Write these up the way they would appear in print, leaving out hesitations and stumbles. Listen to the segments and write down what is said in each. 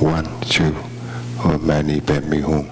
one, two, or many bet me home.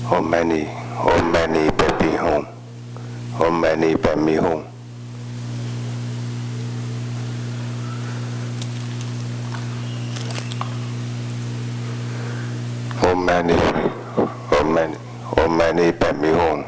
How many baby home? How many baby home? mani om mani padme hum.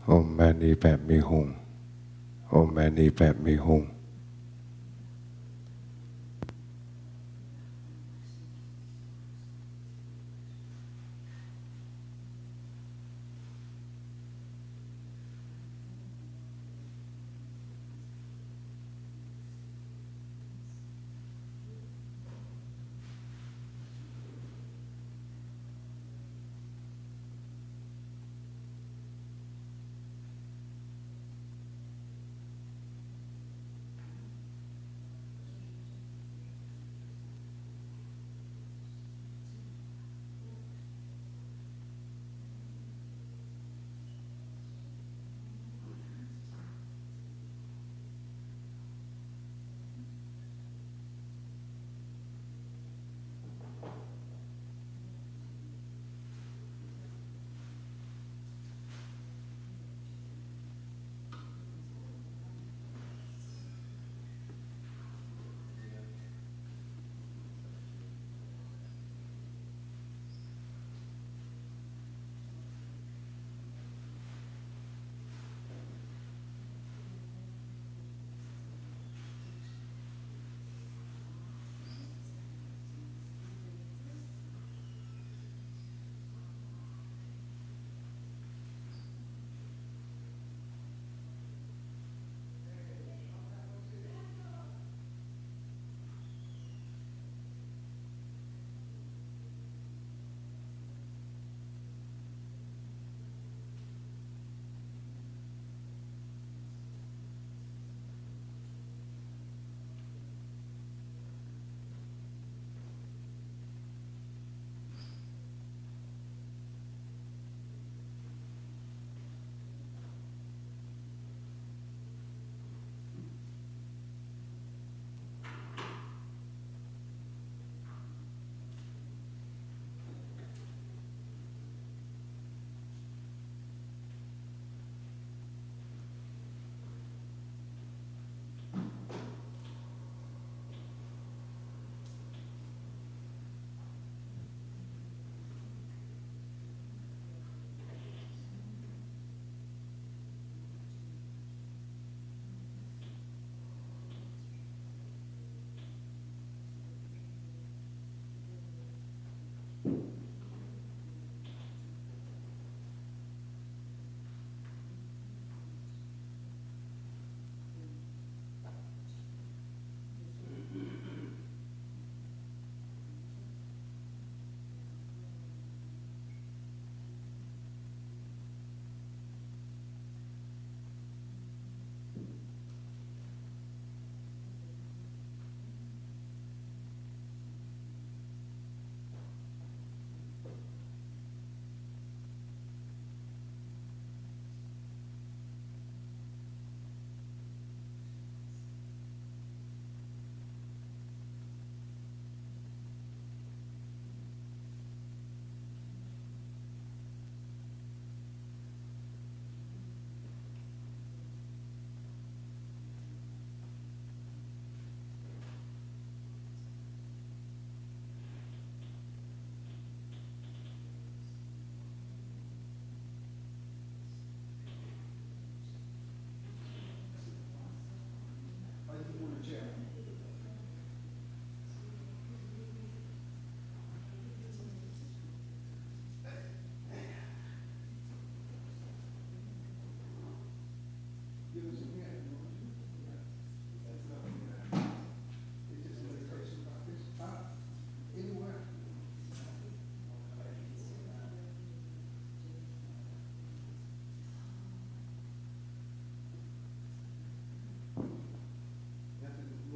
Om mani padme hum. Om mani padme hum.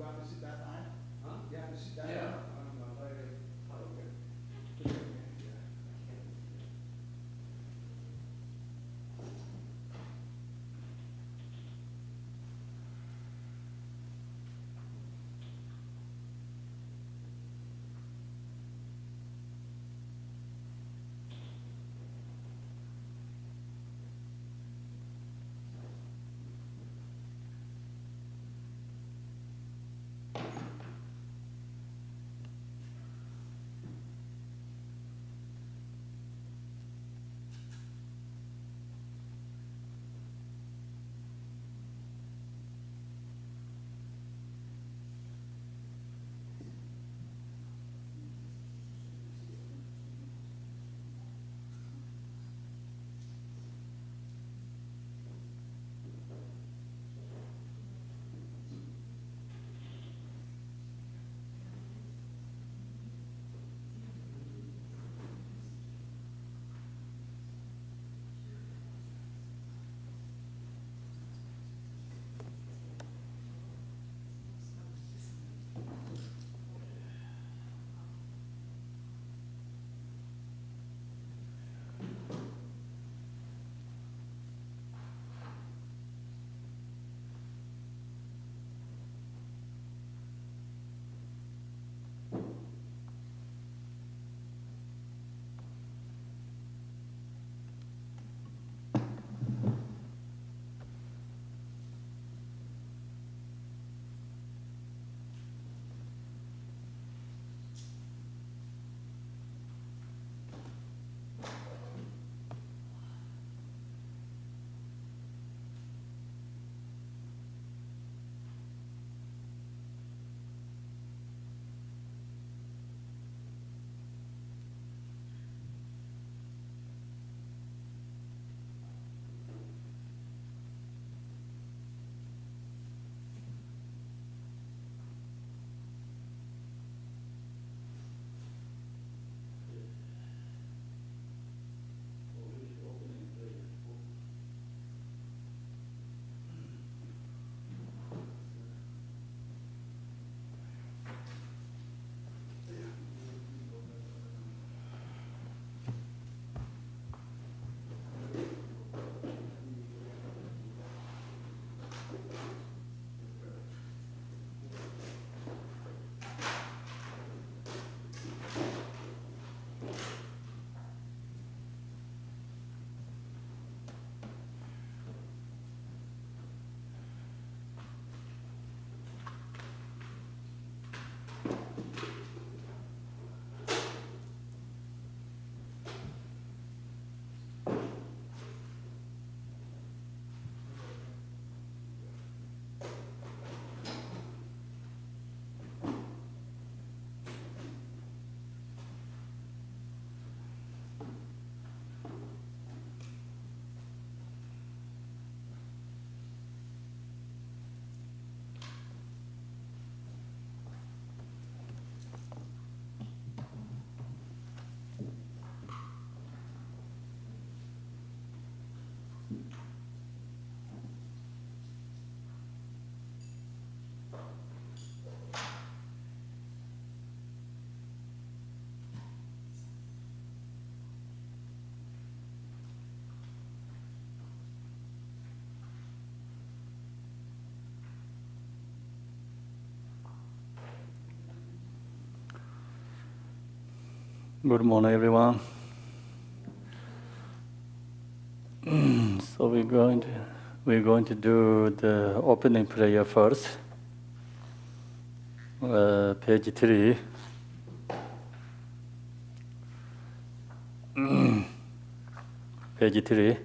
have to sit that high? Huh? You have to sit that Yeah. high? Good morning, everyone. So we're going to do the opening prayer first. Page 3. Page 3.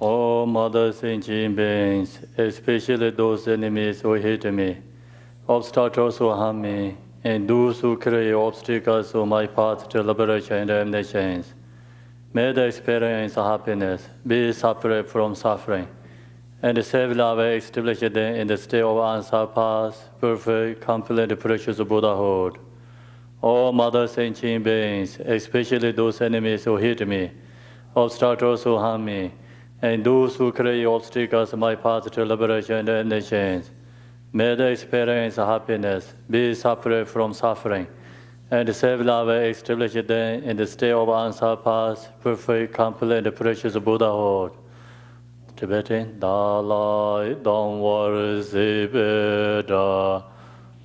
All Mother Sentient beings, especially those enemies who hate me, obstacles who harm me, and those who create obstacles on my path to liberation and omniscience, may they experience happiness, be separate from suffering, and save love established in the state of unsurpassed, perfect, complete, precious Buddhahood. All Mother Sentient beings, especially those enemies who hate me, obstacles who harm me, and those who create obstacles on my path to liberation and omniscience, May they experience happiness, be separate from suffering, and self-love establish them in the state of unsurpassed, perfect, complete, and precious Buddhahood. Tibetan, Dalai, don't worry, Sibeda,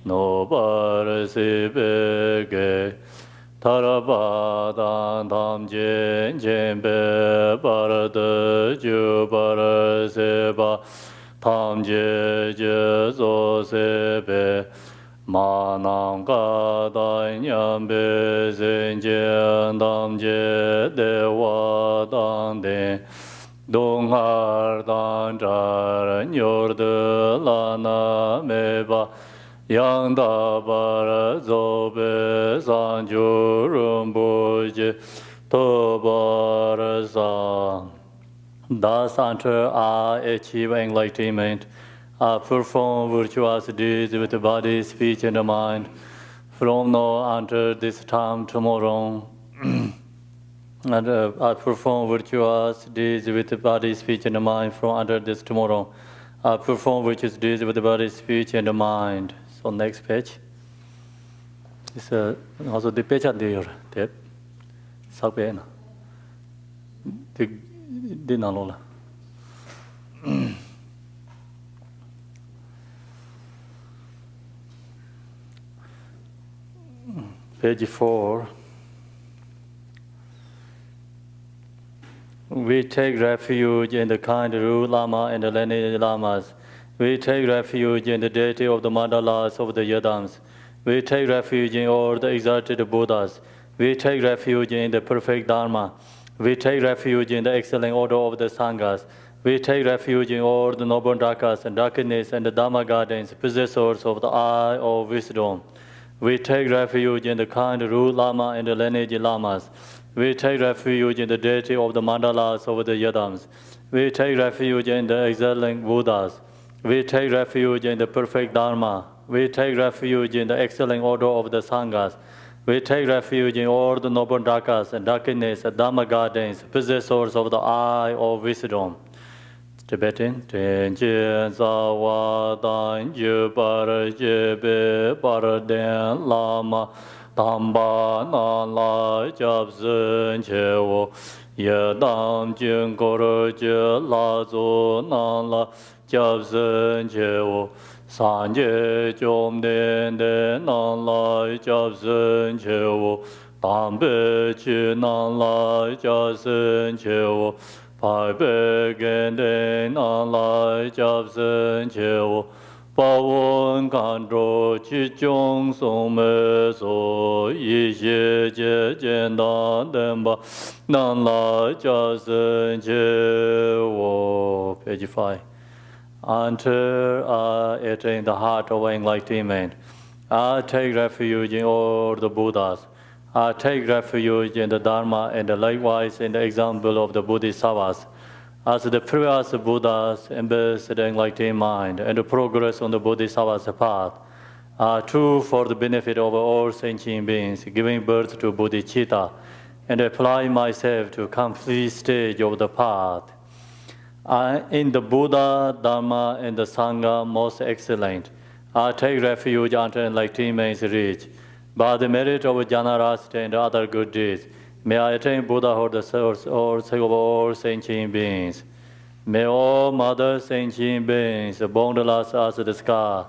no bar, Sibege, Tarabadan, Tam Jen, Jembe, Barada, Jubara, Seba, Tam Je, Zo, Sebe, Manam Gada, Nyambe, Zenjen, Tam Je, Dewa, Dan, Dong har dan jar nyor de lana meba yang da bar zo be san ju rum bu je to bar sa. Thus until I achieve enlightenment, I perform virtuous deeds with the body, speech, and the mind. From now until this time tomorrow, and I perform virtuous deeds with the body, speech, and the mind from under this tomorrow. I perform virtuous deeds with the body, speech, and the mind. So next page. It's also the page at the tip. Sakpena. The nalola. Page 4. We take refuge in the kind Ru Lama and the lineage Lamas. We take refuge in the deity of the mandalas of the Yadams. We take refuge in all the exalted Buddhas. We take refuge in the perfect Dharma. We take refuge in the excellent order of the Sanghas. We take refuge in all the noble Dhakas and darkness and the Dhamma gardens, possessors of the eye of wisdom. We take refuge in the kind Ru Lama and the lineage Lamas. We take refuge in the deity of the mandalas of the Yadams. We take refuge in the excellent Buddhas. We take refuge in the perfect Dharma. We take refuge in the excellent order of the Sanghas. We take refuge in all the noble Dhakas and darkness and Dhamma gardens, possessors of the eye of wisdom. Tibetan. Tenjin Zawa Dan Jubara Jebe Baraden Lama Tamba Nan La Jab Zun Che Wo Yadam Jin Goro Je La Zo Nan La Jab Zun Che Wo Sanje Jom Den Den Nan La Jab Zun Che Wo Tambe Chi Nan La Jab Zun Che Wo Pai Be Gen Den Nan La Jab Zun Che Wo Pa Won Gan Zhou Qi Zhong Song Me So Yi Xie Jie Jian Dan Den Ba Nan La Jia Zhen Che Wo. Page 5. Until I attain the heart of enlightenment, I take refuge in all the Buddhas. I take refuge in the Dharma and likewise in the example of the Bodhisattvas. As the previous Buddhas embrace the enlightened mind and progress on the Bodhisattva's path, are true for the benefit of all sentient beings, giving birth to bodhicitta, and apply myself to complete stage of the path. In the Buddha, Dharma, and the Sangha most excellent, I take refuge until enlightenment is reached. By the merit of Jnanarasita and other good deeds, may I attain Buddhahood, the source of all sentient beings. May all mother sentient beings, boundless as the sky,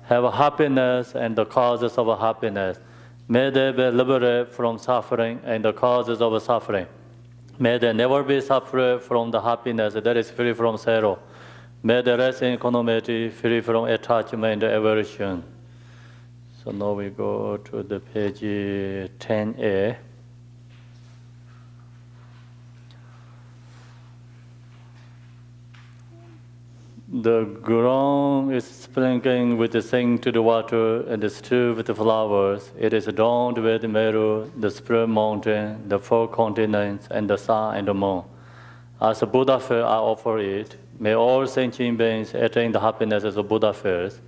have happiness and the causes of happiness. May they be liberated from suffering and the causes of suffering. May they never be suffered from the happiness that is free from sorrow. May they rest in equanimity, free from attachment and aversion. So now we go to the page 10a. The ground is sprinkling with the sing to the water and strewed with the flowers. It is adorned with Meru, the spring mountain, the four continents, and the sun and the moon. As a Buddha fair, I offer it. May all sentient beings attain the happiness of Buddha fairs.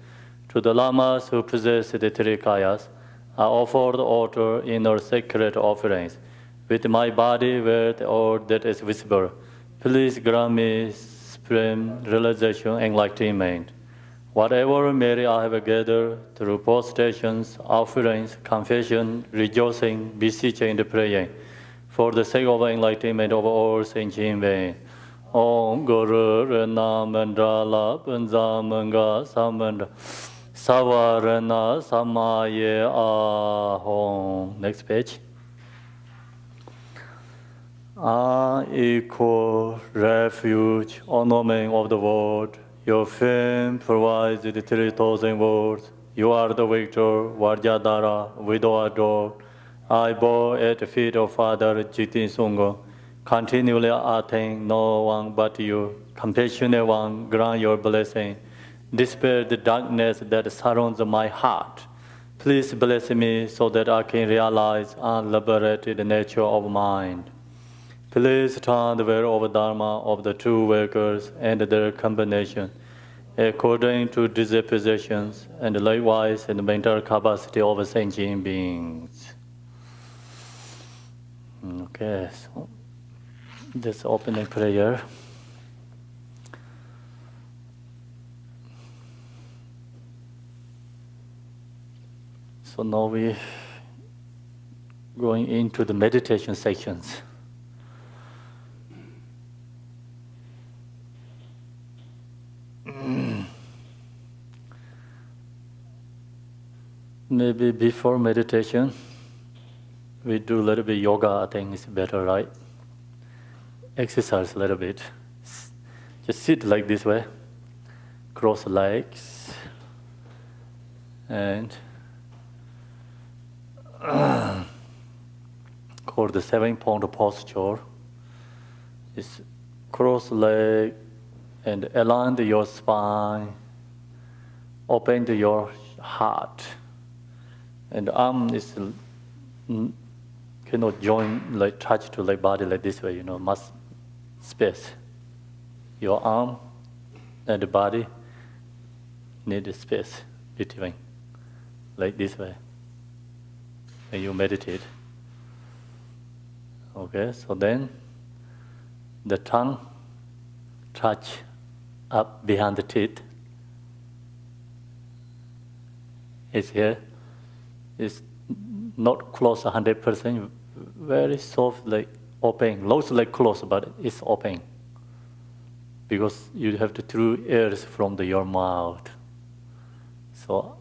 To the lamas who possess the Trikayas, I offer the altar inner sacred offerings. With my body, word, or that is visible, please grant me supreme realization, enlightenment. Whatever merit I have gathered through postations, offerings, confession, rejoicing, beseeching, and praying, for the sake of enlightenment of all sentient beings. Om Guru Rana Mandala Panza Manga Samanda Savarana Samaye Ahom. Next page. I equal refuge, ornament of the world. Your fame provides the 3,000 words. You are the victor, Vajradhara, widow adored. I bow at the feet of Father Jitin Sunga. Continually attain no one but you. Compassionate one, grant your blessing. Dispel the darkness that surrounds my heart. Please bless me so that I can realize unliberated nature of mind. Please turn the way of Dharma of the true workers and their combination according to dispositions and likewise in the mental capacity of sentient beings. Okay, so this opening prayer. So now we going into the meditation sections. Maybe before meditation, we do a little bit yoga. I think it's better, right? Exercise a little bit. Just sit like this way, cross legs, and called the 7-point posture. Just cross leg and align your spine, open your heart. And arm is cannot join, like touch to like body like this way, must space. Your arm and the body need a space between, like this way. And you meditate. Okay, so then the tongue touch up behind the teeth. It's here. It's not close 100%, very soft, like open. Looks like close, but it's open. Because you have to throw airs from your mouth. So,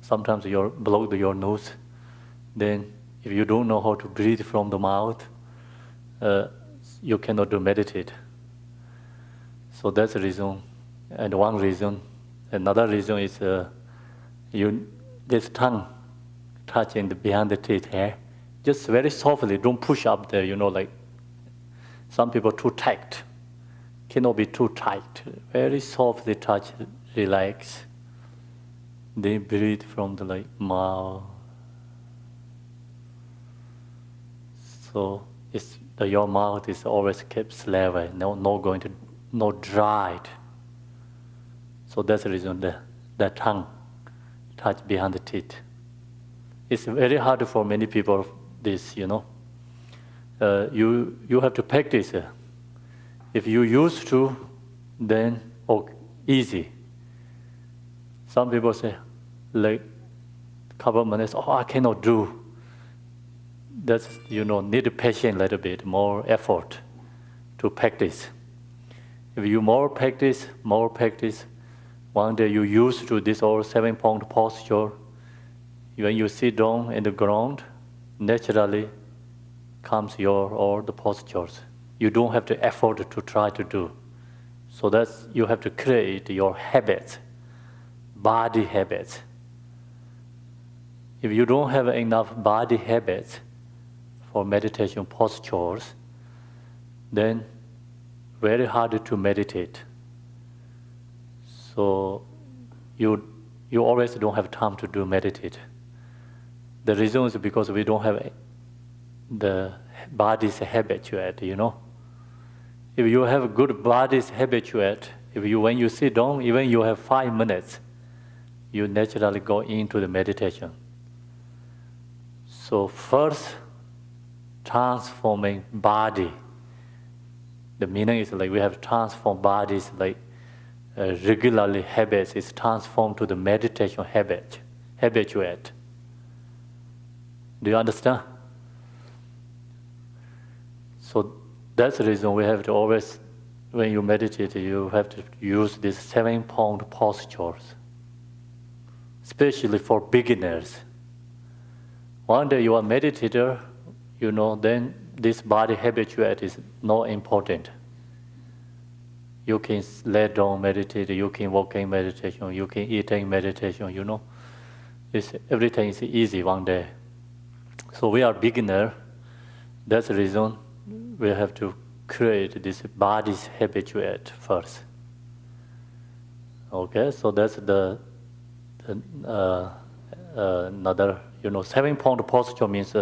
sometimes you block your nose. Then, if you don't know how to breathe from the mouth, you cannot do meditate. So that's the reason. And one reason. Another reason is this tongue touching behind the teeth here, just very softly, don't push up there, like some people too tight. Cannot be too tight. Very softly touch, relax. Then breathe from the mouth. So your mouth is always kept level, not dried. So that's the reason the tongue touch behind the teeth. It's very hard for many people, this, You have to practice. If you used to, then easy. Some people say, like, couple minutes, I cannot do. That's, need patience a little bit, more effort to practice. If you more practice, one day you used to this old 7-point posture. When you sit down in the ground, naturally comes all the postures. You don't have to effort to try to do. So you have to create your habits, body habits. If you don't have enough body habits for meditation postures, then very hard to meditate. So you always don't have time to do meditate. The reason is because we don't have the body's habituate, If you have good body's habituate, when you sit down, even you have 5 minutes, you naturally go into the meditation. So first, transforming body. The meaning is we have transformed bodies regularly habits is transformed to the meditation habituate. Do you understand? So that's the reason we have to always, when you meditate, you have to use these 7-point postures, especially for beginners. One day you are a meditator, then this body habituate is not important. You can lay down meditate, you can walking meditation, you can eating meditation, everything is easy one day. So we are beginner. That's the reason we have to create this body's habituate first. Okay, so that's another, 7-point posture means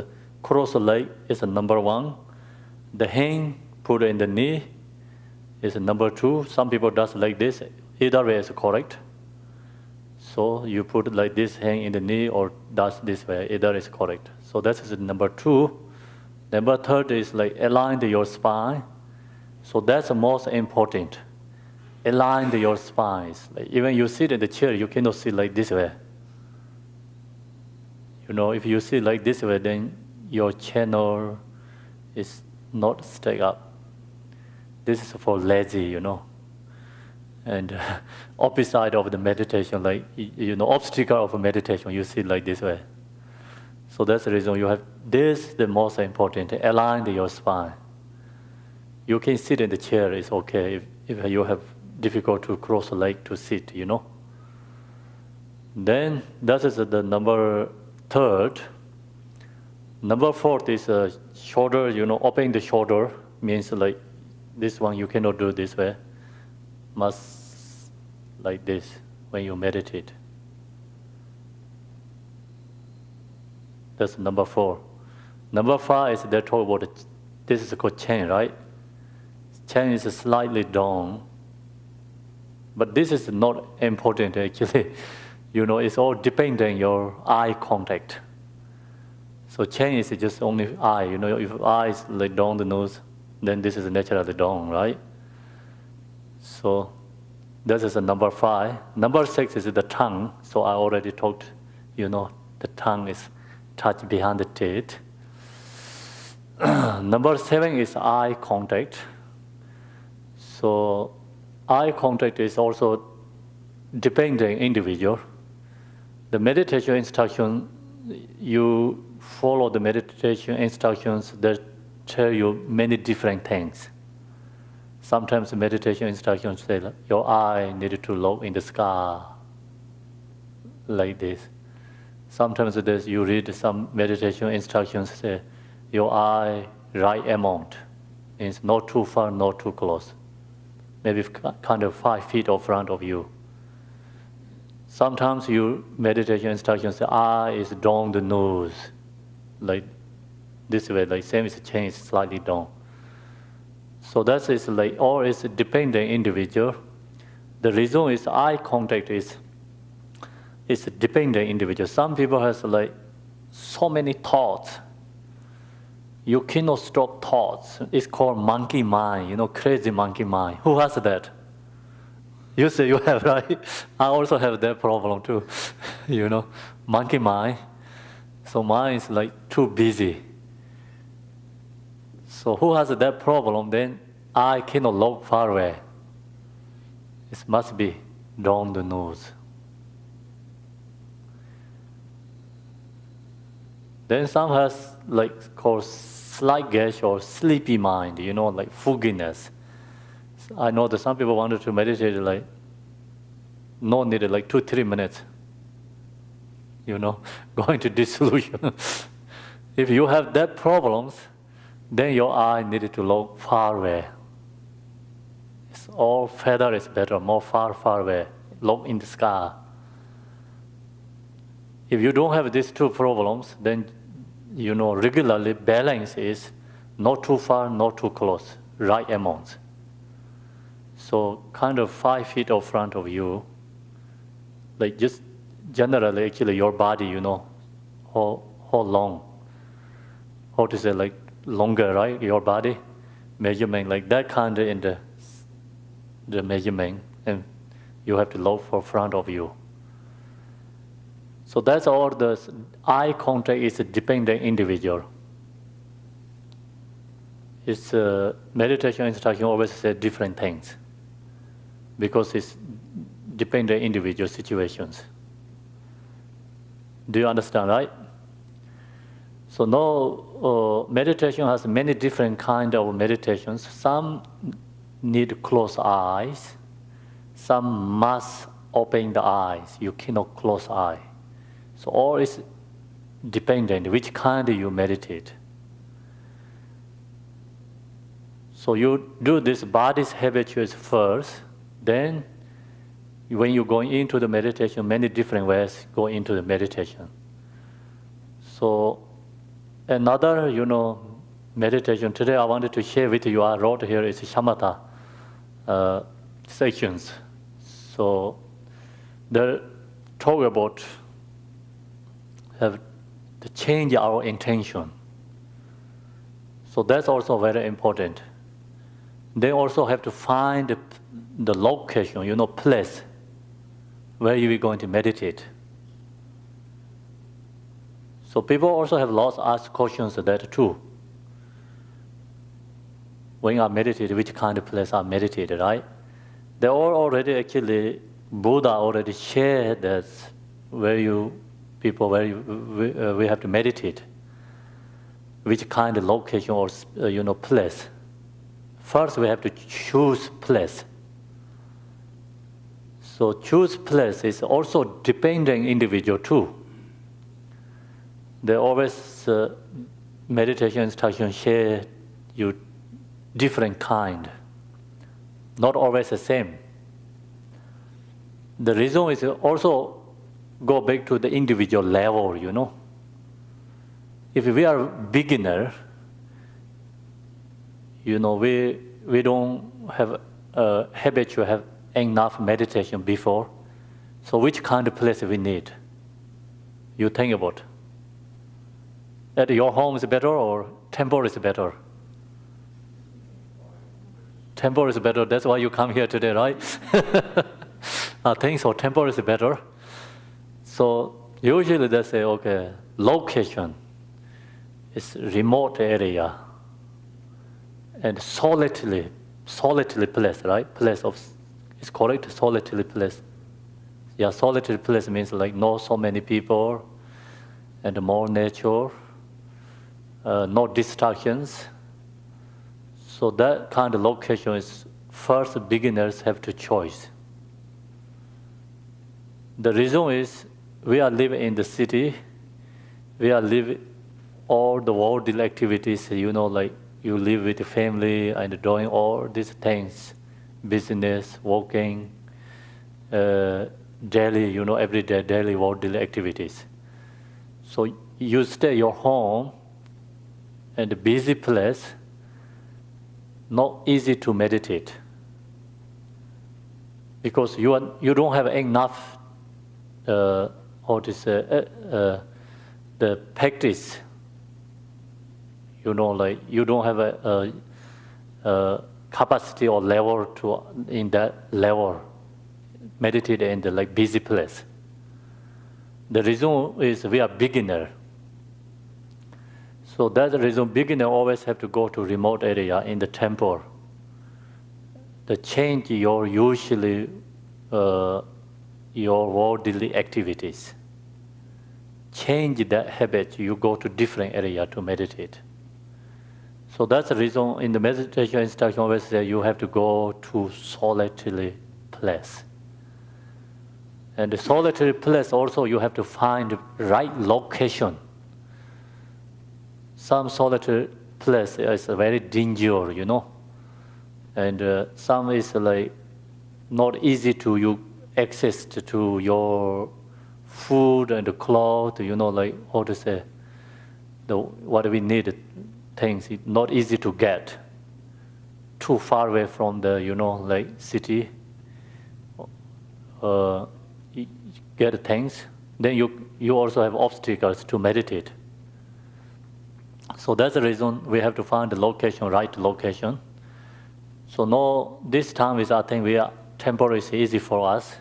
cross leg is number 1. The hand put in the knee is number 2. Some people does like this. Either way is correct. So you put like this hand in the knee or does this way. Either is correct. So that is number 2. Number 3 is like align your spine. So that's the most important. Align your spine. Like even you sit in the chair, you cannot sit like this way. If you sit like this way, then your channel is not stacked up. This is for lazy, And opposite side of the meditation, like, obstacle of meditation, you sit like this way. So that's the reason you have this, the most important, align your spine. You can sit in the chair, it's okay if you have difficult to cross the leg to sit, Then that is the number 3. Number 4 is shoulder, opening the shoulder means like this one you cannot do this way. Must like this when you meditate. That's number 4. Number 5 is they talk about this is called chain, right? Chain is slightly down, but this is not important actually. It's all depending on your eye contact. So chain is just only eye. If eye is like down the nose, then this is naturally down, right? So this is number 5. Number 6 is the tongue. So I already talked, the tongue is touched behind the teeth. Number 7 is eye contact. So eye contact is also depending individual. The meditation instruction, you follow the meditation instructions that tell you many different things. Sometimes the meditation instructions say your eye needed to look in the sky, like this. Sometimes you read some meditation instructions say your eye right amount, means not too far, not too close. Maybe kind of 5 feet in front of you. Sometimes you meditation instructions say eye is down the nose, like this way, like same as chain is slightly down. So that is like, or it's dependent individual. The reason is eye contact is dependent individual. Some people has like so many thoughts. You cannot stop thoughts. It's called monkey mind, crazy monkey mind. Who has that? You say you have, right? I also have that problem too, monkey mind. So mine is like too busy. So who has that problem, then I cannot look far away. It must be down the nose. Then some has like called sluggish or sleepy mind, like fogginess. I know that some people wanted to meditate like, no needed like 2-3 minutes. Going to disillusion. If you have that problems, then your eye needed to look far away. It's all further is better, more far away. Look in the sky. If you don't have these 2 problems, then regularly balance is not too far, not too close, right amount. So kind of 5 feet in front of you, like just generally actually your body, how long, how to say like longer, right? Your body measurement like that kind of in the measurement, and You have to look for front of you. So that's all. The eye contact is a dependent individual. It's meditation instruction always say different things because it's dependent individual situations. Do you understand, right? So now meditation has many different kind of meditations. Some need close eyes. Some must open the eyes. You cannot close eye. So all is dependent which kind you meditate. So you do this body's habitudes first, then when you go into the meditation, many different ways go into the meditation. So another, meditation today I wanted to share with you, I wrote here is Shamatha sections. So they talk about have to change our intention. So that's also very important. They also have to find the location, place where you are going to meditate. So people also have lots asked questions that too. When I meditate, which kind of place I meditated, right? They all already actually, Buddha already shared that we have to meditate, which kind of location or place. First, we have to choose place. So choose place is also dependent individual too. They always meditation instruction share you different kind, not always the same. The reason is also go back to the individual level, If we are beginner, we don't have a habit to have enough meditation before. So which kind of place we need? You think about. At your home is better or temple is better? Temple is better. That's why you come here today, right? I think so. Temple is better. So usually they say, okay, location is remote area and solitary place, right? It's correct, solitary place. Yeah, solitary place means like not so many people and more nature, no distractions. So that kind of location is first beginners have to choose. The reason is we are living in the city, we are living all the worldly activities, like you live with the family and doing all these things, business, working, daily, everyday daily worldly activities. So you stay your home and a busy place, not easy to meditate because you don't have enough the practice. You don't have a capacity or level to in that level meditate in the busy place. The reason is we are beginner. So that's the reason beginner always have to go to remote area in the temple. To change your usually your worldly activities. Change that habit, you go to different area to meditate. So that's the reason in the meditation instruction always say you have to go to solitary place. And the solitary place also you have to find the right location. Some solitary place is very dangerous, and some is not easy to you access to your food and the clothes, what we need things not easy to get. Too far away from the city. Get things. Then you also have obstacles to meditate. So that's the reason we have to find the location, right location. So now this time is I think we are temporary is easy for us.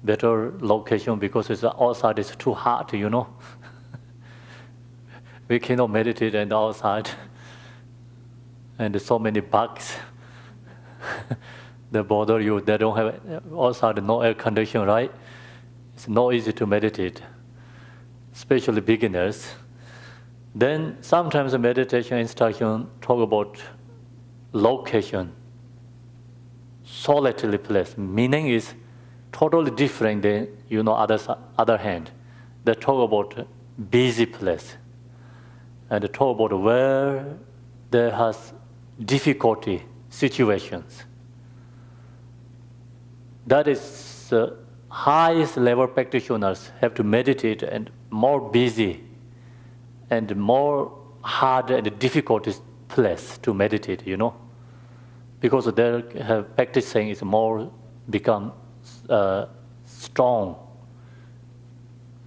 Better location because it's outside is too hot, you know. We cannot meditate in the outside. And so many bugs that bother you. They don't have outside no air condition, right? It's not easy to meditate, especially beginners. Then sometimes the meditation instruction talk about location, solitary place. Meaning is totally different than other hand. They talk about busy place, and they talk about where there has difficulty situations. That is highest level practitioners have to meditate and more busy and more hard and difficult place to meditate, because their practicing is more become strong.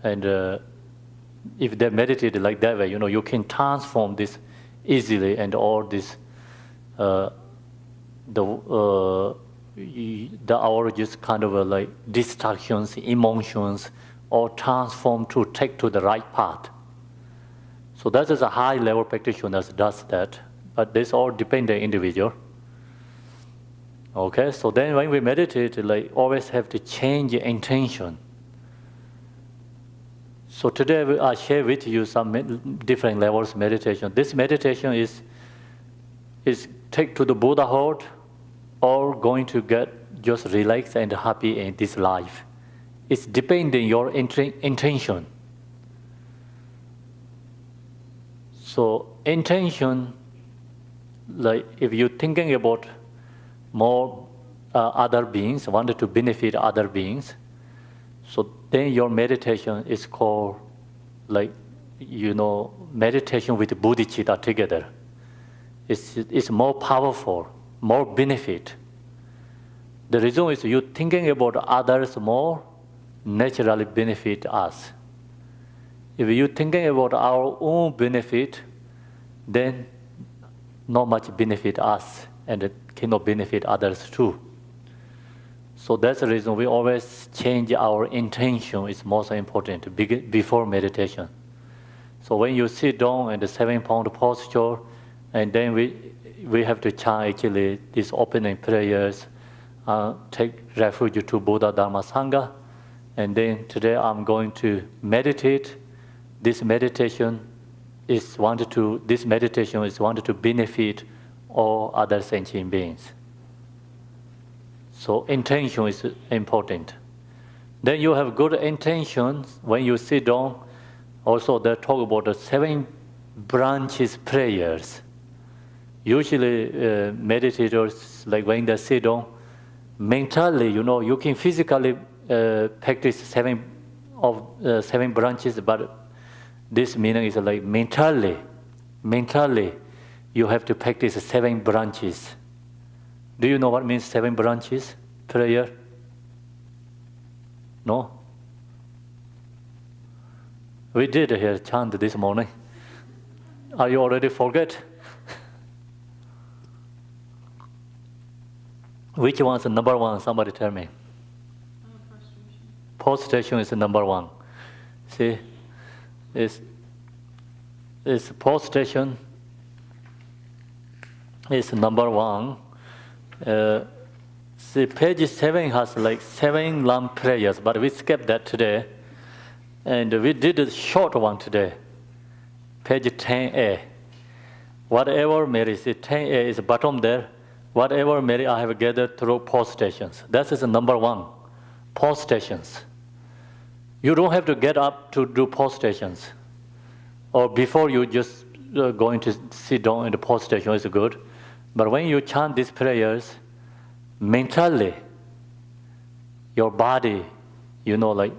And if they meditate like that way, you can transform this easily, and all this our just kind of like distractions, emotions, or transform to take to the right path. So that is a high level practitioners does that, but this all depend on the individual. Okay, so then when we meditate, like always have to change the intention. So today I share with you some different levels of meditation. This meditation is take to the Buddhahood, or going to get just relaxed and happy in this life. It's depending your intention. So intention, like if you're thinking about more other beings, wanted to benefit other beings, so then your meditation is called meditation with bodhicitta together. It's more powerful, more benefit. The reason is you thinking about others more, naturally benefit us. If you thinking about our own benefit, then not much benefit us, and it cannot benefit others too. So that's the reason we always change our intention. Is most important before meditation. So when you sit down in the 7-point posture, and then we have to chant actually these opening prayers, take refuge to Buddha, Dharma, Sangha, and then today I'm going to meditate. This meditation is wanted to benefit all other sentient beings. So intention is important. Then you have good intentions when you sit down. Also, they talk about the 7 branches prayers. Usually, meditators, like when they sit down, mentally, you can physically practice 7 branches, but this meaning is like mentally, you have to practice 7 branches. Do you know what means 7 branches prayer? No? We did here chant this morning. Are you already forget? Which one is the number 1? Somebody tell me. Prostration is the number 1. See, it's prostration is number 1. See, page 7 has like 7 long prayers, but we skipped that today. And we did a short one today. Page 10a. Whatever Mary, see 10a is bottom there. Whatever Mary I have gathered through prostrations. That is the number 1. Prostrations. You don't have to get up to do prostrations. Or before you just going to sit down in the prostration is good. But when you chant these prayers, mentally, your body, like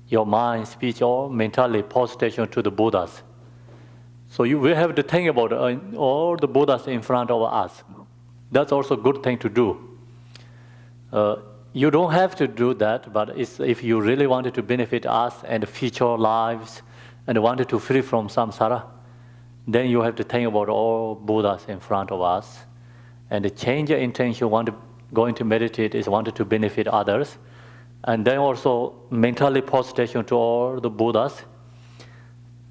your mind, speech, or mentally prostration to the Buddhas. So we have to think about all the Buddhas in front of us. That's also a good thing to do. You don't have to do that, but if you really wanted to benefit us and future lives and wanted to free from samsara, then you have to think about all Buddhas in front of us and change your intention, want to going to meditate is wanted to benefit others. And then also mentally pose station to all the Buddhas.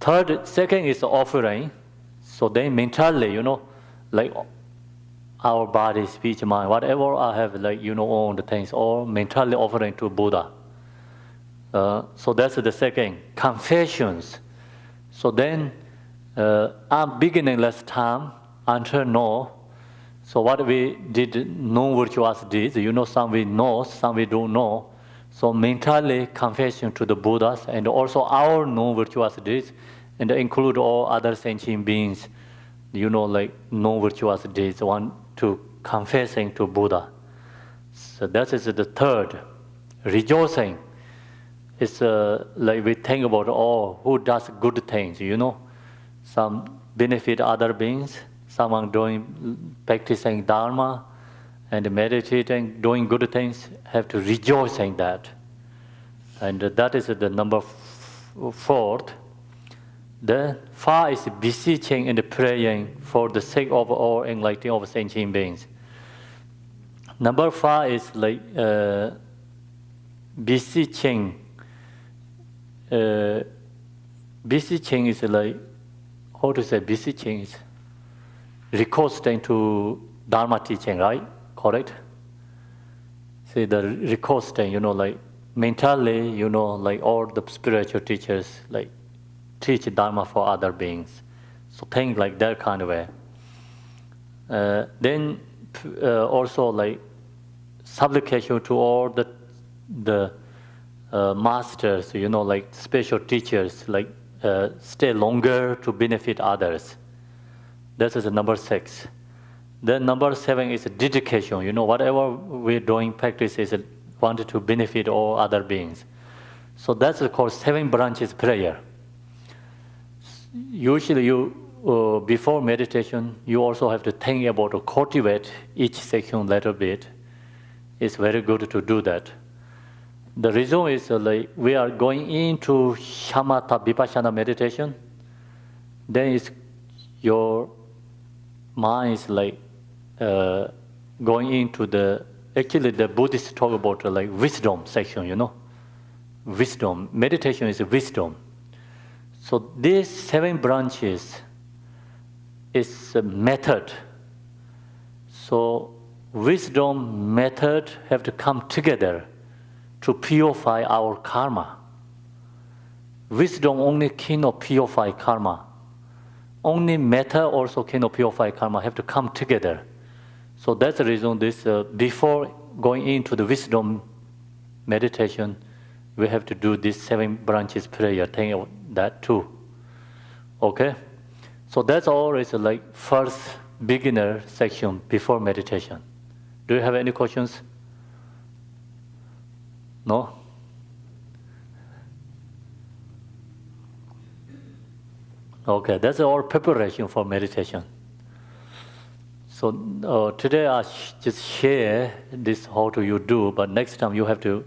Second is offering. So then mentally, like our body, speech, mind, whatever I have, like, all the things, all mentally offering to Buddha. So that's the second. Confessions. So then, I'm beginning last time until now. So what we did, no virtuous deeds, some we know, some we don't know. So mentally confession to the Buddhas and also our non-virtuous deeds, and include all other sentient beings, like non-virtuous deeds, want to confessing to Buddha. So that is the third. Rejoicing. It's like we think about all who does good things, Some benefit other beings, someone practicing Dharma and meditating, doing good things, have to rejoice in that. And that is the number fourth. The five is beseeching and praying for the sake of all enlightening of sentient beings. Number five is like beseeching. Beseeching is like, how to say beseeching is requesting to Dharma teaching, right? Correct? See, the requesting, like mentally, like all the spiritual teachers, like teach Dharma for other beings. So think like that kind of way. Then also like supplication to all the masters, like special teachers, like stay longer to benefit others. That is number 6. Then number 7 is dedication. Whatever we're doing, practice is wanted to benefit all other beings. So that's called 7 branches prayer. Usually before meditation, you also have to think about to cultivate each section a little bit. It's very good to do that. The reason is like we are going into Shamatha Vipassana meditation. Then your mind is like going into the Buddhists talk about like wisdom section, Wisdom. Meditation is wisdom. So these 7 branches is a method. So wisdom, method have to come together to purify our karma. Wisdom only cannot purify karma. Only method also cannot purify karma, have to come together. So that's the reason this, before going into the wisdom meditation, we have to do this 7 branches prayer, think of that too. Okay? So that's all is like first beginner section before meditation. Do you have any questions? No? Okay, that's all preparation for meditation. So today I just share this how do you do, but next time you have to,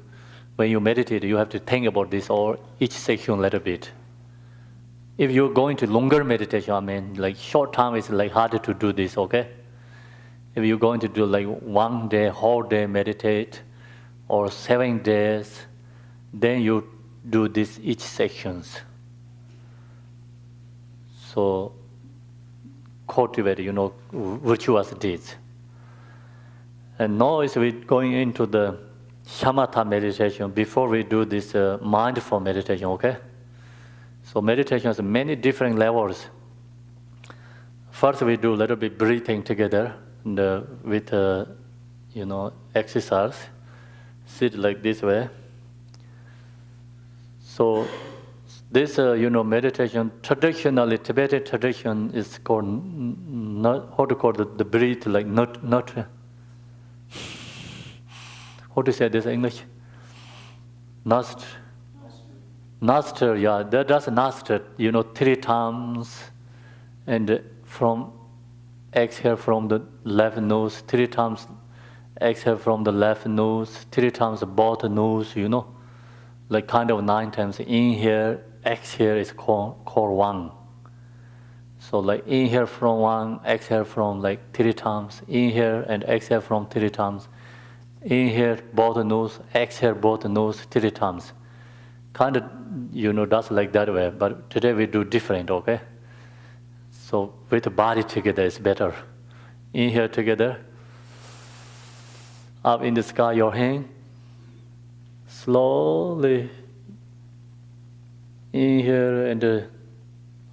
when you meditate, you have to think about this or each section a little bit. If you're going to longer meditation, like short time is like harder to do this, okay? If you're going to do like 1 day, whole day meditate, or 7 days, then you do this each sections. So cultivate, virtuous deeds. And now is we going into the Shamatha meditation before we do this mindful meditation, okay? So meditation has many different levels. First we do a little bit breathing together with exercise. Sit like this way. So this meditation, traditionally Tibetan tradition is called how to call the breath like not how to say this in English? Nostril, yeah, that's nostril, 3 times, and from exhale from the left nose 3 times, exhale from the left nose 3 times, both nose, like kind of 9 times. Inhale, exhale is called 1. So like inhale from 1, exhale from like 3 times, inhale and exhale from 3 times, Inhale both the nose, exhale both the nose 3 times. Kind of, that's like that way, but today we do different, okay? So with the body together is better. Inhale together. Up in the sky, your hand. Slowly inhale and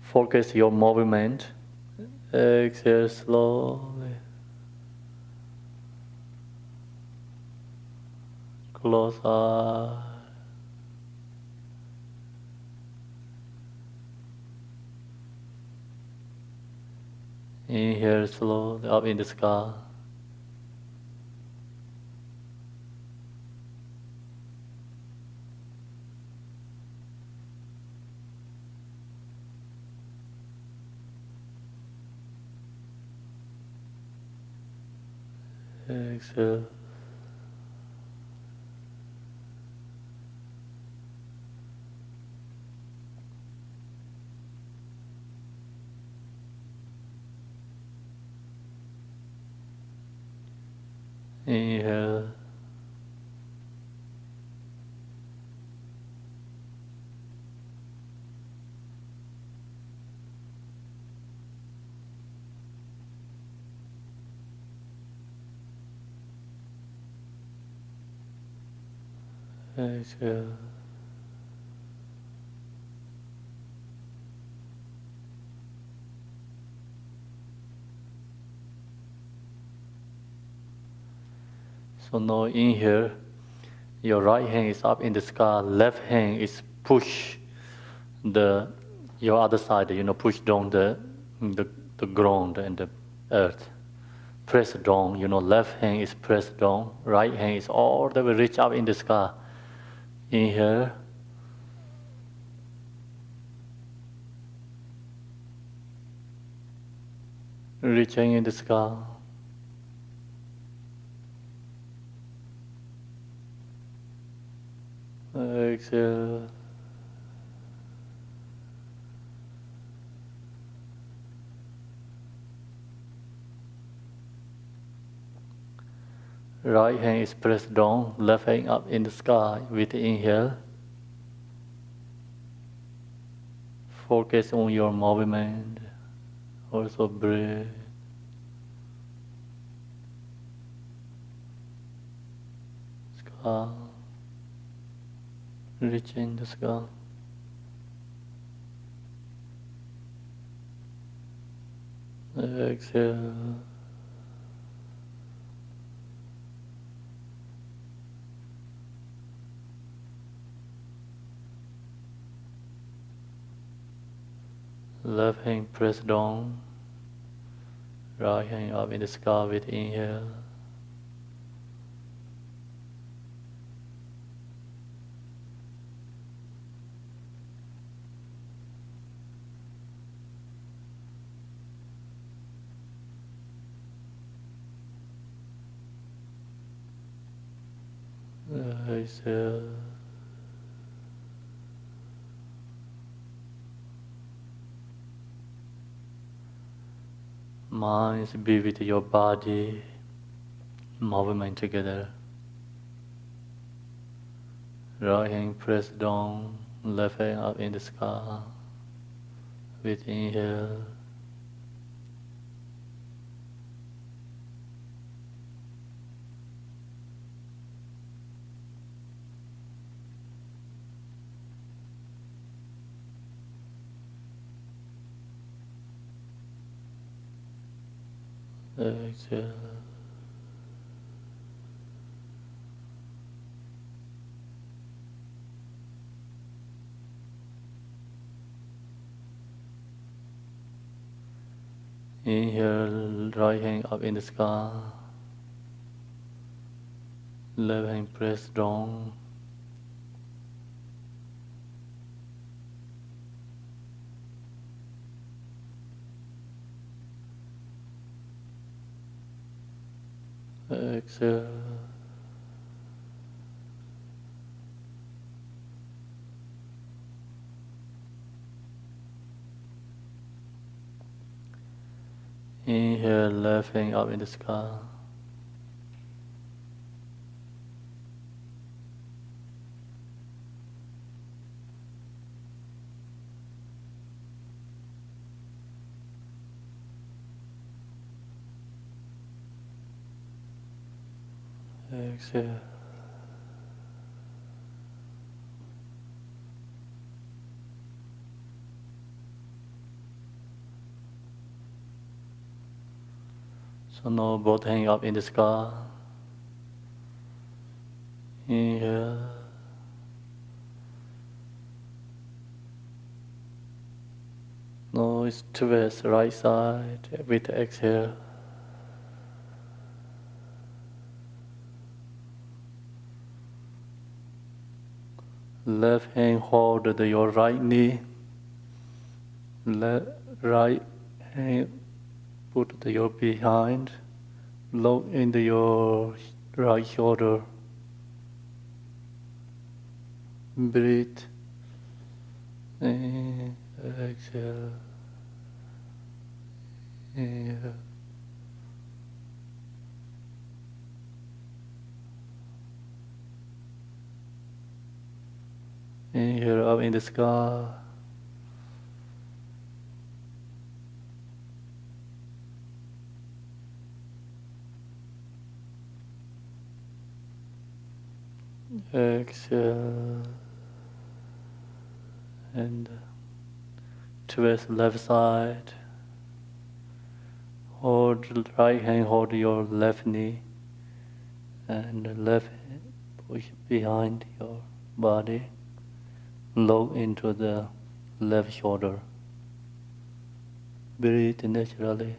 focus your movement. Exhale slowly. Close eyes. Inhale slowly up in the sky. Exhale. Inhale. Exhale. So now inhale, your right hand is up in the sky, left hand is push your other side, push down the ground and the earth. Press down, left hand is pressed down, right hand is all the way reach up in the sky. Inhale. Reaching in the sky. Exhale. Right hand is pressed down, left hand up in the sky with the inhale. Focus on your movement, also breathe. Sky, reaching the sky. Exhale. Left hand press down, right hand up in the sky with inhale. Exhale. Mind be with your body, movement together. Right hand press down, left hand up in the sky with inhale. Exhale. Inhale, right hand up in the sky. Left hand press down. Exhale. Inhale, left hand up in the sky. Exhale. So now both hang up in the sky. Inhale. Now it's twist right side with exhale. Left hand hold your right knee. Right hand put your behind. Look into your right shoulder. Breathe. And exhale. Inhale. Inhale up in the sky. Exhale. And twist left side. Hold right hand, hold your left knee. And the left hand push behind your body. Look into the left shoulder. Breathe naturally.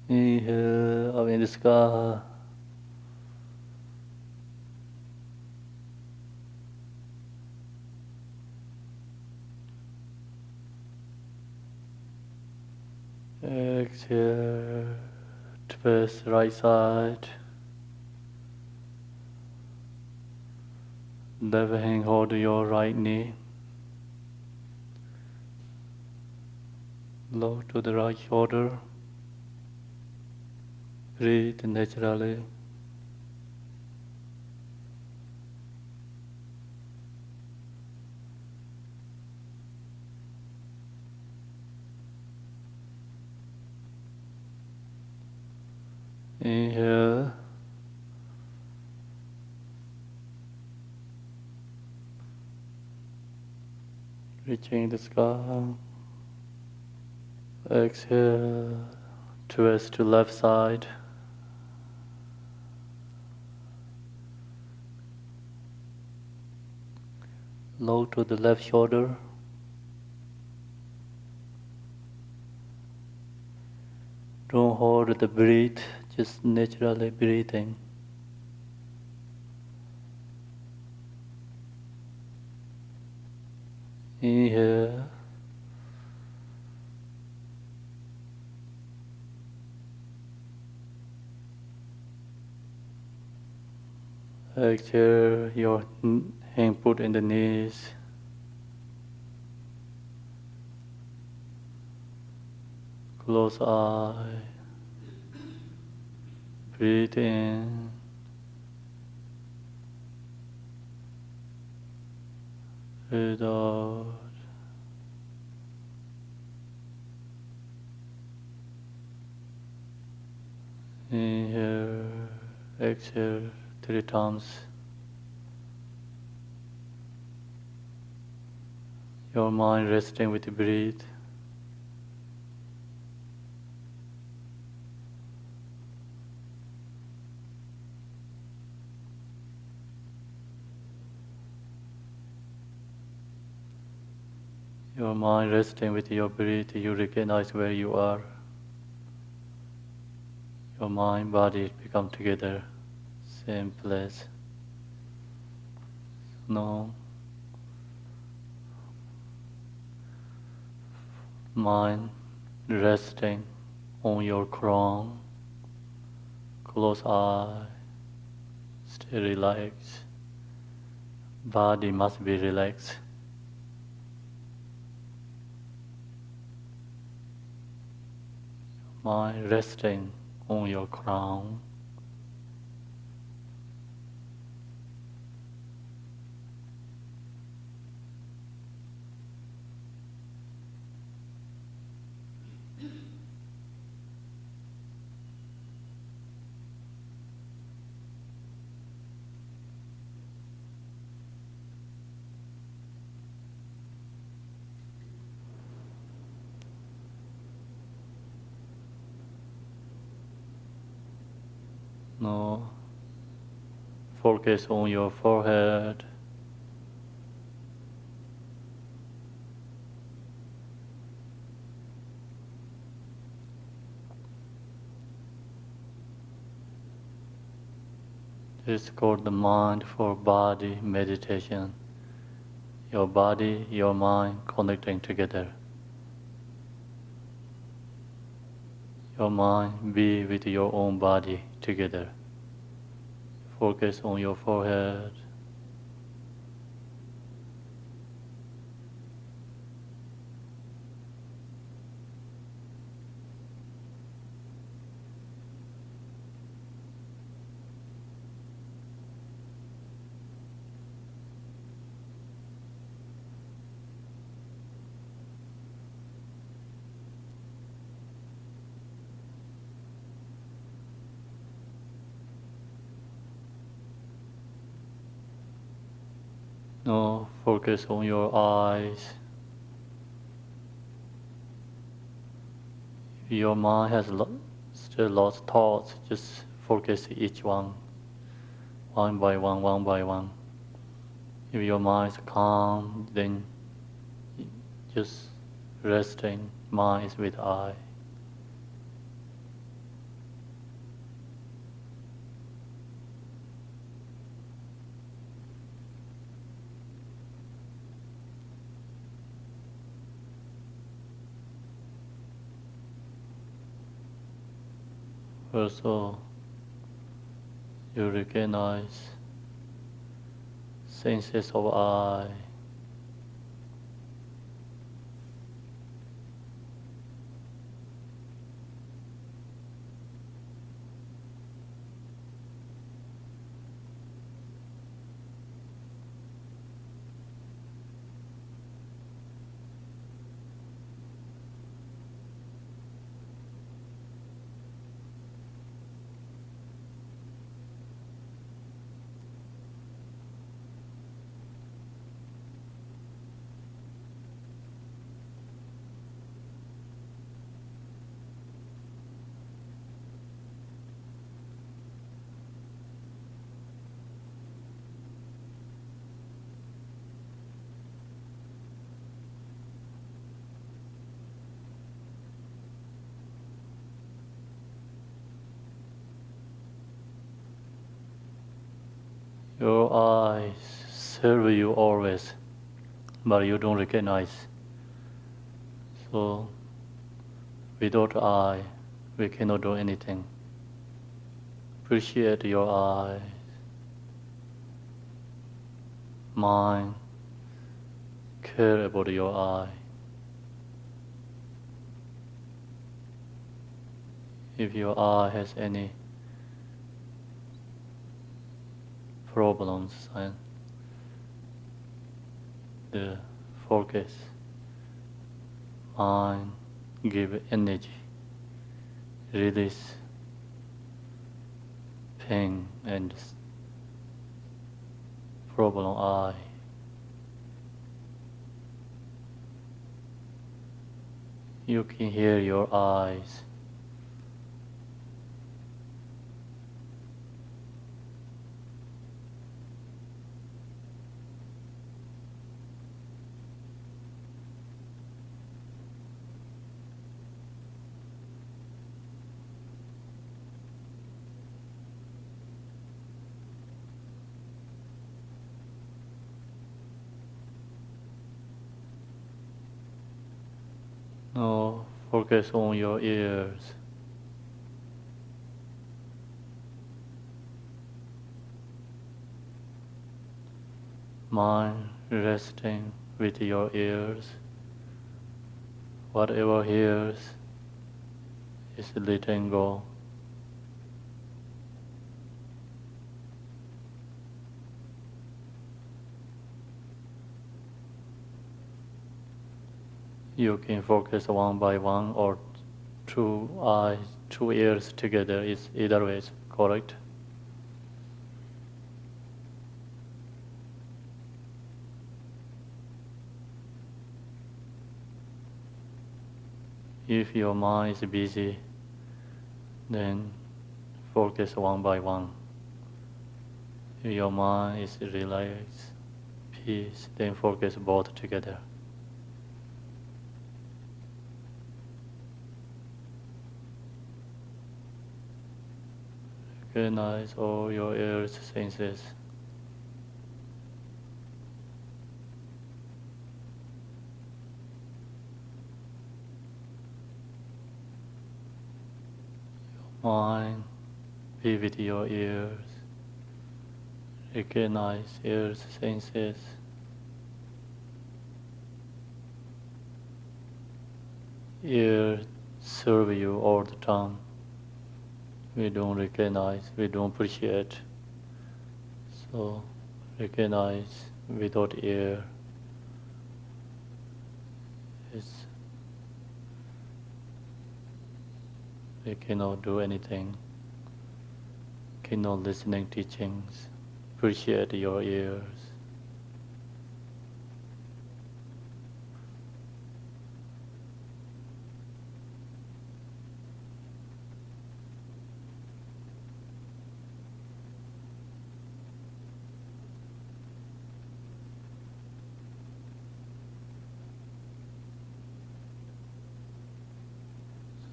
Inhale up in the sky. Exhale, twist right side. Left hand hold your right knee. Look to the right shoulder. Breathe naturally. Inhale. Reaching the sky. Exhale. Twist to left side. Low to the left shoulder. Don't hold the breath, just naturally breathing. Inhale. Exhale, your hand put in the knees. Close eye. Breathe in. Breathe out. Inhale, exhale 3 times. Your mind resting with the breath. Your mind resting with your breath, you recognize where you are. Your mind, body become together, same place. No. Mind resting on your crown. Close eye. Stay relaxed. Body must be relaxed. Mind resting on your crown. Now focus on your forehead. This is called the mindful body meditation. Your body, your mind connecting together. Your mind be with your own body together. Focus on your forehead. Now focus on your eyes. If your mind has still lots of thoughts, just focus each one by one, one by one. If your mind is calm, then just resting mind is with eye. Also, you recognize senses of eye. Your eyes serve you always, but you don't recognize. So, without eye, we cannot do anything. Appreciate your eyes, mind, care about your eye. If your eye has any problems, and the focus, mind, give energy, release pain and problem eye. You can hear your eyes. Now focus on your ears. Mind resting with your ears. Whatever hears is letting go. You can focus one by one or two eyes, two ears together. Is either way is correct. If your mind is busy, then focus one by one. If your mind is relaxed, peace, then focus both together. Recognize all your ears, senses. Mind, be with your ears. Recognize ears, senses. Ears serve you all the time. We don't recognize, we don't appreciate. So recognize without ear. We cannot do anything, cannot listening teachings. Appreciate your ears.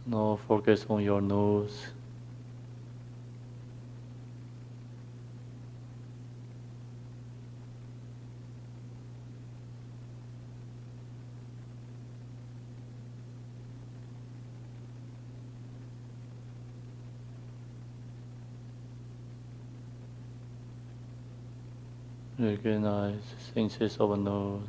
Now focus on your nose. Recognize senses of a nose.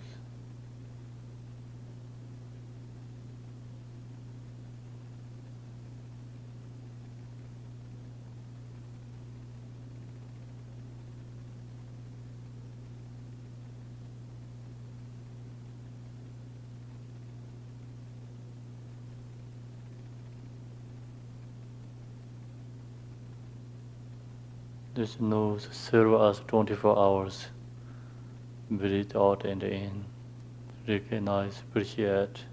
This nose serves us 24 hours. Breathe out and in. Recognize, appreciate.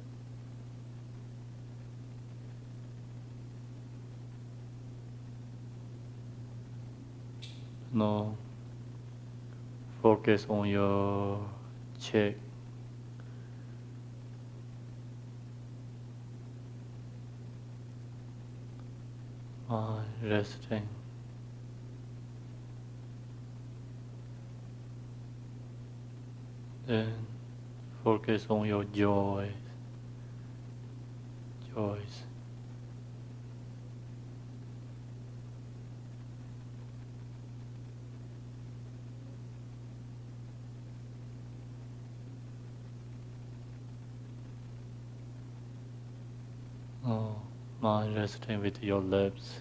Now focus on your cheek. Mind resting. Then focus on your joys. Oh, mind resting with your lips.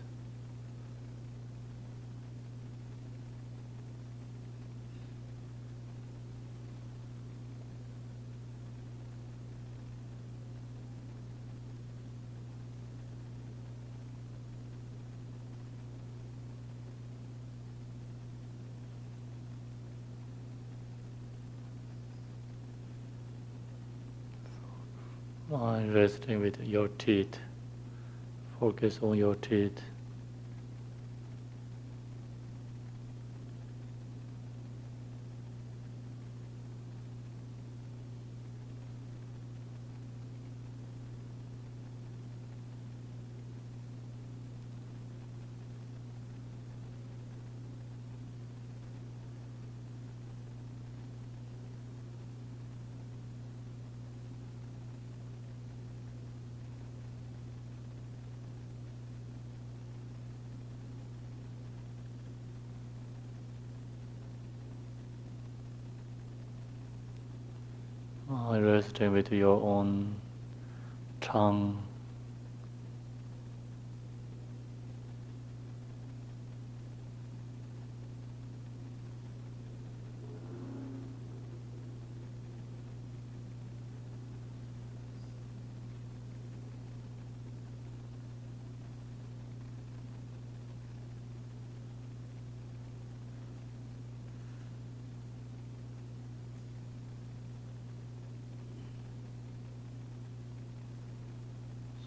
Mind resting with your teeth. Focus on your teeth. Resting with your own tongue.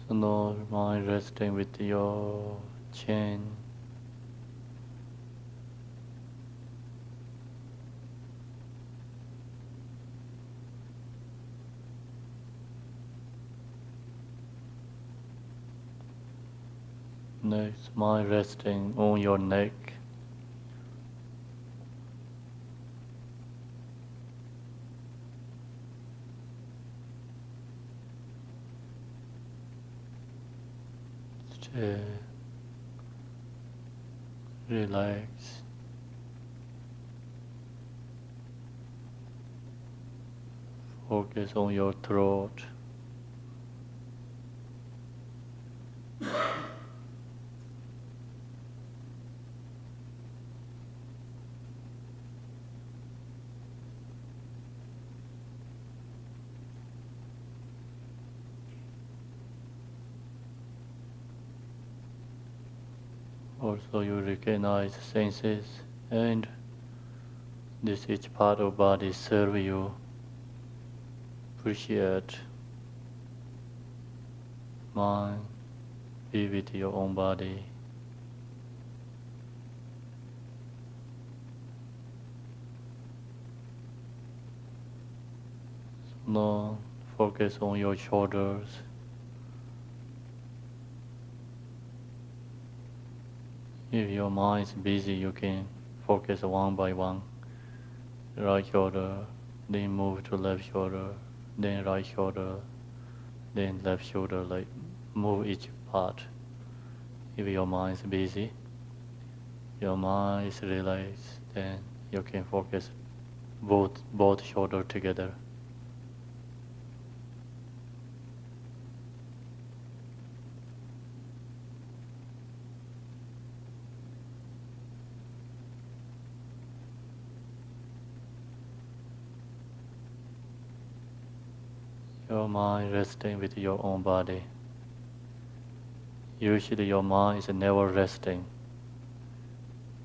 So now mind resting with your chin. Next, mind resting on your neck. Stay. Relax. Focus on your throat. Also you recognize senses and this each part of body serve you. Appreciate mind, be with your own body. Now focus on your shoulders. If your mind is busy, you can focus one by one. Right shoulder, then move to left shoulder, then right shoulder, then left shoulder, like move each part. If your mind is busy, your mind is relaxed, then you can focus both shoulder together. Your mind resting with your own body. Usually your mind is never resting,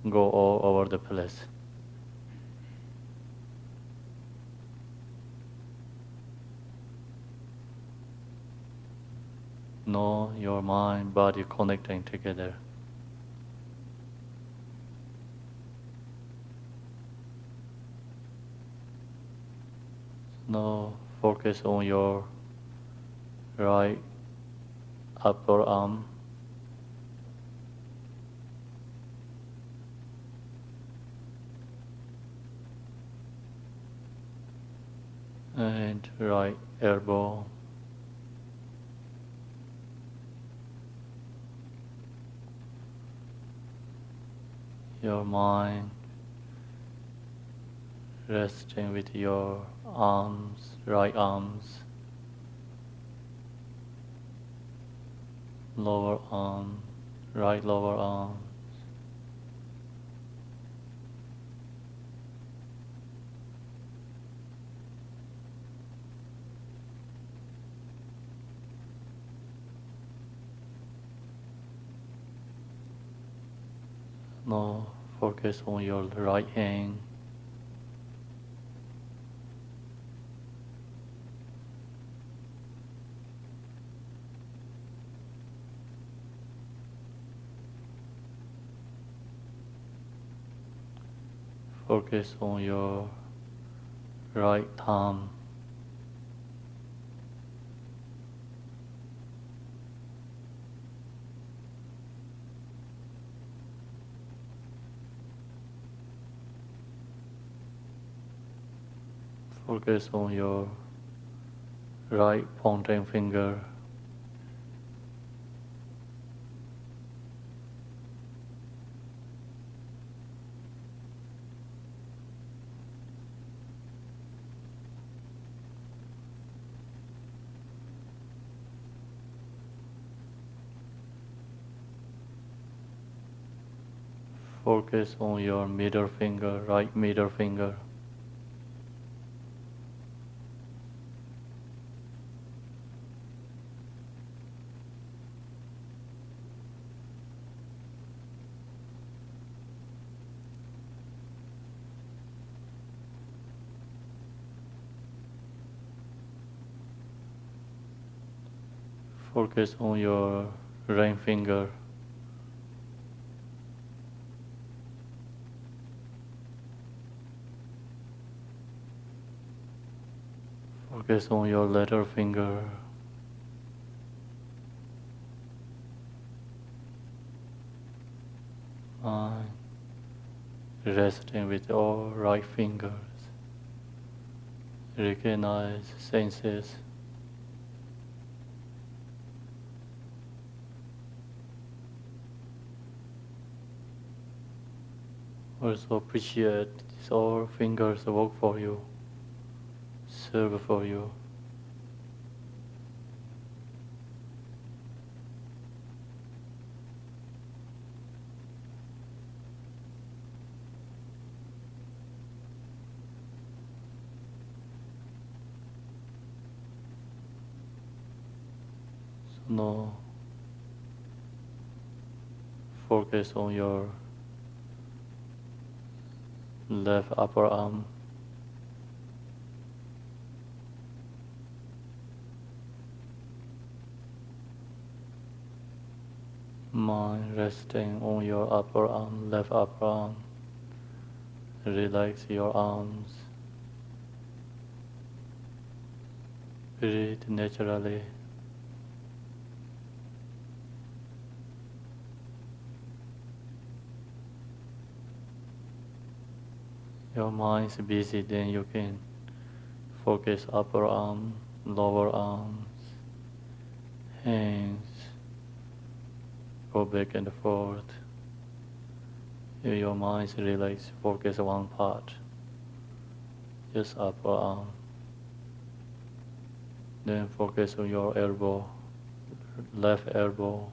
go all over the place. Know your mind, body connecting together. Now focus on your right upper arm. And right elbow. Your mind resting with your arms, right arms, lower arm, right lower arm. Now focus on your right hand. Focus on your right thumb. Focus on your right pointing finger. Focus on your middle finger, right middle finger. Focus on your ring finger. Focus on your little finger. Mind resting with all right fingers. Recognize senses. Also appreciate these all fingers work for you, serve for you. So now focus on your left upper arm. Mind resting on your upper arm, left upper arm. Relax your arms. Breathe naturally. Your mind is busy, then you can focus upper arm, lower arms, hands. Go back and forth. If your mind is relaxed, focus one part, just upper arm. Then focus on your elbow, left elbow.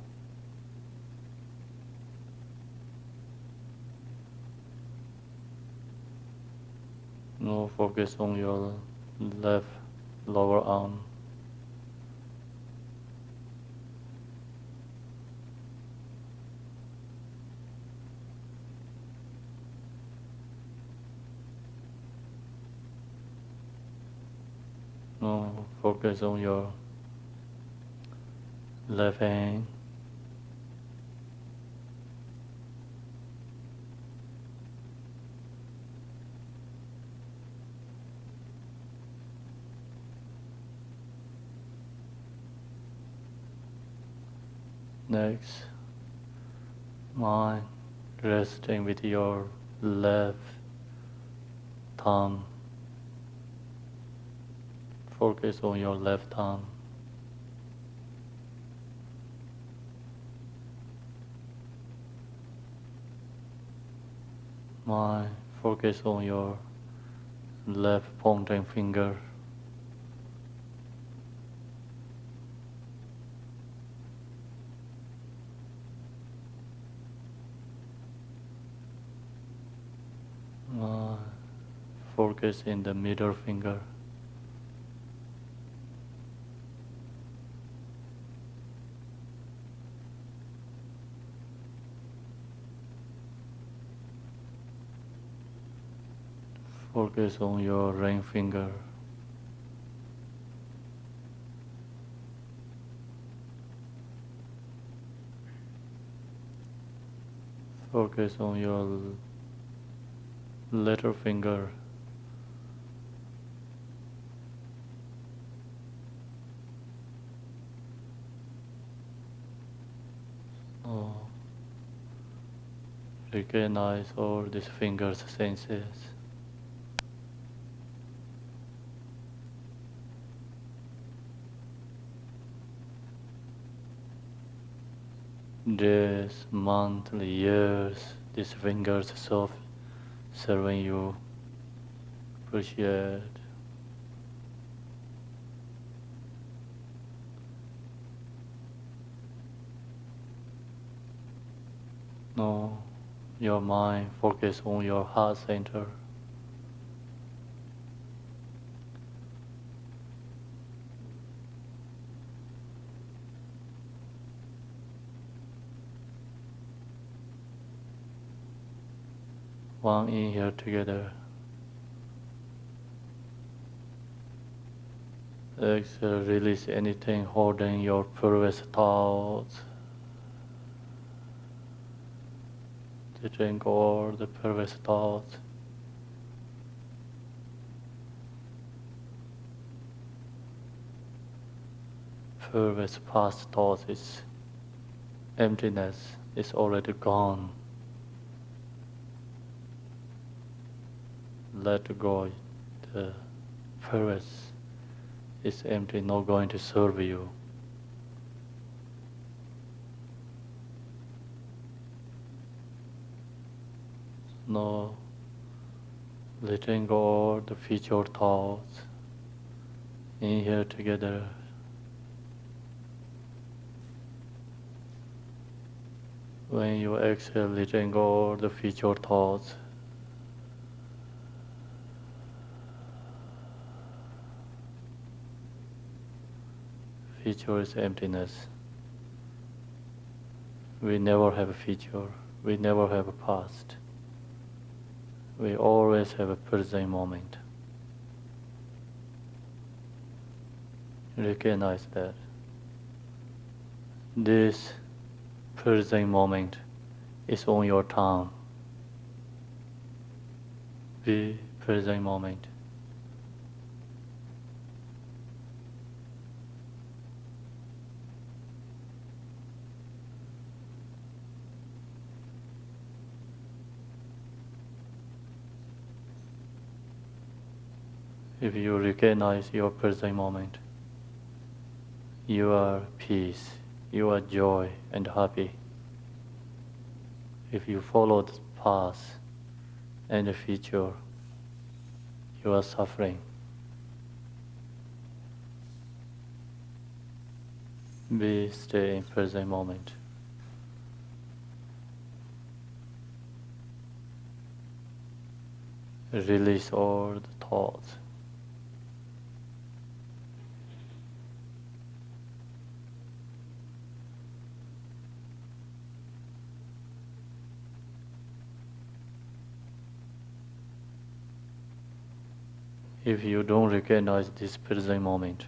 Now focus on your left lower arm. Now focus on your left hand. Next, mind resting with your left thumb. Focus on your left thumb. Mind focus on your left pointing finger. Focus in the middle finger. Focus on your ring finger. Focus on your little finger. Oh. Recognize all these fingers' senses. Days, months, years, these fingers soft serving you. Appreciate. Now, your mind focus on your heart center. One inhale together. Exhale, release anything holding your previous thoughts. To drink all the previous thoughts. Previous past thoughts is emptiness, is already gone. let go the purpose is empty, not going to serve you. No, letting go all the future thoughts. Inhale together. When you exhale, letting go all the future thoughts. Future is emptiness. We never have a future. We never have a past. We always have a present moment. Recognize that. This present moment is on your tongue. Be present moment. If you recognize your present moment, you are peace, you are joy and happy. If you follow the past and the future, you are suffering. Stay in present moment. Release all the thoughts. If you don't recognize this present moment,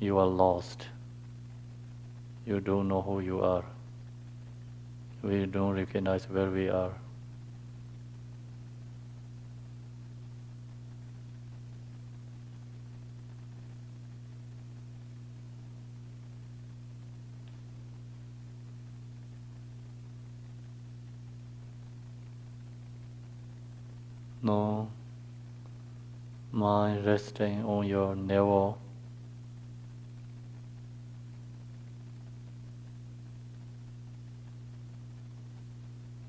you are lost. You don't know who you are. We don't recognize where we are. No mind resting on your navel.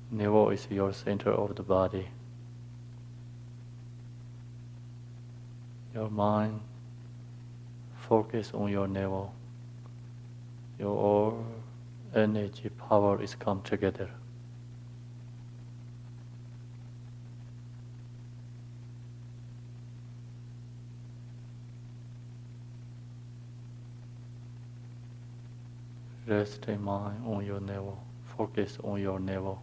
Navel is your center of the body. Your mind focus on your navel. Your all energy power is come together. Rest in mind on your navel. Focus on your navel.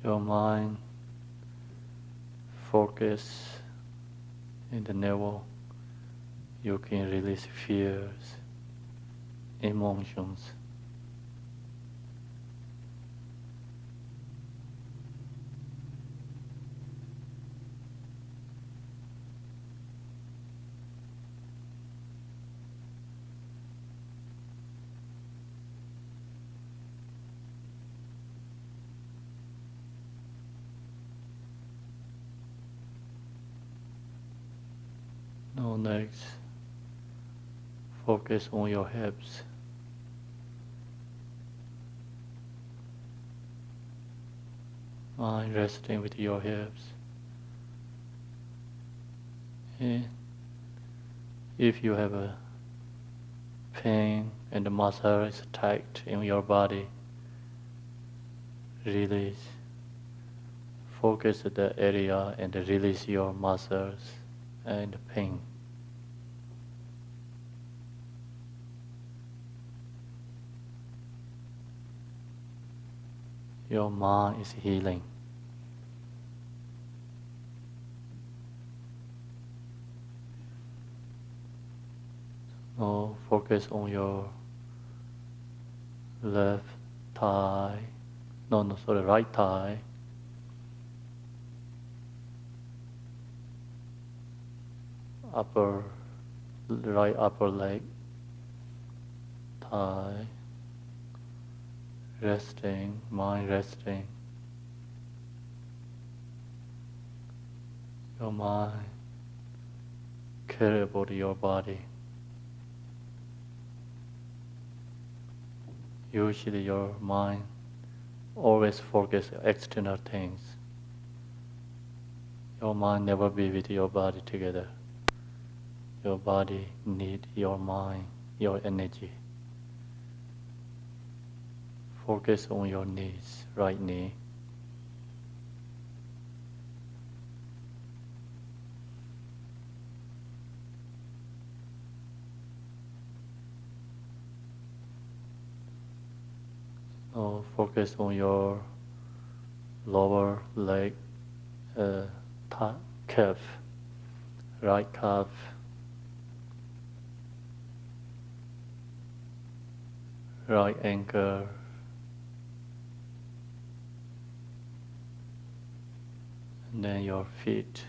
Your mind focus in the navel. You can release fears, emotions. Now next, focus on your hips. Mind resting with your hips. And if you have a pain and the muscle is tight in your body, release. Focus the area and release your muscles and pain. Your mind is healing. Now focus on your left thigh, right thigh, right upper leg, thigh, resting, mind resting. Your mind care about your body. Usually your mind always focus external things. Your mind never be with your body together. Your body need your mind, your energy. Focus on your knees, right knee. So focus on your lower leg, calf, right calf, right ankle, and then your feet.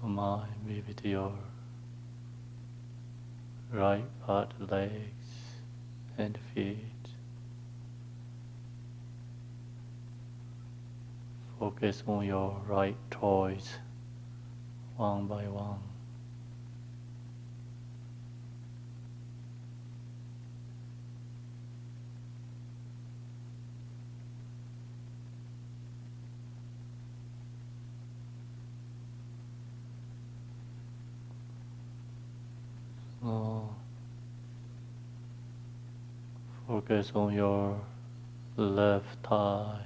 Your mind be with your right part, legs and feet. Focus on your right toes, one by one. So focus on your left thigh.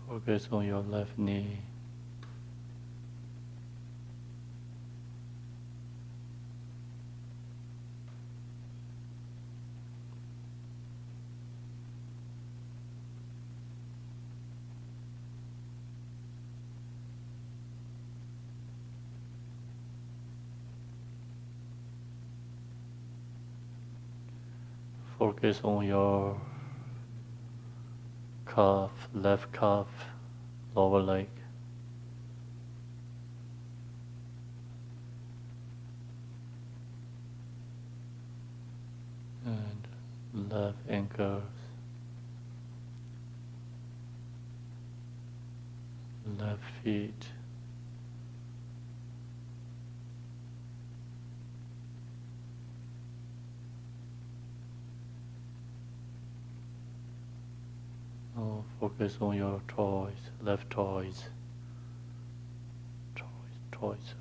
Focus on your left knee. Focus on your calf, left calf, lower leg. And left ankle, left feet. Oh, focus on your toes, left toes. Toes.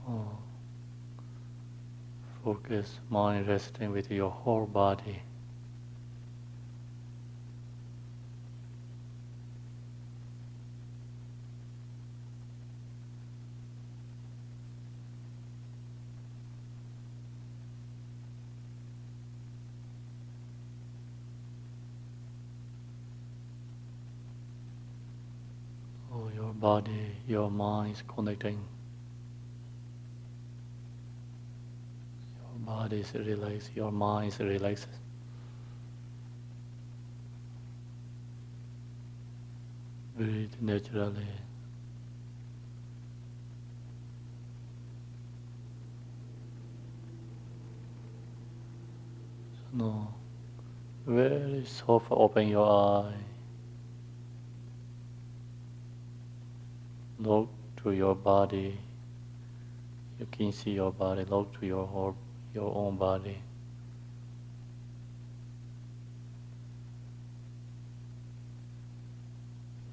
Oh. Focus, mind resting with your whole body. Oh, your body, your mind is connecting. Your body is relaxed, your mind is relaxed. Breathe naturally. No. Very soft, open your eye. Look to your body. You can see your body. Look to your own body.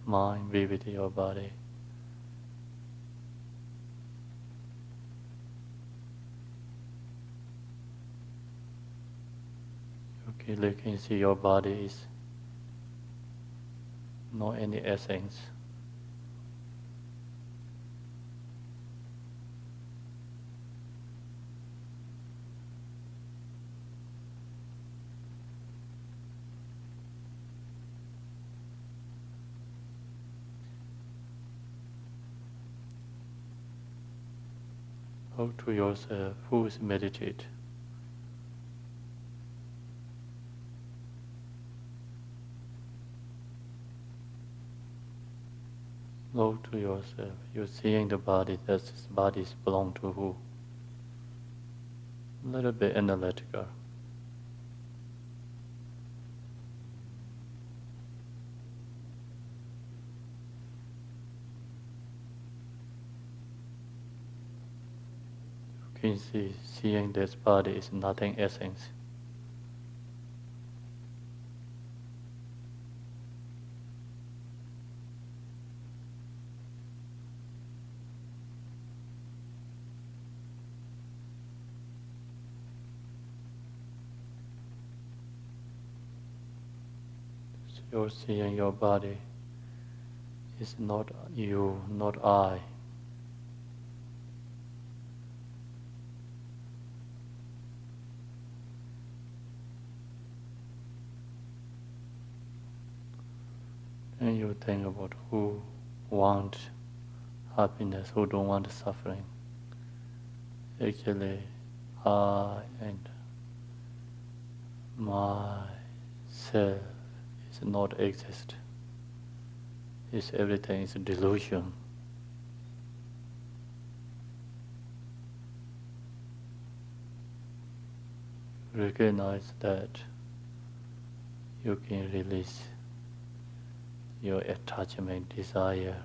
Mind be with your body. You clearly can see your body is not any essence. Talk to yourself who is meditate. Talk to yourself. You're seeing the body. This bodies belong to who? A little bit analytical. You can see, seeing this body is nothing essence. So you're seeing your body is not you, not I. And you think about who want happiness, who don't want suffering. Actually, I and myself is not exist. It's everything is a delusion. Recognize that you can release your attachment, desire.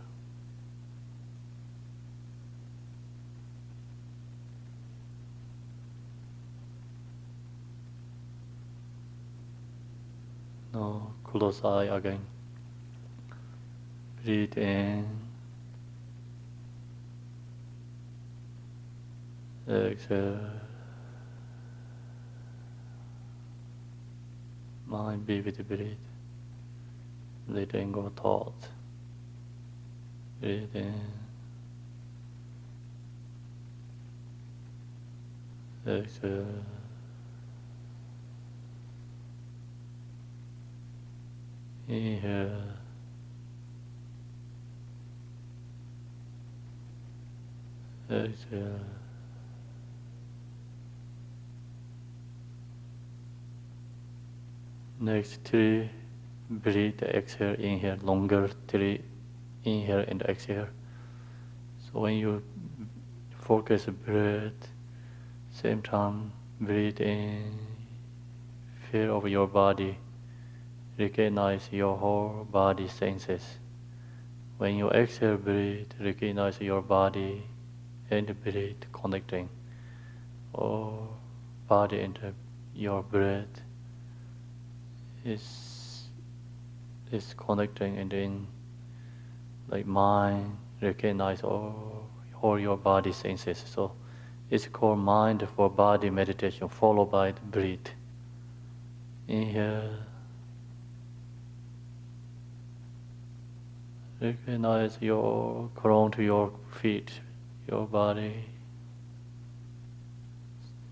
Now close eye again. Breathe in. Exhale. Mind be with the breath. Letting go thoughts. Breathe in. Exhale. Inhale. Exhale. Next 3, breathe, exhale, inhale, longer 3, inhale and exhale. So when you focus breath, same time breathe in, feel of your body, recognize your whole body senses. When you exhale, breathe, recognize your body and breathe connecting. Or body and your breath is connecting, and then like mind recognize all your body senses. So it's called mind for body meditation, followed by the breath. Inhale. Recognize your crown to your feet, your body.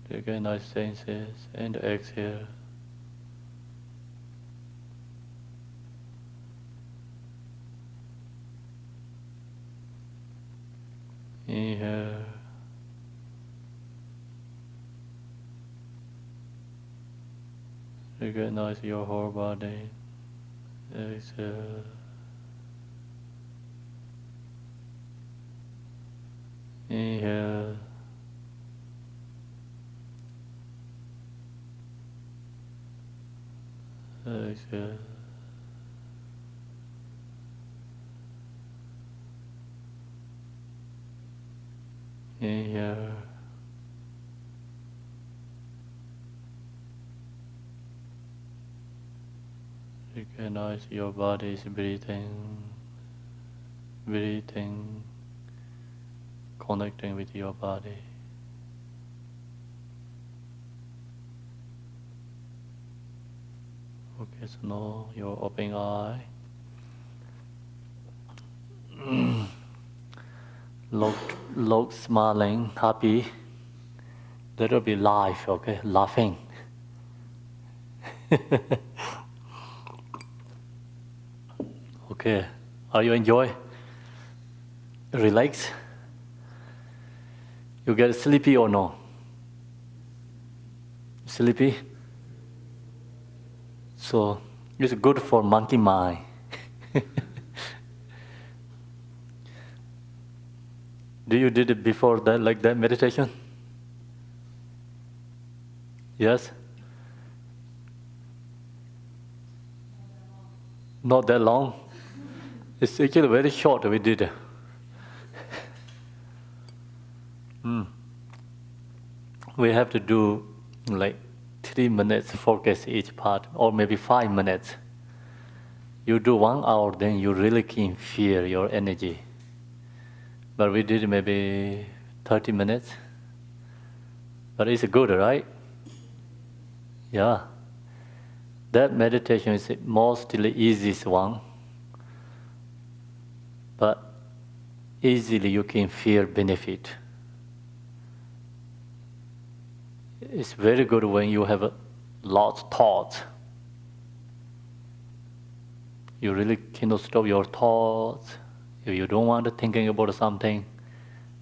Recognize senses and exhale. Inhale. Recognize your whole body. Exhale. Inhale. Exhale. Inhale. Recognize your body is breathing, connecting with your body. Okay, so now your open eye. Look smiling, happy. Little bit life, okay, laughing. Okay, are you enjoy? Relax. You get sleepy or no? Sleepy? So it's good for monkey mind. Do you did it before that, like that meditation? Yes? Not that long. It's actually very short we did. We have to do like 3 minutes focus each part, or maybe 5 minutes. You do 1 hour, then you really can feel your energy. But we did maybe 30 minutes. But it's good, right? Yeah. That meditation is mostly easiest one. But easily you can feel benefit. It's very good when you have lots of thoughts. You really cannot stop your thoughts. If you don't want to thinking about something,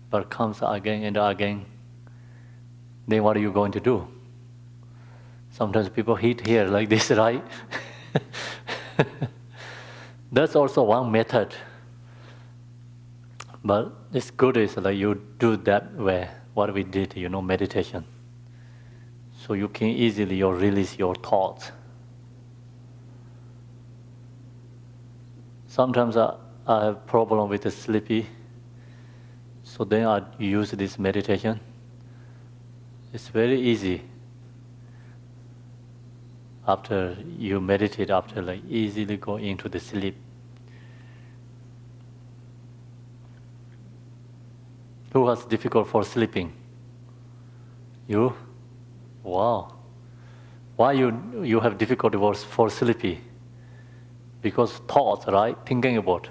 but comes again and again, then what are you going to do? Sometimes people hit here like this, right? That's also one method. But it's good is like you do that way, what we did, meditation. So you can easily release your thoughts. Sometimes I have problem with the sleepy, so then I use this meditation. It's very easy. After you meditate, after like easily go into the sleep. Who has difficult for sleeping? You? Wow. Why you have difficulty for sleepy? Because thoughts, right? Thinking about.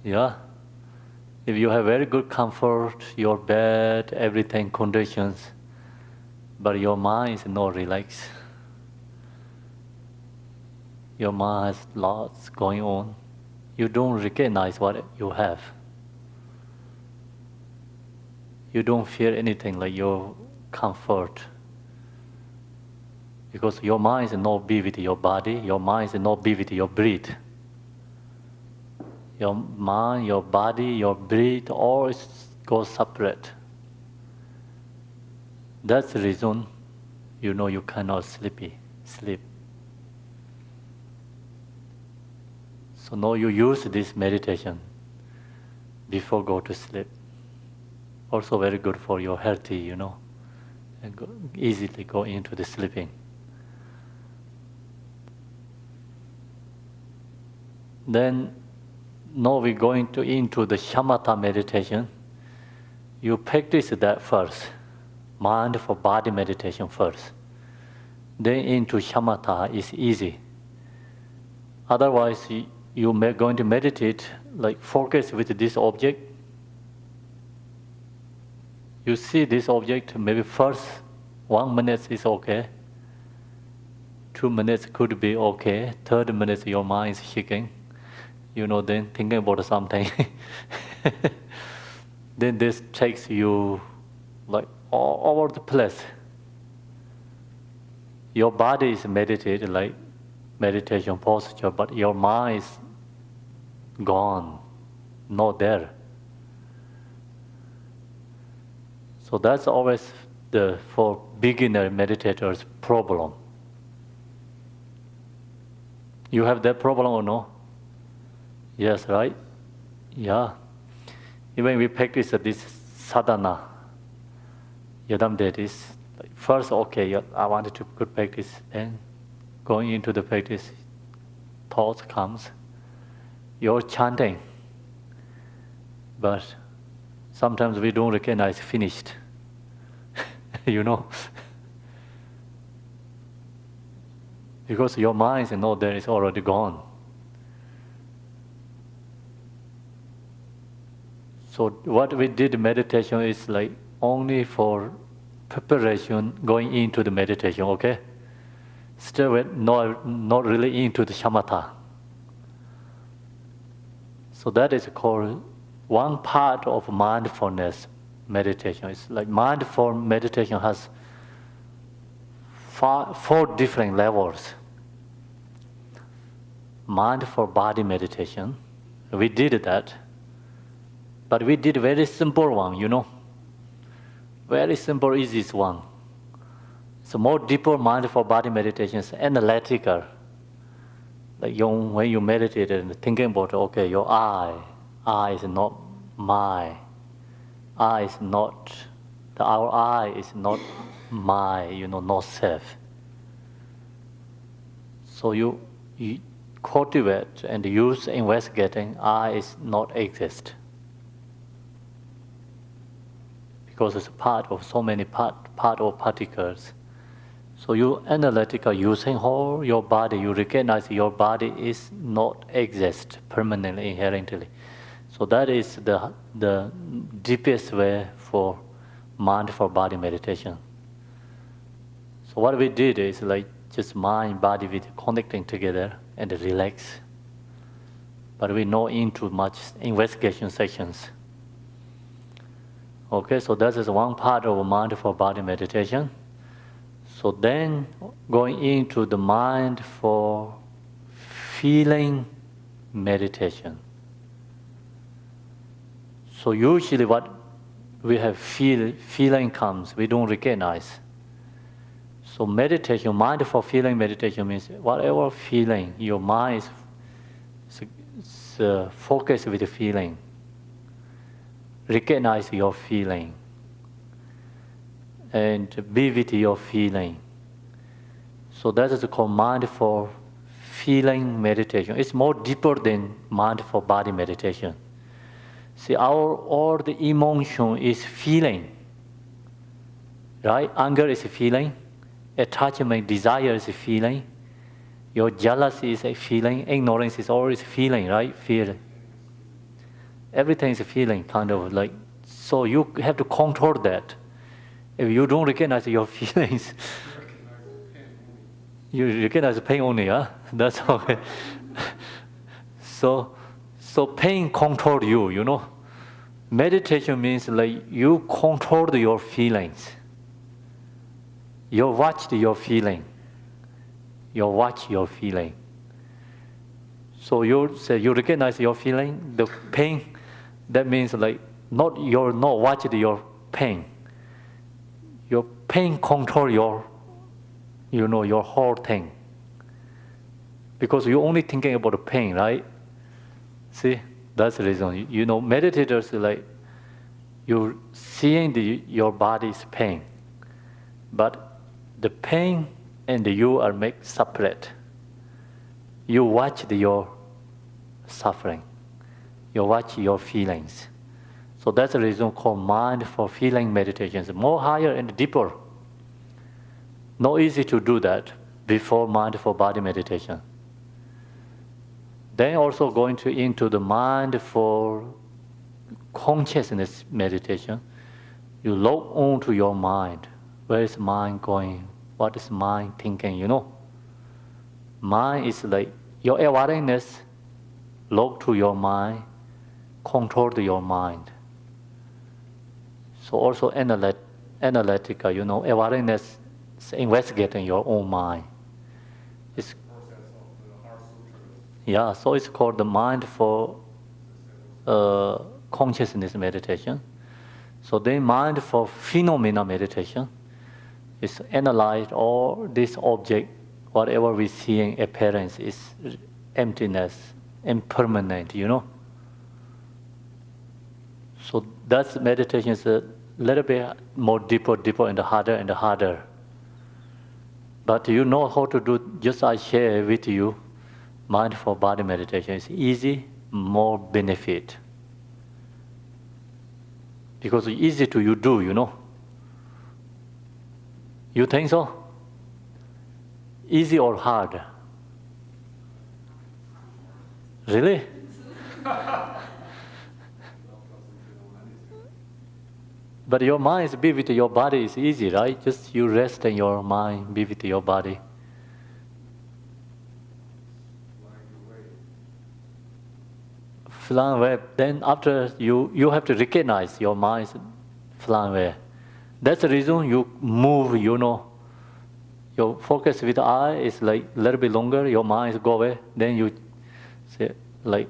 Yeah. If you have very good comfort, your bed, everything, conditions, but your mind is not relaxed. Your mind has lots going on. You don't recognize what you have. You don't feel anything like your comfort. Because your mind is not be with your body, your mind is not be with your breath. Your mind, your body, your breath, all goes separate. That's the reason you cannot sleep. So now you use this meditation before go to sleep. Also very good for your healthy, and easily go into the sleeping. Then now we're going into the Shamatha meditation. You practice that first, mind for body meditation first. Then into Shamatha is easy. Otherwise, you're going to meditate, like focus with this object. You see this object, maybe first 1 minute is okay. 2 minutes could be okay. 3rd minute your mind is shaking. Then thinking about something. Then this takes you like all over the place. Your body is meditated, like meditation posture, but your mind is gone, not there. So that's always for beginner meditators problem. You have that problem or no? Yes, right? Yeah. Even we practice this sadhana, yadam is first okay, I wanted to good practice, then going into the practice, thoughts comes, you're chanting, but sometimes we don't recognize finished, because your mind is not there, it's already gone. So what we did meditation is like only for preparation going into the meditation, okay? Still not really into the shamatha. So that is called one part of mindfulness, meditation. It's like mindful meditation has four different levels. Mindful body meditation, we did that, but we did very simple one, very simple, easiest one. So more deeper mindful body meditation is analytical. Like when you meditate and thinking about, okay, your eye is not my, eye is not, our eye is not my, not self. So you cultivate and use investigating, I is not exist. Because it's part of so many part of particles. So you analytical using whole your body, you recognize your body is not exist permanently, inherently. So that is the deepest way for mindful body meditation. So what we did is like just mind, body with connecting together and relax. But we not into much investigation sessions. Okay, so that is one part of mindful body meditation. So then going into the mindful feeling meditation. So usually what we have feeling comes, we don't recognize. So meditation, mindful feeling meditation means whatever feeling, your mind is focused with the feeling. Recognize your feeling and be with your feeling. So that is called mindful feeling meditation. It's more deeper than mindful body meditation. See, all the emotion is feeling, right? Anger is a feeling, attachment, desire is a feeling, your jealousy is a feeling, ignorance is always feeling, right? Fear. Everything is a feeling, kind of like. So you have to control that. If you don't recognize your feelings, you recognize pain only, huh? That's okay. So pain control you, Meditation means like you control your feelings. You watch your feeling. You watch your feeling. So you say you recognize your feeling, the pain. That means like not watch your pain. Your pain control your whole thing. Because you're only thinking about the pain, right? See, that's the reason. Meditators like you're seeing your body's pain, but the pain and you are made separate. You watch your suffering. You watch your feelings. So that's the reason called mindful feeling meditations. More higher and deeper. Not easy to do that before mindful body meditation. Then also going into the mindful consciousness meditation. You log on to your mind. Where is mind going? What is mind thinking? Mind is like your awareness log to your mind, control your mind. So also analytical, awareness is investigating your own mind. So it's called the mindful consciousness meditation. So then mindful phenomena meditation is analyze all this object, whatever we see in appearance is emptiness, impermanent, So that's meditation is a little bit more deeper and harder. But you know how to do, just I share with you, mindful body meditation is easy, more benefit. Because it's easy to you do, You think so? Easy or hard? Really? But your mind is be with your body is easy, right? Just you rest in your mind, be with your body. Flying away. Then after you have to recognize your mind is flying away. That's the reason you move, your focus with the eye is like a little bit longer, your mind is go away, then you say like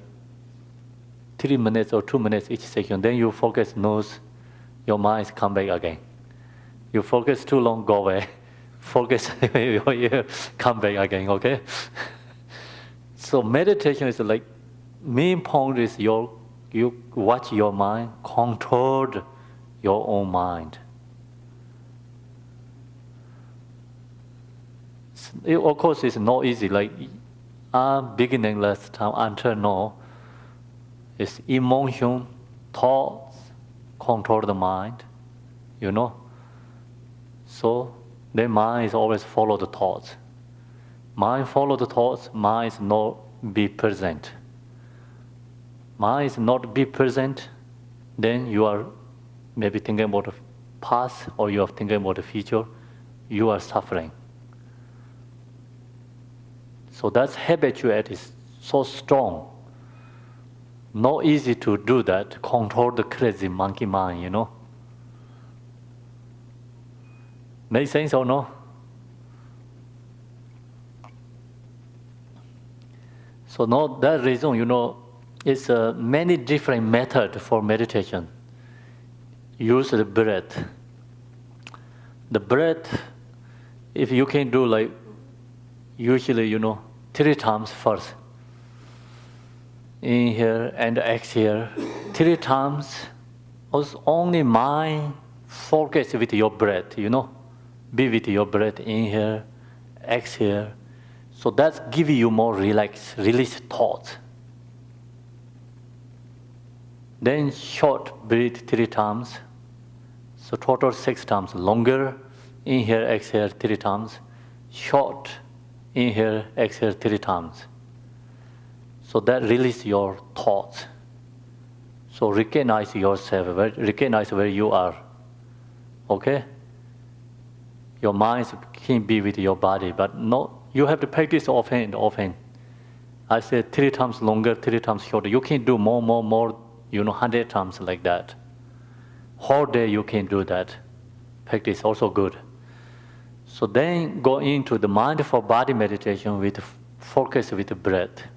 3 minutes or 2 minutes each section, then you focus nose, your mind come back again. You focus too long, go away. Focus your ear, come back again, okay? So meditation is like, main point is you watch your mind, control your own mind. Of course, it's not easy. Like I'm beginning last time until now, it's emotion, thoughts, control the mind, So the mind is always follow the thoughts. Mind follow the thoughts, mind is not be present. Mind is not be present, then you are maybe thinking about the past or you are thinking about the future, you are suffering. So that's habituate is so strong. Not easy to do that, control the crazy monkey mind, Make sense or no? So not that reason, it's many different methods for meditation. Use the breath. The breath, if you can do like, usually, 3 times first. Inhale and exhale. 3 times. Only mind focus with your breath, Be with your breath, inhale, exhale. So that's give you more release thoughts. Then short breathe 3 times. So total 6 times. Longer, inhale, exhale 3 times. Short, inhale, exhale 3 times. So that release your thoughts. So recognize yourself, recognize where you are. Okay? Your mind can be with your body, but you have to practice often. I said 3 times longer, 3 times shorter. You can do more, 100 times like that. Whole day you can do that. Practice also good. So then go into the mindful body meditation with focus with the breath.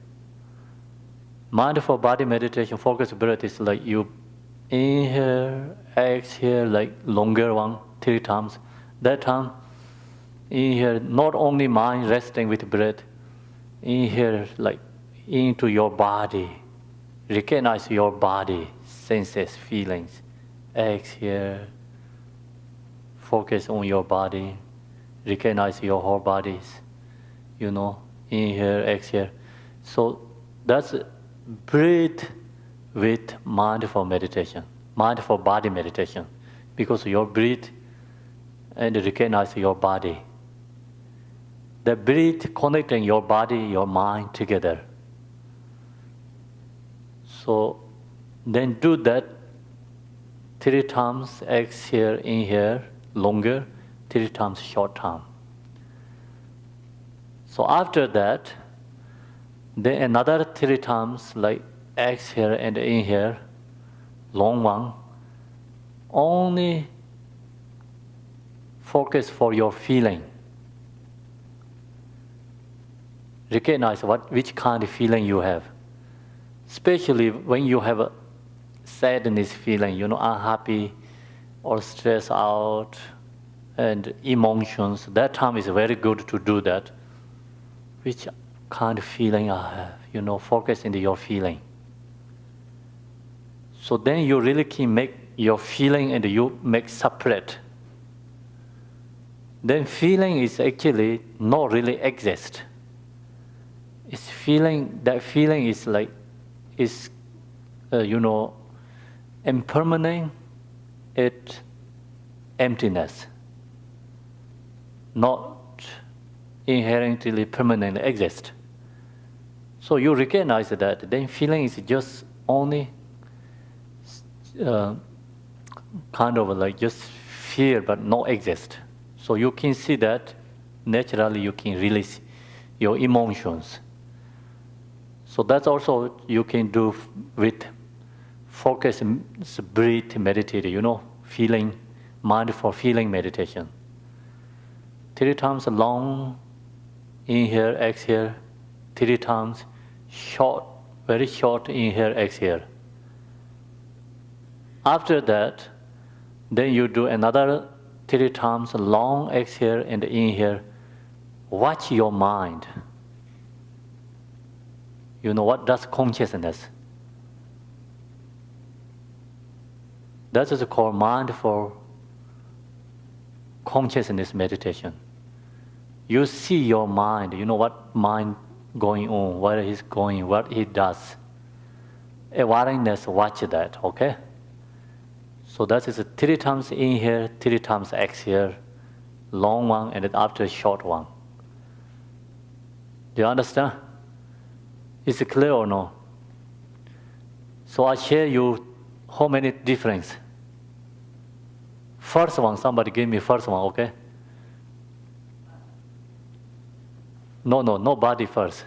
Mindful body meditation, focus breath is like you inhale, exhale, like longer one, 3 times. That time, inhale, not only mind resting with breath, inhale like into your body. Recognize your body, senses, feelings. Exhale, focus on your body. Recognize your whole bodies. Inhale, exhale. So that's breathe with mindful meditation, mindful body meditation. Because you breathe and recognize your body. The breath connecting your body, your mind together. So then do that 3 times, exhale, inhale, longer, 3 times short time. So after that, then another 3 times like exhale and inhale, long one. Only focus for your feeling. Recognize which kind of feeling you have. Especially when you have a sadness feeling, unhappy or stressed out and emotions. That time is very good to do that. Which kind of feeling I have, focus into your feeling. So then you really can make your feeling and you make separate. Then feeling is actually not really exist. It's feeling, that feeling is like, impermanent, it emptiness. Not inherently permanent exist. So you recognize that, then feeling is just only kind of like just fear but not exist. So you can see that naturally you can release your emotions. So that's also you can do with focus, breathe, meditate, feeling, mindful feeling meditation. 3 times long, inhale, exhale, 3 times short, very short inhale, exhale. After that, then you do another 3 times long exhale and inhale. Watch your mind. You know what? That's consciousness. That is called mindful consciousness meditation. You see your mind. You know what mind going on, where he's going, what he does. Awareness, watch that, okay? So that is 3 times inhale, 3 times exhale, long one, and then after short one. Do you understand? Is it clear or no? So I share you how many difference. First one, somebody give me first one, okay? No body first.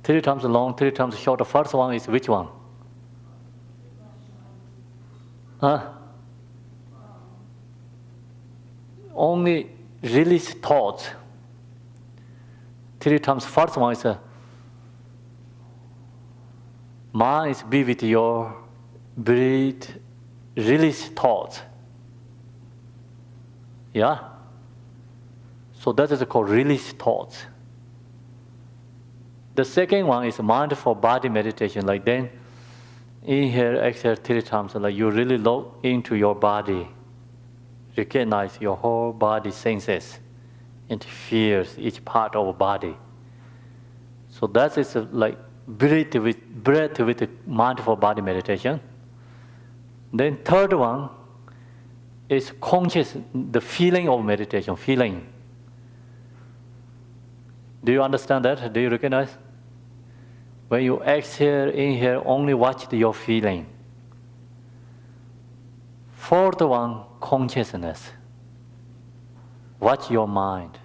3 times long, 3 times short. The first one is which one? Huh? Only release thoughts. 3 times. First one is mind is be with your breathe, release thoughts. Yeah? So that is called release thoughts. The second one is mindful body meditation. Like then, inhale, exhale 3 times. Like you really look into your body. Recognize your whole body senses. It feels each part of the body. So that is like breath with mindful body meditation. Then third one is conscious, the feeling of meditation, feeling. Do you understand that? Do you recognize? When you exhale, inhale, only watch your feeling. Fourth one, consciousness. Watch your mind.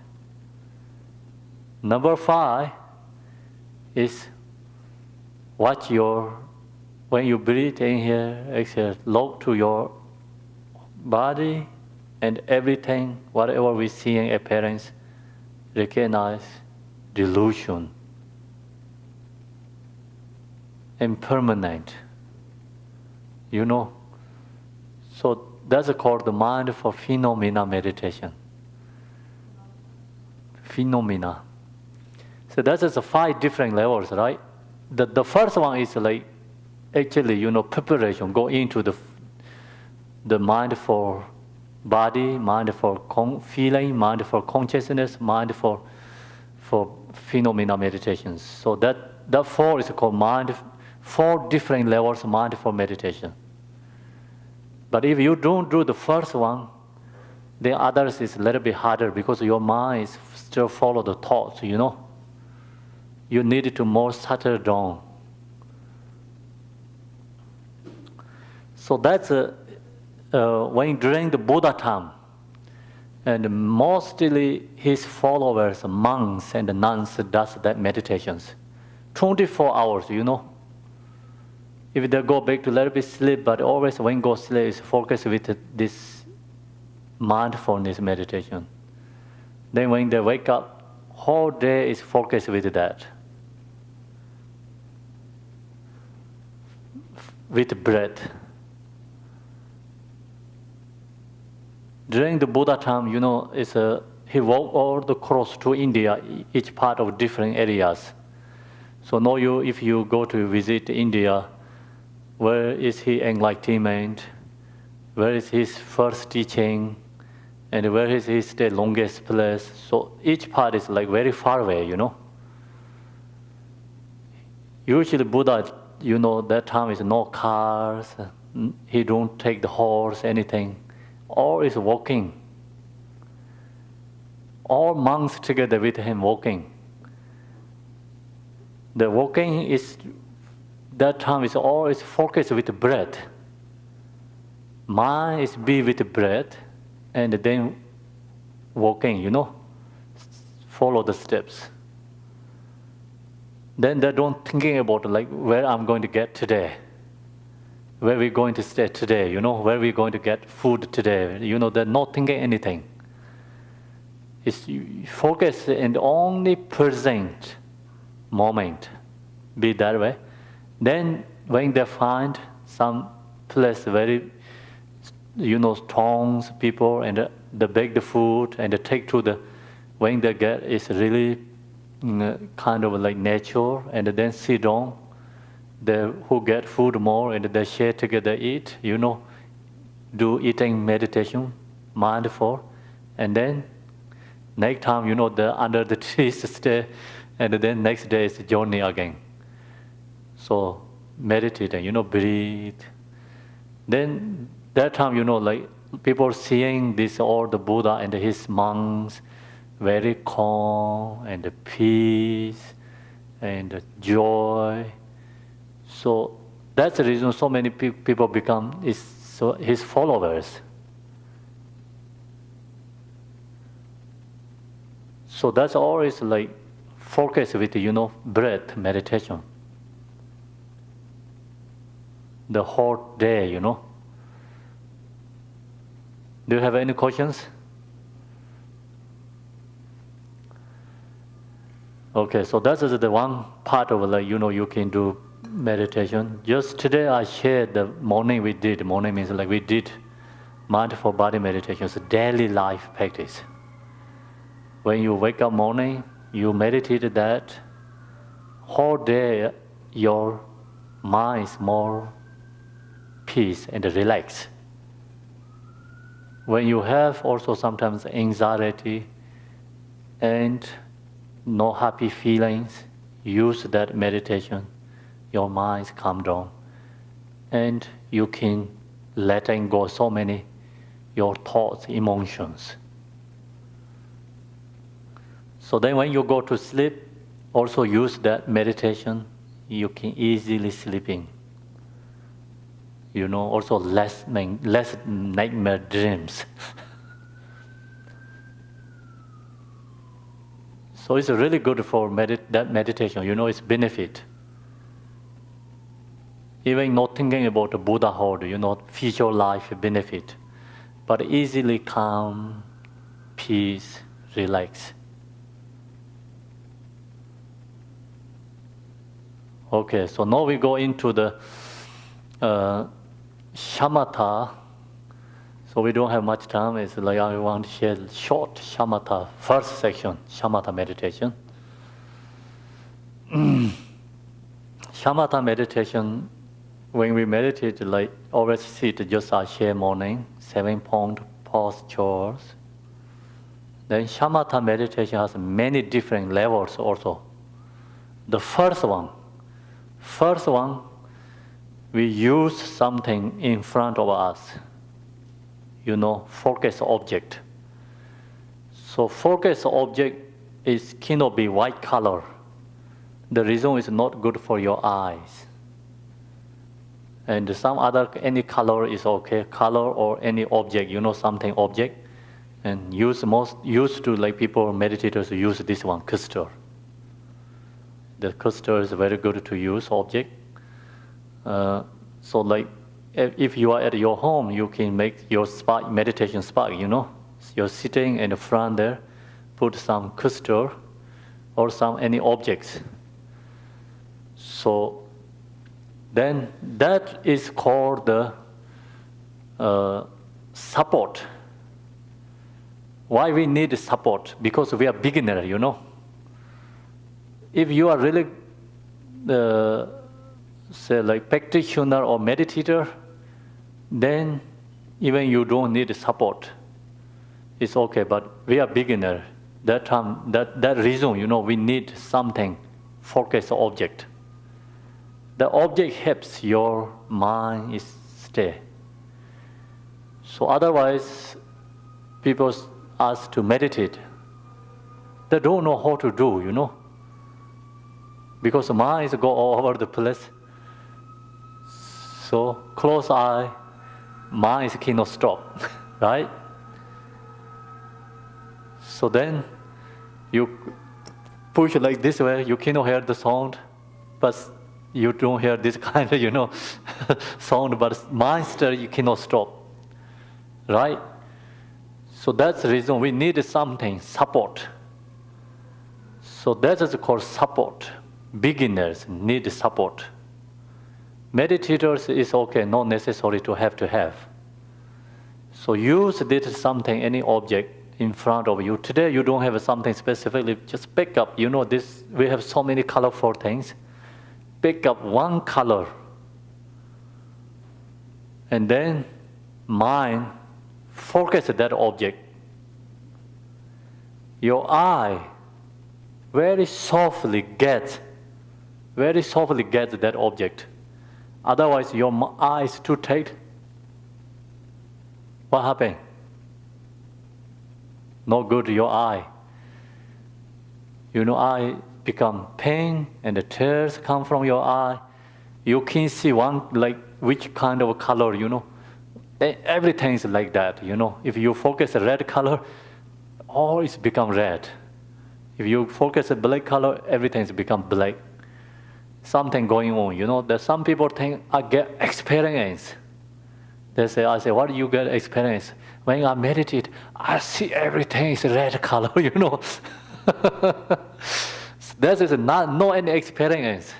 Number 5 is watch when you breathe, inhale, exhale, look to your body and everything, whatever we see in appearance, recognize delusion, impermanent. You know? So that's called the mindful phenomena meditation. Phenomena. So that is 5 different levels, right? The first one is like actually, preparation, go into the mindful body, mindful feeling, mindful consciousness, mindful for phenomena meditations. So that 4 is called 4 different levels of mindful meditation. But if you don't do the first one, then others is a little bit harder because your mind is still follow the thoughts, You need to more settle down. So that's when during the Buddha time, and mostly his followers, monks and nuns, does that meditations. 24 hours, If they go back to a little bit sleep, but always when go sleep is focused with this mindfulness meditation. Then when they wake up, whole day is focused with that. With breath. During the Buddha time, he walked all across to India, each part of different areas. So now if you go to visit India, where is his enlightenment? Where is his first teaching? And where is his the longest place? So each part is like very far away, Usually Buddha, that time is no cars. He don't take the horse, anything. All is walking. All monks together with him walking. The walking is, that time is always focused with the breath. Mind is be with the breath, and then walking, follow the steps. Then they don't thinking about like where I'm going to get today. where we're going to stay today, where we're going to get food today, they're not thinking anything. It's focus in the only present moment, be that way. Then when they find some place very, strong people and they bake the food and they take to the, when they get, it's really kind of like nature, and then sit down, they who get food more and they share together eat, do eating meditation, mindful, and then next time, the under the trees stay, and then next day is journey again. So meditating, breathe. Then that time, like people seeing this, all the Buddha and his monks, very calm and peace and joy. So that's the reason so many people become his followers. So that's always like focus with, breath meditation. The whole day, Do you have any questions? Okay, so that is the one part of like, you can do meditation. Just today I shared the morning we did. Morning means like we did mindful body meditation. It's a daily life practice. When you wake up morning, you meditate that whole day, your mind is more peace and relaxed. When you have also sometimes anxiety and no happy feelings, use that meditation, your mind calm down, and you can letting go so many your thoughts, emotions. So then when you go to sleep, also use that meditation, you can easily sleeping. Also less nightmare dreams. So it's really good for that meditation, it's benefit. Even not thinking about the Buddhahood, future life benefit, but easily calm, peace, relax. Okay, so now we go into the Shamatha. So we don't have much time. It's like I want to share short Shamatha, first section, Shamatha meditation. Shamatha meditation, when we meditate, like always sit just I share morning, 7-point postures. Then Shamatha meditation has many different levels also. The first one, we use something in front of us, focus object. So focus object cannot be white color. The reason is not good for your eyes. And any color is okay, color or any object, something object. And used to like people, meditators use this one, crystal. The crystal is very good to use object. So like if you are at your home, you can make your spark, meditation spark, You're sitting in the front there, put some crystal or any objects. So then that is called the support. Why we need support? Because we are beginner, If you are really say like practitioner or meditator, then even you don't need support. It's okay, but we are beginner. That time, that reason, we need something, focus object. The object helps your mind stay. So otherwise, people ask to meditate. They don't know how to do, Because the mind go all over the place. So close eye, mind cannot stop, right? So then you push like this way, you cannot hear the sound, but You don't hear this kind of, sound, but mind still you cannot stop. Right? So that's the reason we need something, support. So that is called support. Beginners need support. Meditators is okay, not necessary to have. So use this something, any object in front of you. Today you don't have something specifically, just pick up, this, we have so many colorful things. Pick up one color. And then mind, focus that object. Your eye very softly gets that object. Otherwise, your eye is too tight. What happened? Not good to your eye. Eye become pain and the tears come from your eye. You can see one, like which kind of color, Everything is like that, If you focus a red color, all is become red. If you focus a black color, everything's become black. Something going on, There's some people think I get experience. I say, what do you get experience? When I meditate, I see everything is red color, That is not any experience.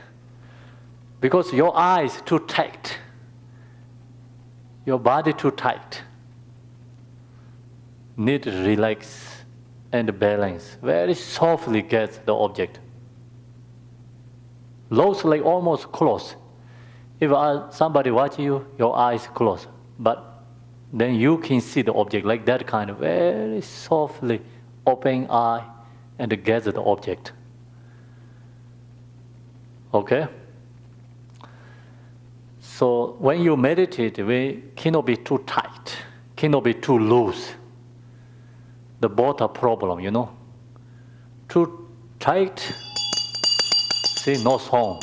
Because your eye is too tight. Your body too tight. Need to relax and balance. Very softly get the object. Close, like almost close. If somebody watch you, your eyes close. But then you can see the object like that kind of very softly open eye and get the object. Okay? So when you meditate, we cannot be too tight, cannot be too loose. The both are problem, Too tight, see, no song.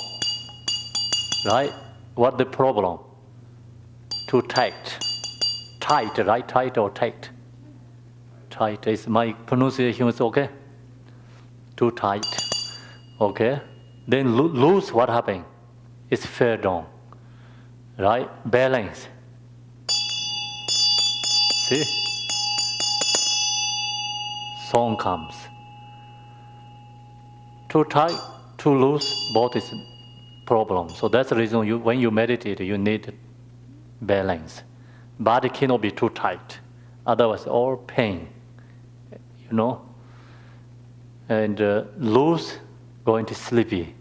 Right? What the problem? Too tight. Tight, right? Tight or tight? Tight. Is my pronunciation is okay? Too tight. Okay? Then loose, what happened? It's fell down. Right? Balance. See? Song comes. Too tight, too loose, both is problem. So that's the reason when you meditate, you need balance. Body cannot be too tight. Otherwise, all pain, And loose, going to sleepy.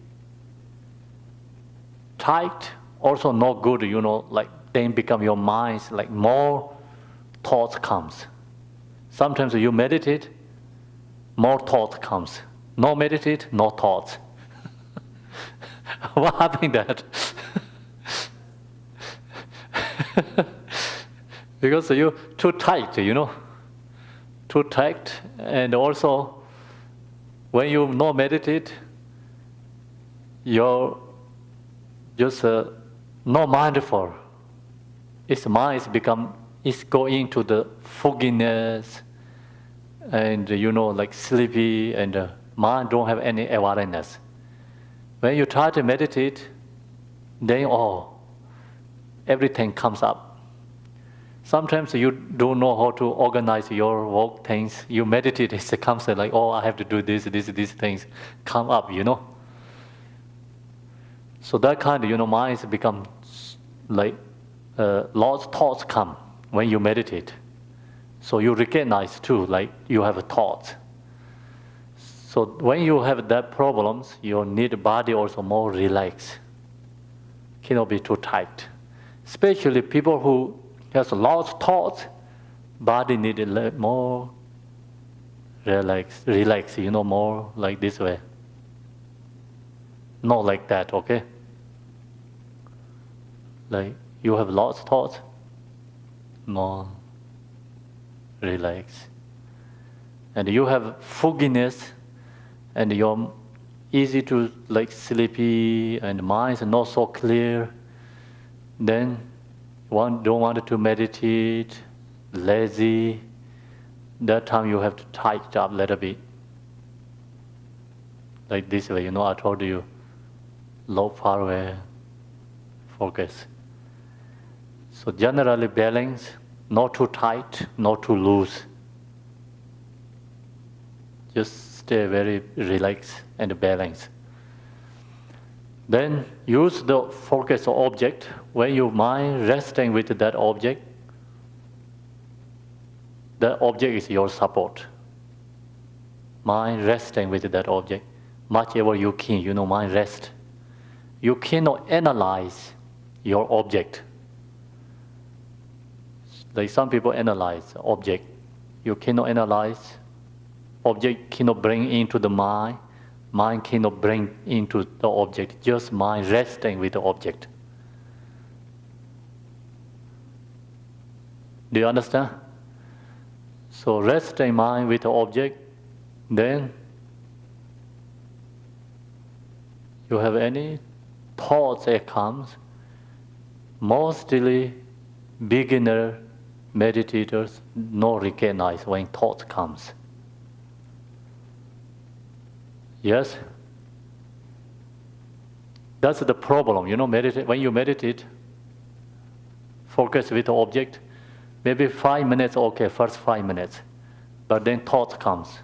Tight, also not good, like then become your minds, like more thoughts comes. Sometimes you meditate, more thoughts comes. No meditate, no thoughts. What happened that? Because you're too tight, Too tight, and also when you no meditate, you're just not mindful. Its mind is going to the fogginess, and like sleepy, and mind don't have any awareness. When you try to meditate, then everything comes up. Sometimes you don't know how to organize your work things. You meditate, it comes like, I have to do these things come up, So that kind of, minds become like lots of thoughts come when you meditate. So you recognize too, like you have a thought. So when you have that problems, you need body also more relaxed. Cannot be too tight. Especially people who has lots of thoughts, body need more relax, more like this way. Not like that, okay? Like you have lots of thoughts, more relax. And you have fogginess, and you're easy to like sleepy, and mind is not so clear. Then one don't want to meditate, lazy. That time you have to tighten up a little bit. Like this way, I told you. low, far away, focus. So generally balance, not too tight, not too loose. Just stay very relaxed and balanced. Then use the focus object. When your mind resting with that object is your support. Mind resting with that object. Much ever you can, mind rest. You cannot analyze your object. Like some people analyze object. You cannot analyze. Object cannot bring into the mind. Mind cannot bring into the object. Just mind resting with the object. Do you understand? So resting mind with the object, then you have any thoughts that comes, mostly beginner meditators not recognize when thoughts comes. Yes? That's the problem, meditate. When you meditate, focus with the object, maybe 5 minutes, okay, first 5 minutes. But then thoughts comes.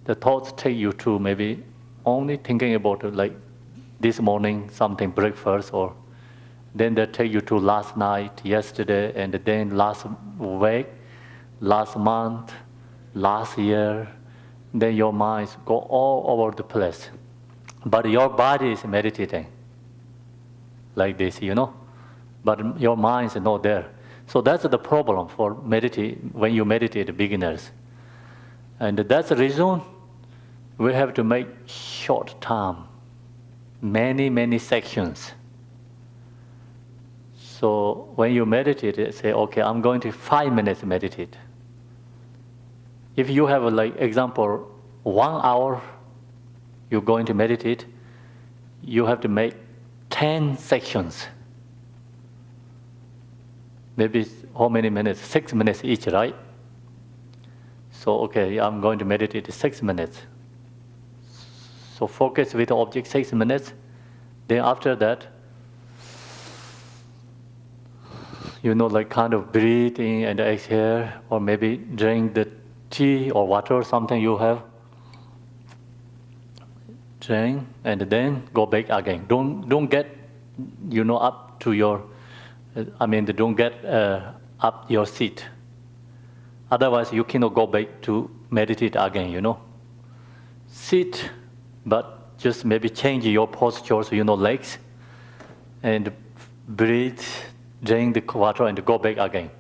The thoughts take you to maybe only thinking about like this morning, something breakfast, or then they take you to last night, yesterday, and then last week, last month, last year. Then your minds go all over the place. But your body is meditating like this, But your mind is not there. So that's the problem for when you meditate beginners. And that's the reason we have to make short time, many sections. So when you meditate, say, okay, I'm going to 5 minutes meditate. If you have, example, 1 hour you're going to meditate, you have to make 10 sections. Maybe how many minutes? 6 minutes each, right? So, okay, I'm going to meditate 6 minutes. So focus with the object 6 minutes. Then after that, kind of breathe in and exhale, or maybe drink the tea or water or something you have. Drink and then go back again. Don't get, up to your, don't get up your seat. Otherwise you cannot go back to meditate again, Sit, but just maybe change your posture, legs, and breathe, drink the water and go back again.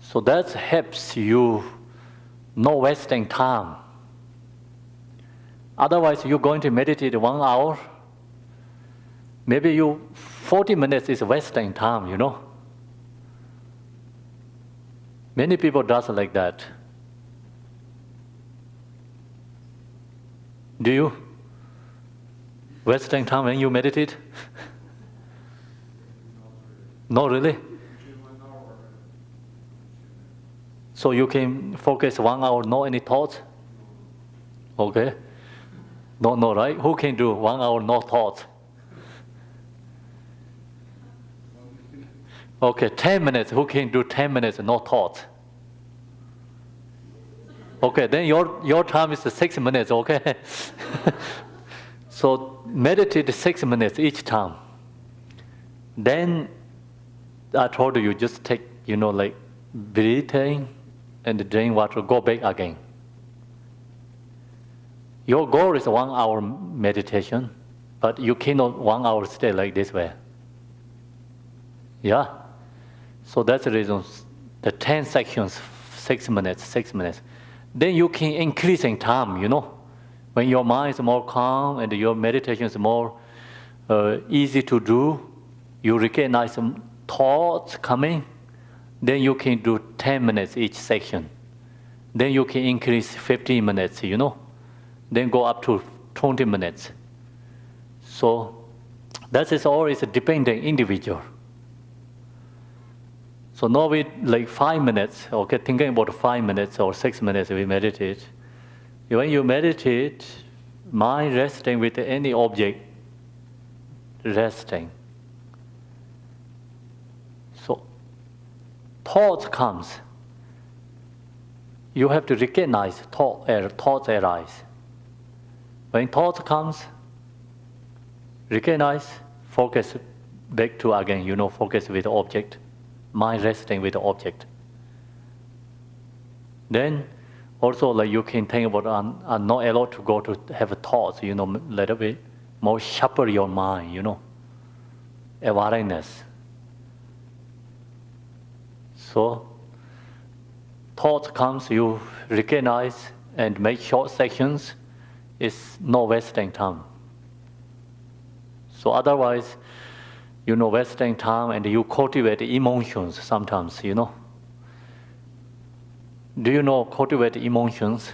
So that helps you not wasting time. Otherwise, you're going to meditate 1 hour. Maybe 40 minutes is wasting time, Many people does like that. Do you? Wasting time when you meditate? Not really? So you can focus 1 hour, no any thoughts? Okay. No, right? Who can do 1 hour, no thoughts? Okay, 10 minutes. Who can do 10 minutes, no thoughts? Okay, then your time is 6 minutes, okay? So meditate 6 minutes each time. Then I told you, just take, breathing and drink water, go back again. Your goal is 1 hour meditation, but you cannot 1 hour stay like this way. Yeah? So that's the reason, the 10 sections, 6 minutes. Then you can increase in time, When your mind is more calm and your meditation is more easy to do, you recognize some thoughts coming, then you can do 10 minutes each section. Then you can increase 15 minutes, Then go up to 20 minutes. So that is always a dependent individual. So now we 5 minutes, okay, thinking about 5 minutes or 6 minutes we meditate. When you meditate, mind resting with any object, resting. So, thought comes. You have to recognize thoughts arise. When thought comes, recognize, focus back to again, focus with the object, mind resting with the object. Then also like you can think about I'm not allowed to go to have thoughts, a little bit more sharper your mind, awareness. So thought comes, you recognize and make short sections. It's no wasting time. So otherwise, wasting time and you cultivate emotions sometimes, Do you know cultivate emotions?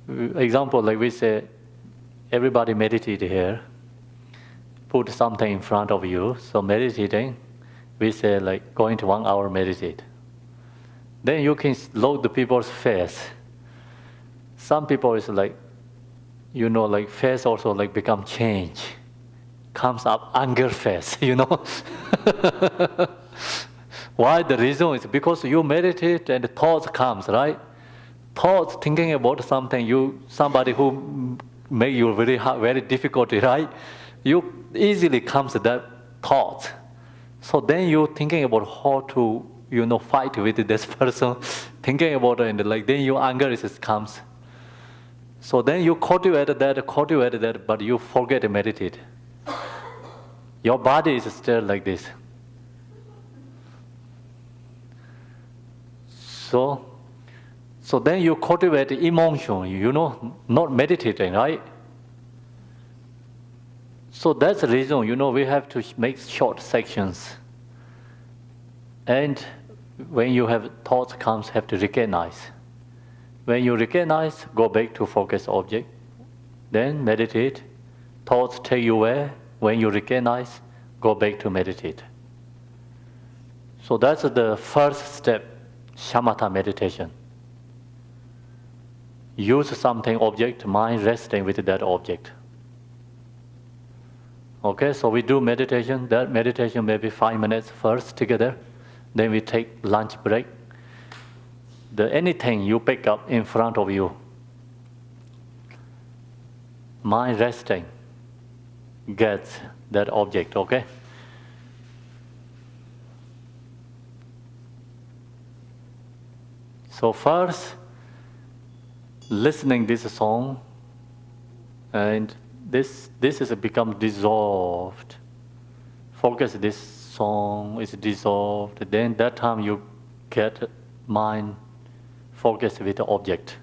Example, like we say, everybody meditate here. Put something in front of you. So meditating, we say like going to 1 hour meditate. Then you can look the people's face. Some people is like, like face also like become change. Comes up anger face, Why? The reason is because you meditate and thoughts comes, right? Thoughts thinking about something, somebody who make you very difficult, right? You easily comes to that thought. So then you thinking about how to, fight with this person, thinking about it, and like then your anger comes. So then you cultivate that, but you forget to meditate. Your body is still like this. So then you cultivate emotion, not meditating, right? So that's the reason, we have to make short sections. And when you have thoughts comes, have to recognize. When you recognize, go back to focus object. Then meditate. Thoughts take you where? When you recognize, go back to meditate. So that's the first step, Shamatha meditation. Use something object, mind resting with that object. Okay, so we do meditation. That meditation maybe 5 minutes first together. Then we take lunch break. Anything you pick up in front of you, mind resting, gets that object, okay? So first, listening this song, and this is become dissolved. Focus this song is dissolved. Then that time you get mind focus with the object.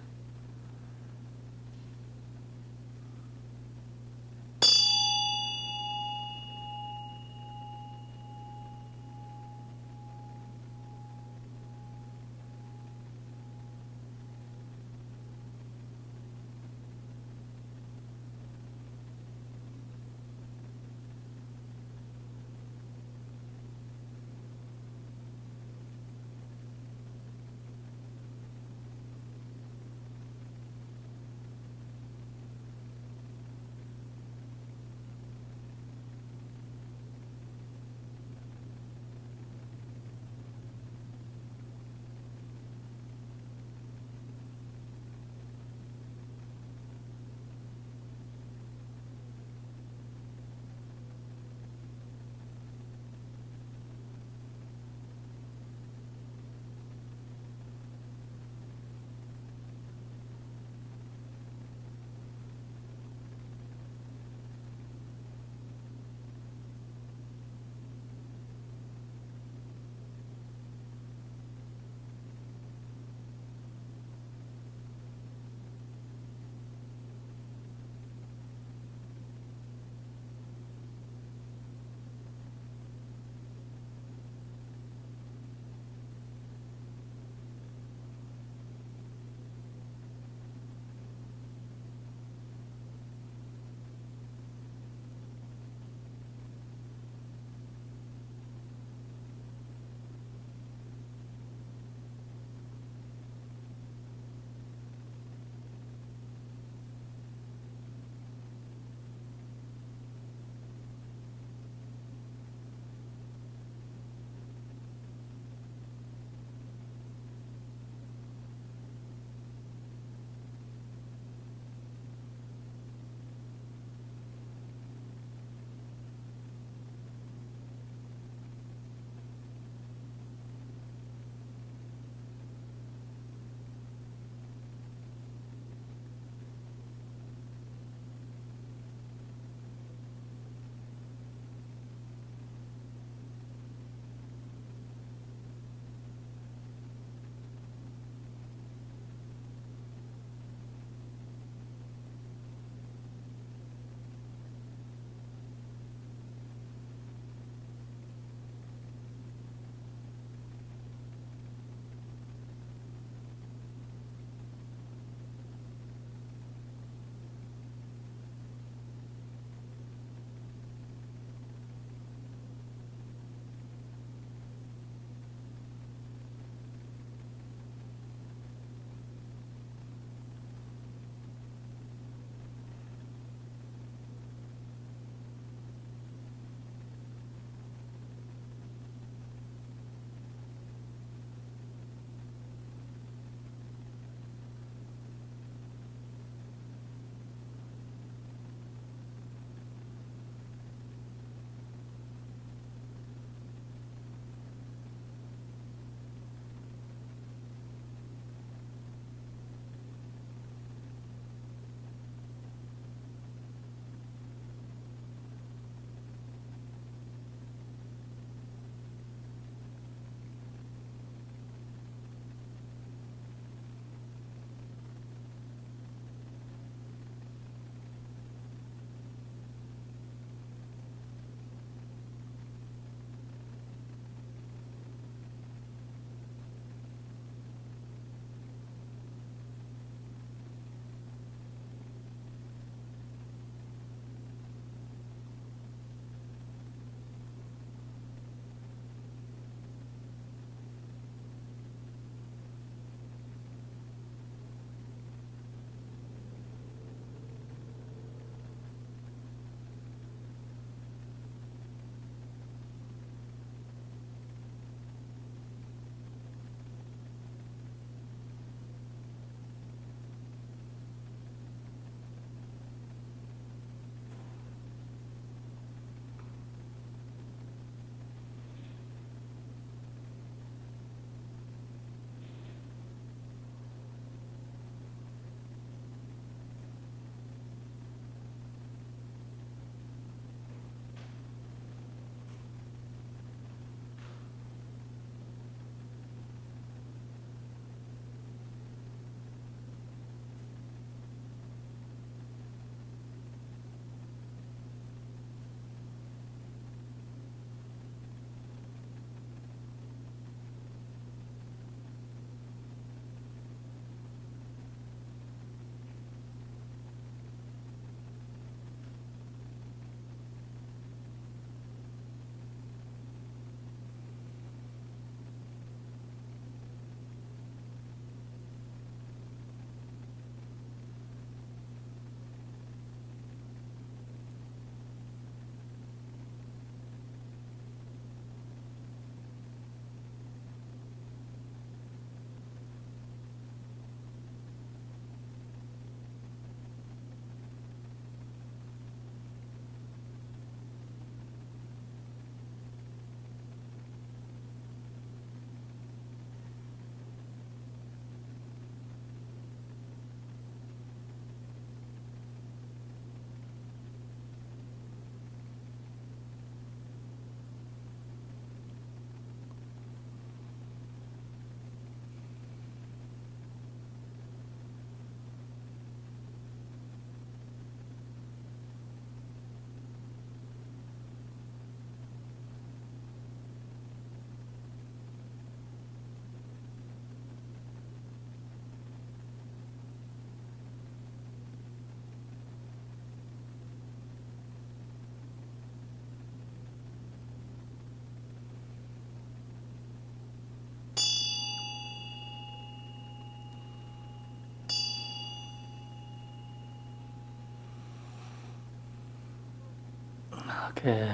Okay.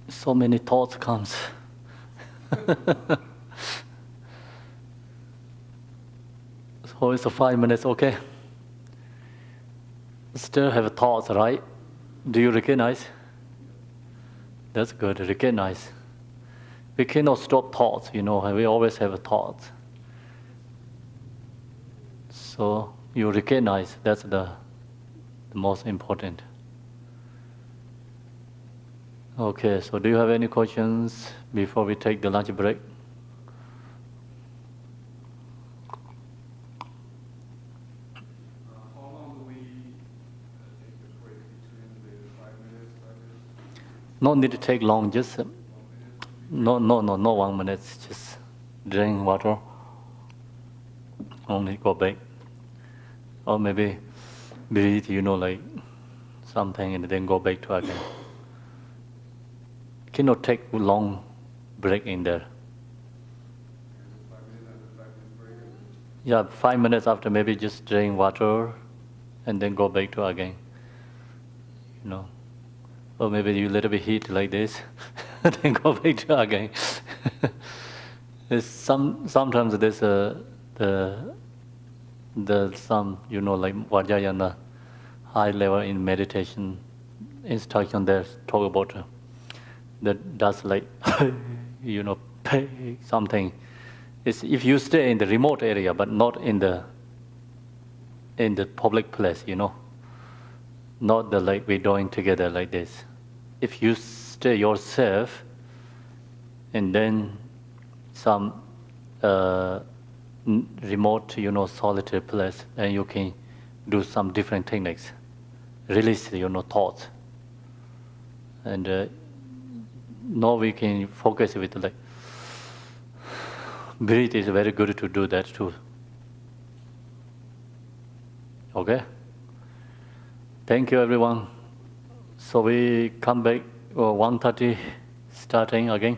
So many thoughts comes. So it's 5 minutes, okay? Still have thoughts, right? Do you recognize? That's good, recognize. We cannot stop thoughts, we always have thoughts. So you recognize, that's the most important. Okay, so do you have any questions before we take the lunch break? How long do we take the break between the 5 minutes like this? No need to take long, just no 1 minute, just drink water. Only go back. Or maybe breathe, like something and then go back to again. Cannot take long break in there. 5 minutes after 5 minutes break? Yeah, 5 minutes after maybe just drink water and then go back to again. Or maybe you little bit heat like this, then go back to again. Sometimes there's some like Vajrayana high level in meditation instruction there talk about that does like something. It's if you stay in the remote area but not in the public place, not the like we're doing together like this. If you stay yourself and then some remote, solitary place, then you can do some different techniques, release, thoughts. And now we can focus with like, breathe is very good to do that too. Okay? Thank you everyone. So we come back 1:30 starting again.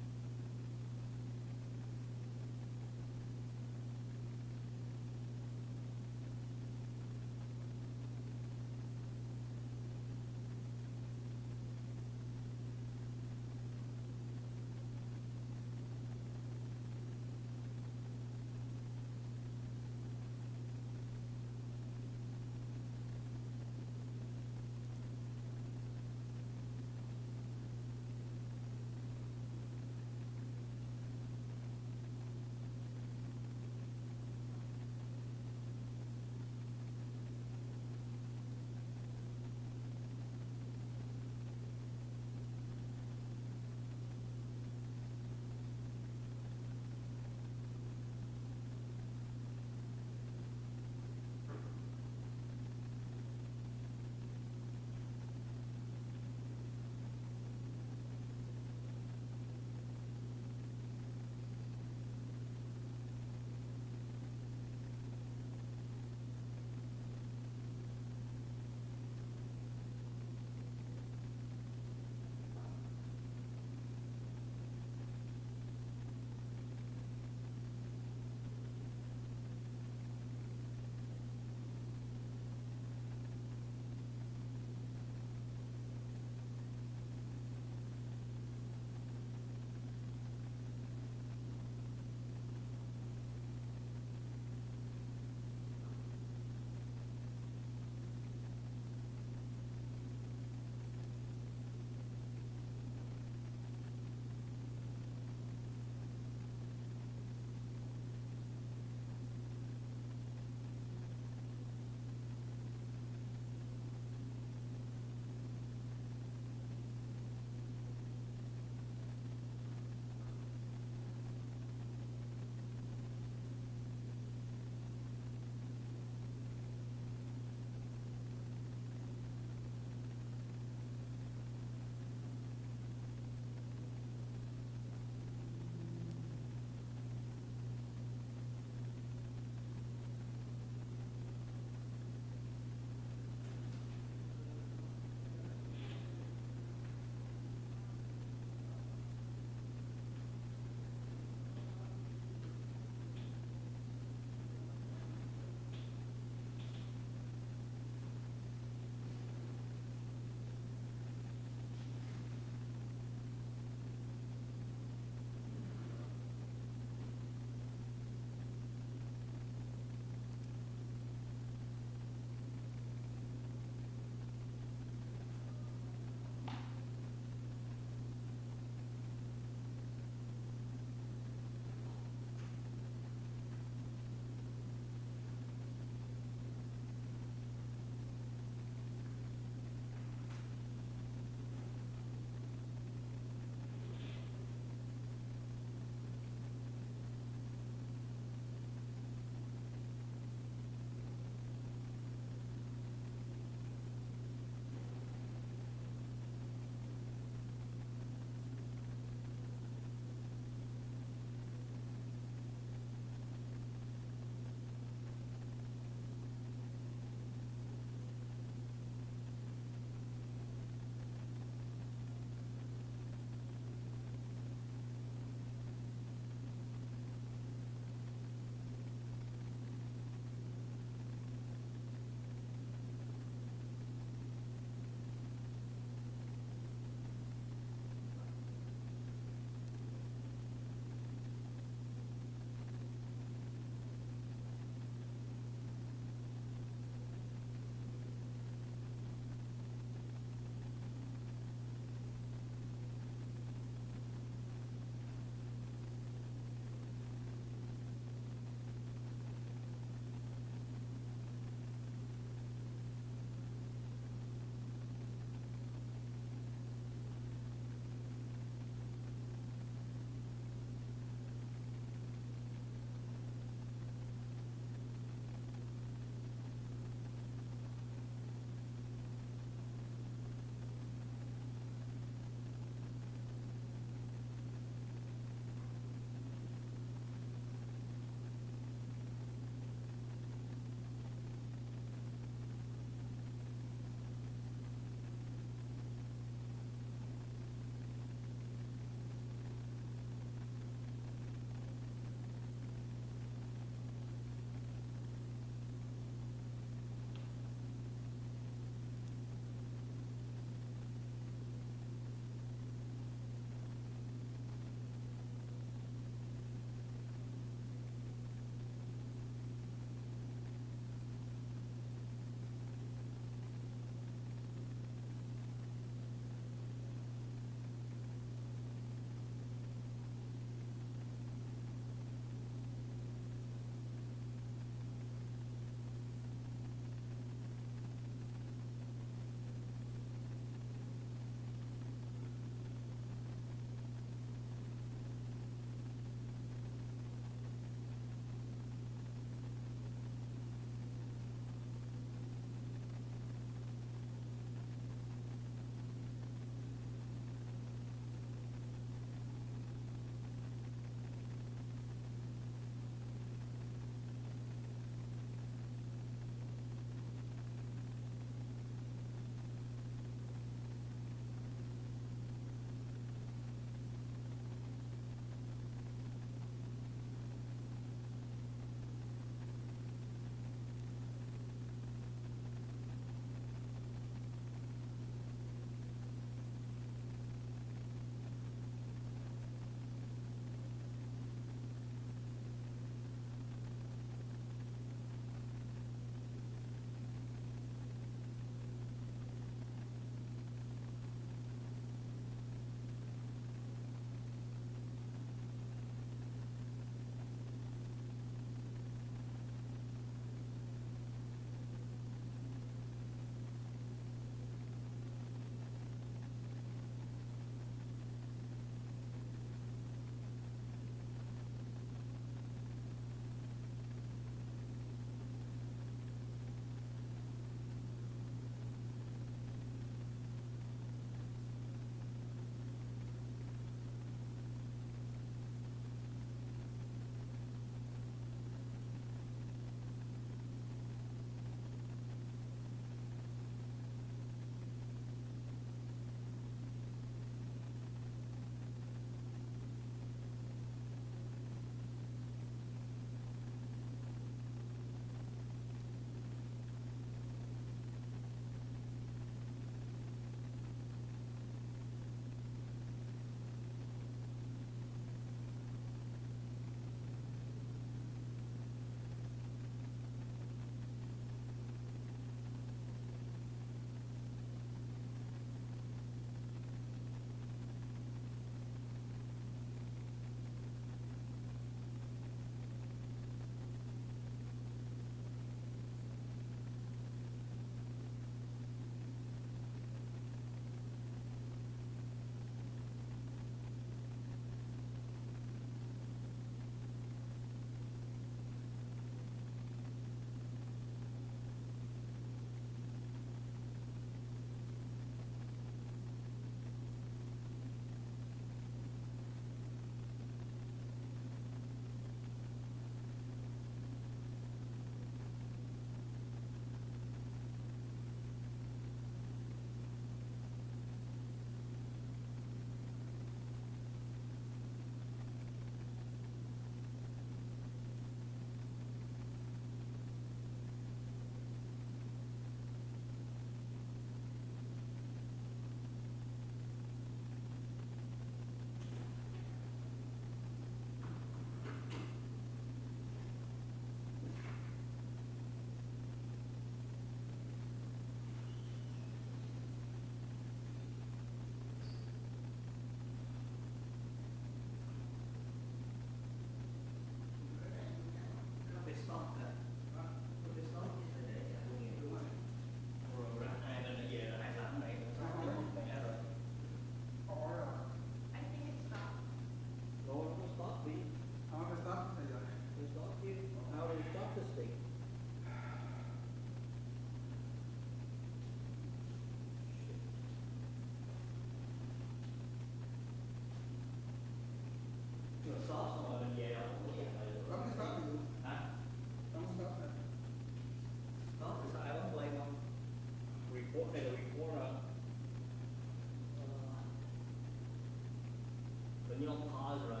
như ông pause rồi.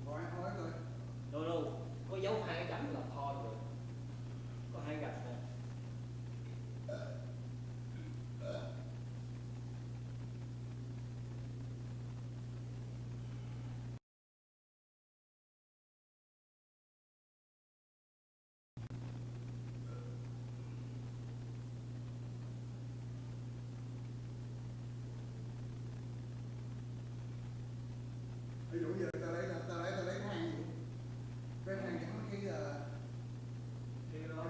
Hỏi rồi. No, có dấu hai cái chấm là pause rồi. Có hai gạch nè. Ví dụ giờ ta lấy cái hang gì? Cái hang gắn cái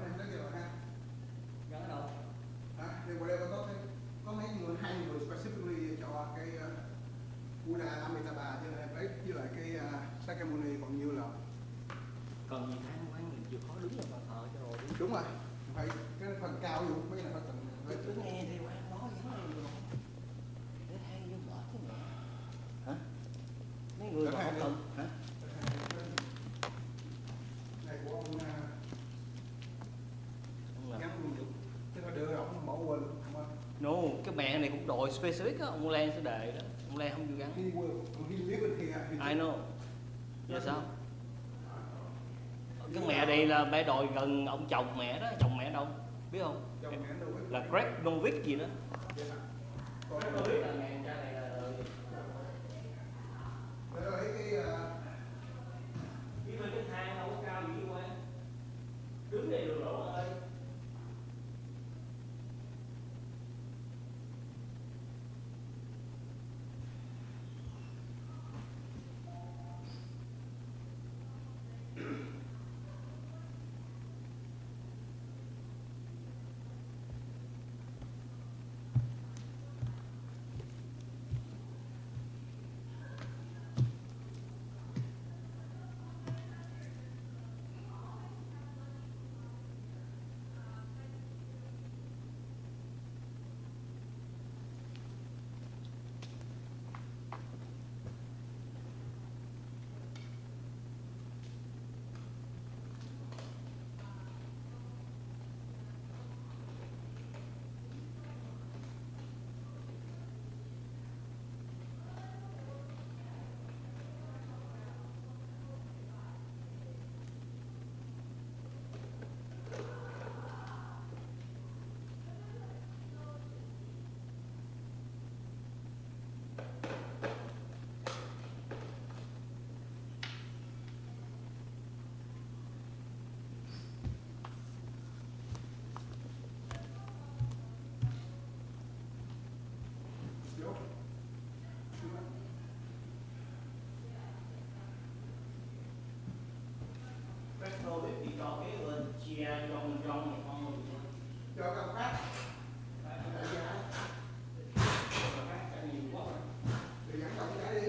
hang đó kìa rồi ha. Gắn ở đâu? Thì whatever có mấy người hai người specifically cho cái Buddha Amitabha chứ này lấy với lại cái Sakyamuni còn nhiêu là Cần gì than quan mình chịu khó đứng vào bàn thờ cho rồi. đúng rồi. Phải cái phần cao ví dụ mấy cái này phải cần Cứ nghe thì quan nói gắn này rồi. Để than vô mệt chứ mẹ. Hả? Mấy người mà không cần. Hả? này của ông Ông nào? gắn luôn được. Chứ phải đưa ông bỏ quên không anh? No, cái mẹ này cũng đòi specific á, ông Lan sẽ đề đó. Ông Lan không chịu gắn. He live in here. I know. Dạ sao? Cái mẹ đây là mẹ đòi gần ông chồng mẹ đó, chồng mẹ đâu? Biết không? Chồng mẹ đâu biết. Là Greg Novick gì đó. Còn Greg Novick là ngày cha này là để lấy cái đi về cái thang đâu có cao gì qua. Đứng đây được rồi ơi. Greg Novick thì cho cái lên chia trong này không cho các ông khác. Thì dẫn động cái đi.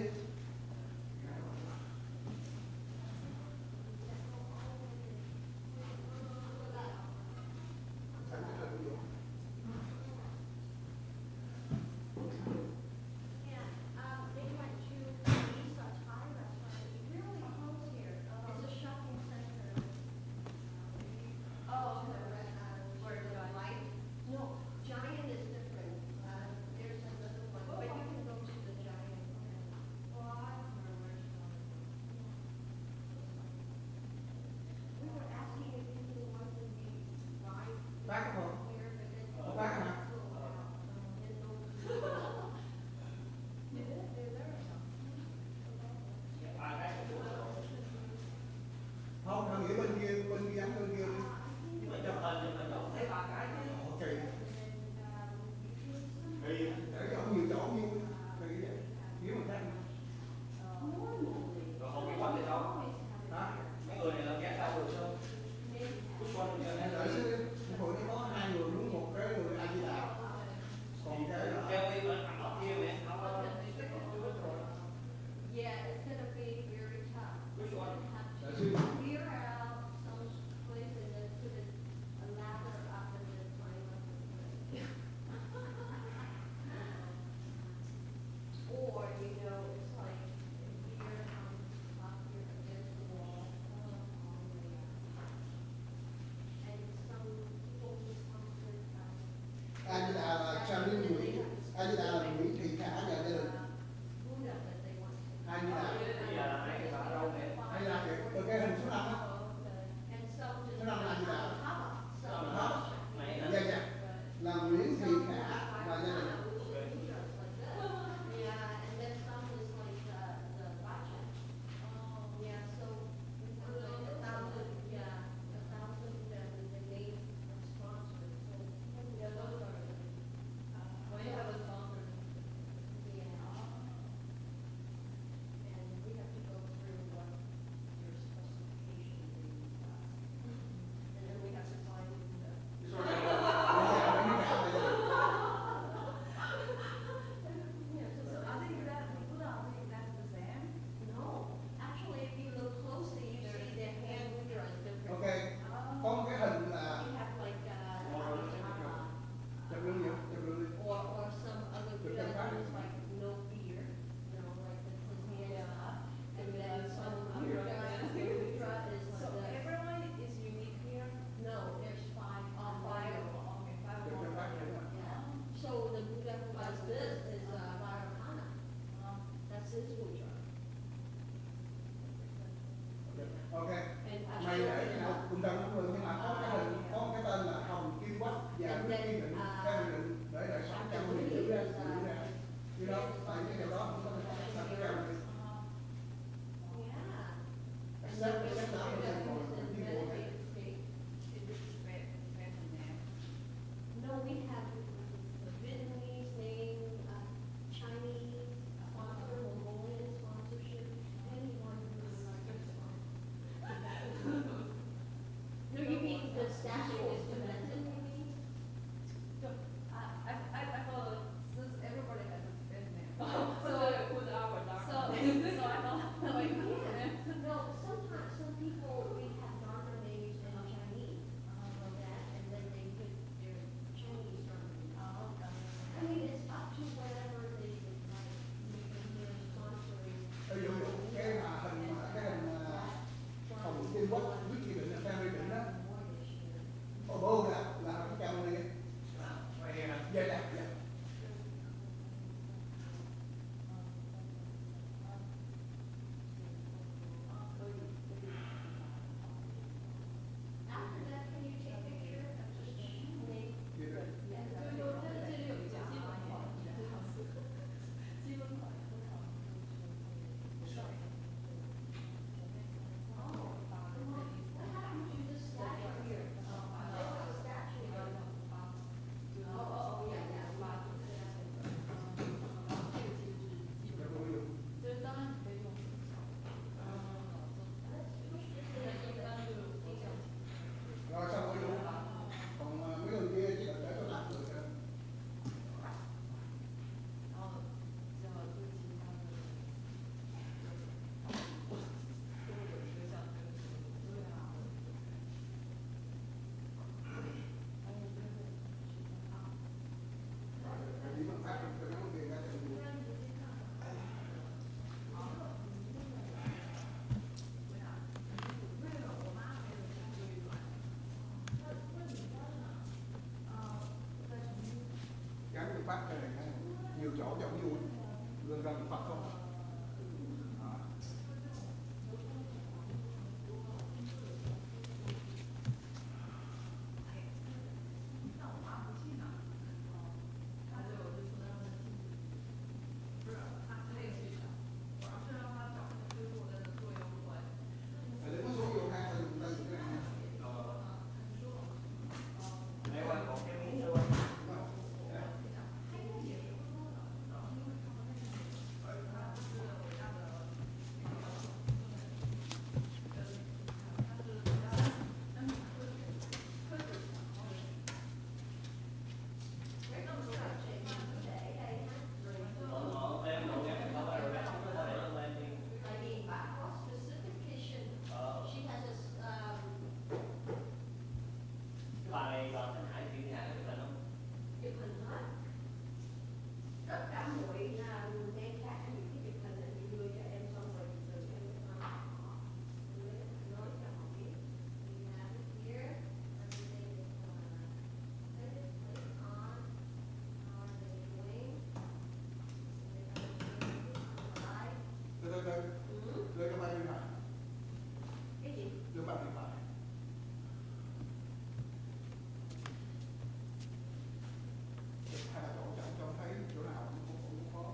chỗ cho ông vui, gần gần Phật không. Đưa cho bay đi phải. Cái gì? Đưa bạn đi phải. Hai chỗ chẳng cho thấy chỗ nào cũng có.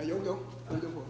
Vô vô, vô vô vô.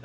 เ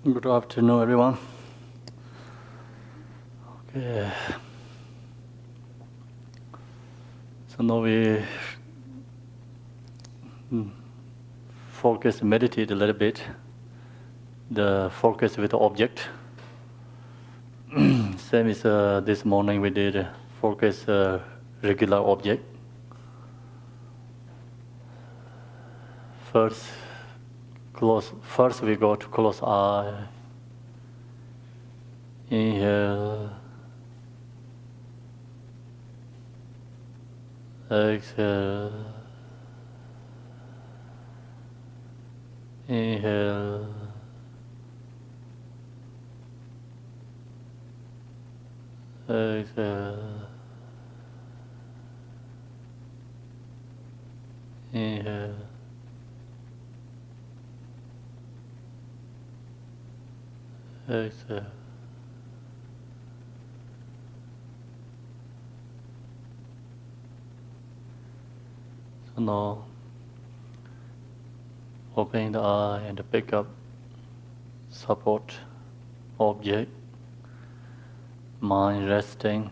Good afternoon, everyone. Okay. So now we focus, meditate a little bit. The focus with the object. Same as this morning we did focus regular object. First we go to close eye. Inhale. Exhale. Inhale. Exhale. Inhale. Exhale. So now, opening the eye and pick up support object, mind resting.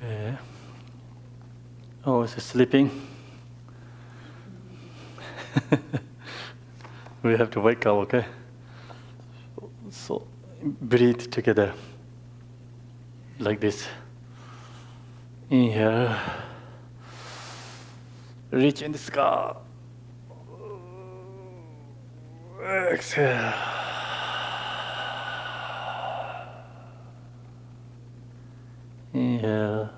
Okay. Oh, it's sleeping. We have to wake up, okay? So breathe together like this. Inhale. Reach in the sky. Exhale. Inhale.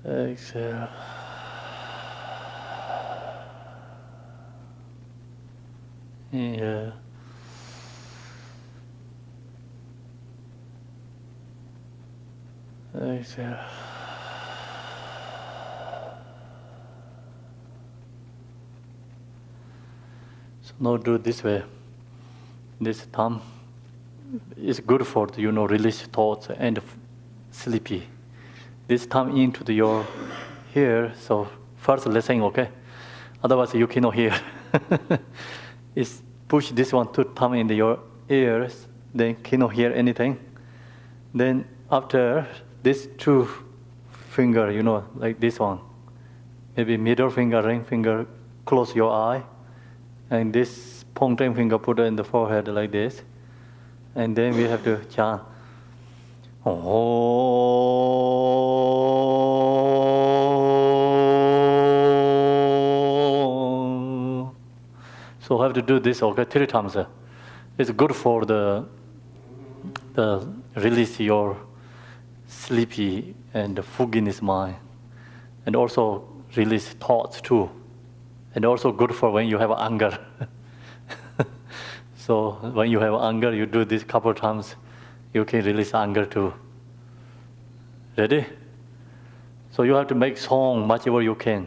Exhale. Inhale. Exhale. So now do it this way. This thumb is good for release thoughts and sleepy. This thumb into your here. So first listen, okay? Otherwise you cannot hear. Is push this one to thumb into your ears, then cannot hear anything. Then after this two finger, like this one, maybe middle finger, ring finger, close your eye, and this pointing finger put it in the forehead like this, and then we have to chant. So I have to do this, okay, 3 times. It's good for the release your sleepy and fogginess mind, and also release thoughts too, and also good for when you have anger. So when you have anger, you do this couple times, you can release anger too. Ready? So you have to make song much ever you can.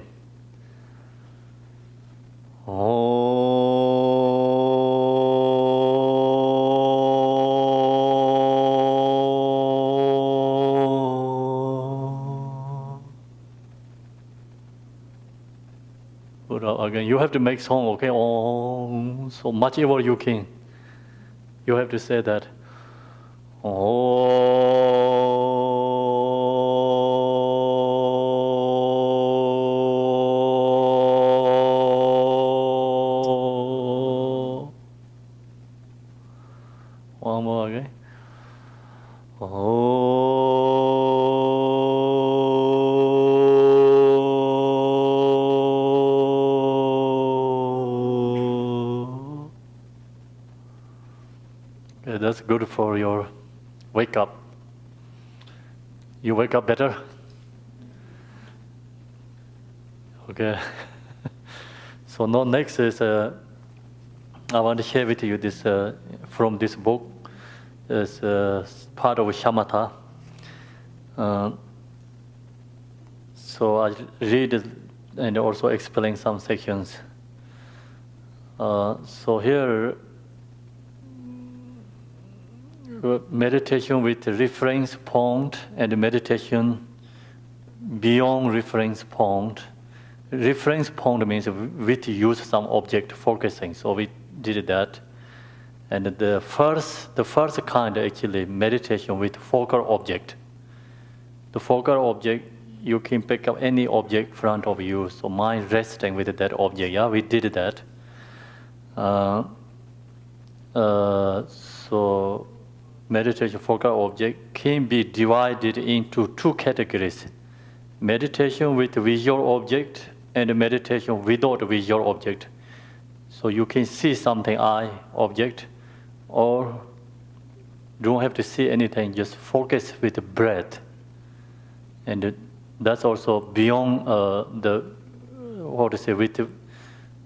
Again, you have to make song, okay? So much ever you can. You have to say that. One more again. Okay, that's good for your wake up. You wake up better? Okay. So now next is I want to share with you this from this book. It's part of Shamatha. So I read it and also explain some sections. So here, meditation with reference point and meditation beyond reference point. Reference point means we use some object focusing, so we did that. And the first kind actually meditation with focal object. The focal object, you can pick up any object in front of you, so mind resting with that object. Yeah, we did that. So meditation focal object can be divided into 2 categories: meditation with visual object and meditation without visual object. So you can see something, eye object, or don't have to see anything, just focus with the breath. And that's also beyond with the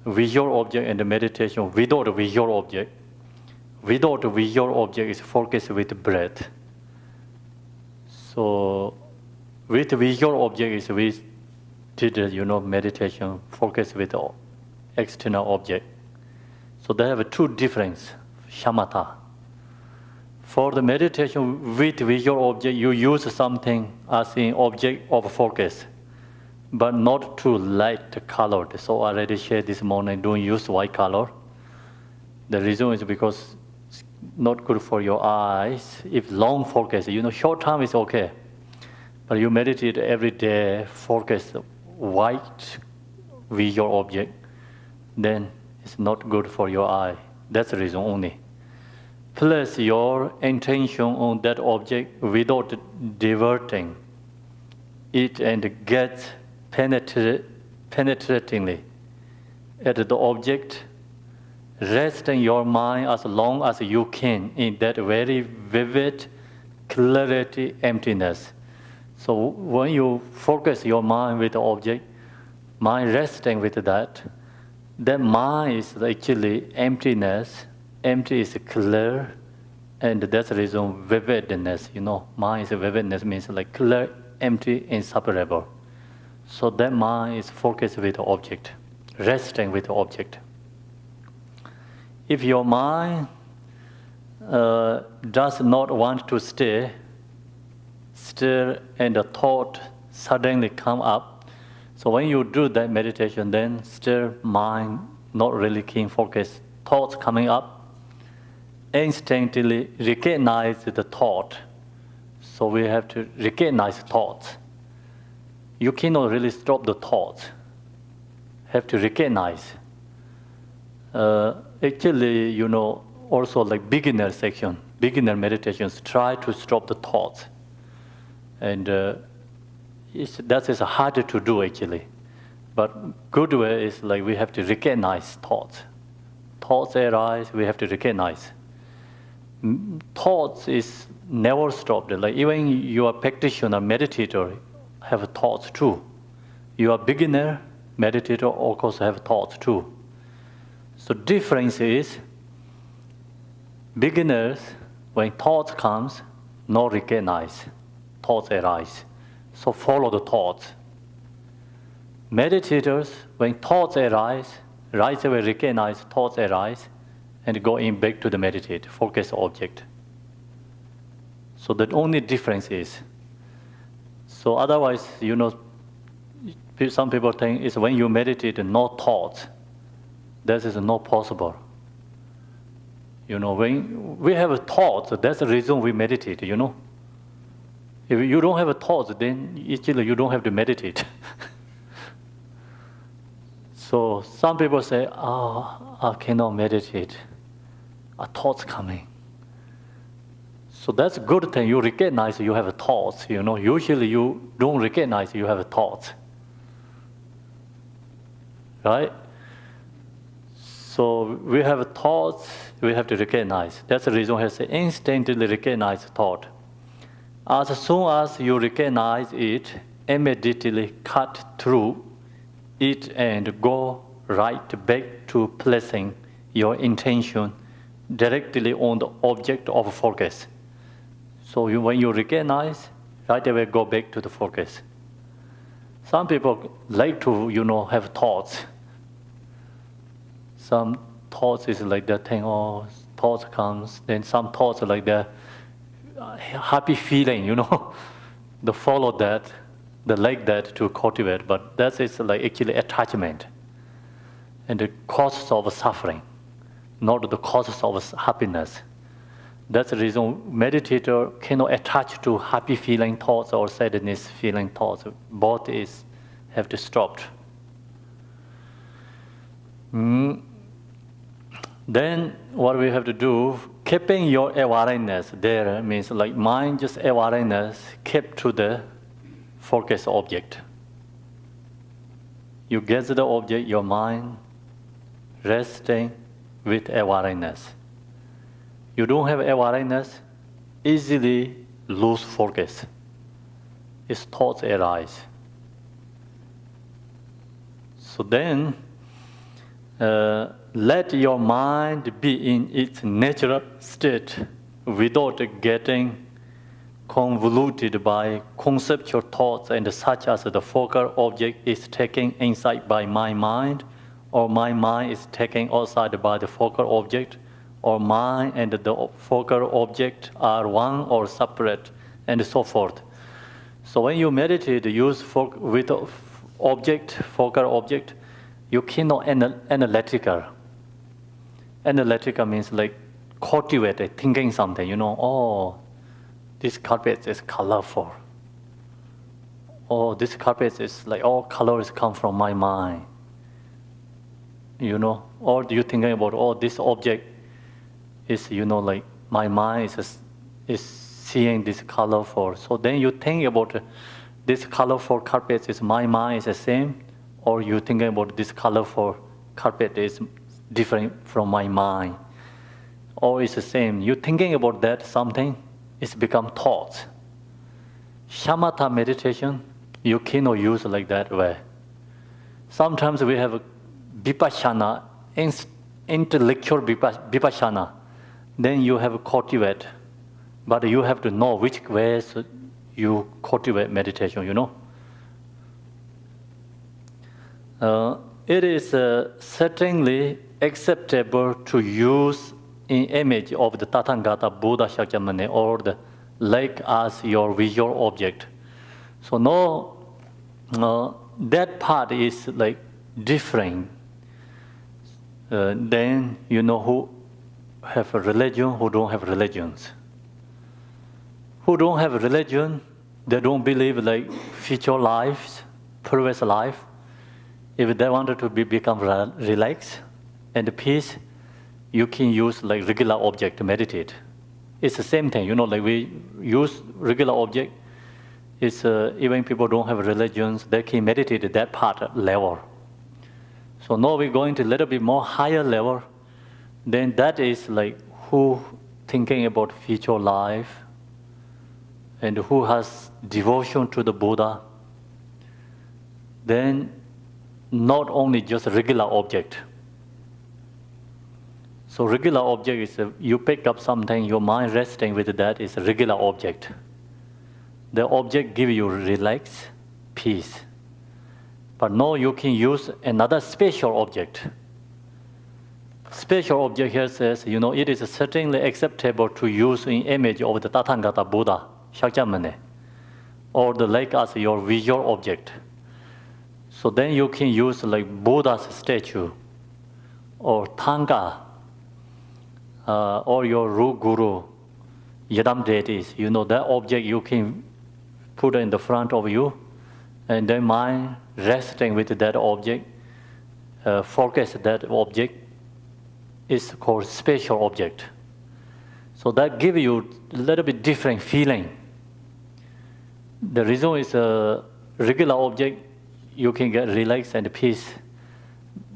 visual object and the meditation without a visual object. Without a visual object is focus with the breath. So with visual object is we did meditation focus with the external object. So they have 2 difference, shamatha. For the meditation with visual object, you use something as an object of focus, but not too light colored. So I already shared this morning, don't use white color. The reason is because not good for your eyes. If long focus, short time is okay. But you meditate every day, focus white visual object, then it's not good for your eye. That's the reason only. Place your intention on that object without diverting it and get penetratingly at the object. Rest in your mind as long as you can in that very vivid clarity, emptiness. So when you focus your mind with the object, mind resting with that mind is actually emptiness. Empty is clear, and that's the reason vividness. Mind is vividness means like clear, empty, inseparable. So that mind is focused with the object, resting with the object. If your mind does not want to stay still and the thought suddenly come up, so when you do that meditation, then still mind not really keen focus, thoughts coming up, instantly recognize the thought. So we have to recognize thoughts. You cannot really stop the thoughts. Have to recognize. Actually, also like beginner section, beginner meditations, try to stop the thoughts. And that is harder to do actually. But good way is like we have to recognize thoughts. Thoughts arise, we have to recognize. Thoughts is never stopped. Like even you are practitioner, meditator, have thoughts too. You are beginner, meditator, of course have thoughts too. So difference is, beginners, when thoughts comes, not recognize, thoughts arise. So follow the thoughts. Meditators, when thoughts arise, right away recognize thoughts arise, and go in back to the meditate, focus object. So the only difference is, so otherwise, some people think it's when you meditate, no thoughts. That is not possible. When we have a thought, that's the reason we meditate, If you don't have a thought, then actually you don't have to meditate. So some people say, I cannot meditate. A thought's coming. So that's a good thing. You recognize you have a thought. Usually you don't recognize you have a thought. Right? So we have thoughts, we have to recognize. That's the reason I say instantly recognize thought. As soon as you recognize it, immediately cut through it and go right back to placing your intention directly on the object of focus. So when you recognize, right away go back to the focus. Some people like to, have thoughts. Some thoughts is like that thing, thoughts comes, then some thoughts are like the happy feeling, the follow that, the like that to cultivate, but that is like actually attachment and the causes of suffering, not the causes of happiness. That's the reason meditator cannot attach to happy feeling thoughts or sadness feeling thoughts. Both have to stop. Then what we have to do, keeping your awareness there means like mind just awareness kept to the focus object. You get the object, your mind resting with awareness. You don't have awareness, easily lose focus. Its thoughts arise. So then, let your mind be in its natural state without getting convoluted by conceptual thoughts and such as the focal object is taken inside by my mind, or my mind is taken outside by the focal object, or mind and the focal object are one or separate, and so forth. So when you meditate, use with object, focal object, you cannot analytical. Analytical means like cultivate thinking something, oh, this carpet is colorful. Oh, this carpet is like all colors come from my mind. Or do you thinking about, oh, this object is, like my mind is seeing this colorful. So then you think about this colorful carpet is my mind is the same, or you thinking about this colorful carpet is different from my mind, or it's the same. You thinking about that something, it's become thoughts. Shamatha meditation, you cannot use like that way. Sometimes we have Vipassana, intellectual Vipassana, then you have cultivate, but you have to know which ways you cultivate meditation, It is certainly acceptable to use an image of the Tathagata Buddha Shakyamuni or the lake as your visual object. So that part is like different than who have a religion, who don't have religions. Who don't have religion, they don't believe like future lives, previous life. If they wanted to become relaxed and peace, you can use like regular object to meditate. It's the same thing, like we use regular object. It's even people don't have religions, they can meditate at that part level. So now we're going to a little bit more higher level. Then that is like who thinking about future life and who has devotion to the Buddha. Then not only just regular object. So regular object is you pick up something, your mind resting with that is a regular object. The object give you relax, peace. But now you can use another special object. Special object here says, it is certainly acceptable to use an image of the Tathagata Buddha, Shakyamuni, or the lake as your visual object. So then you can use like Buddha's statue, or Thanga, or your root guru, Yadam deities. That object you can put in the front of you, and then mind resting with that object, focus that object, is called special object. So that gives you a little bit different feeling. The reason is a regular object, you can get relaxed and peace,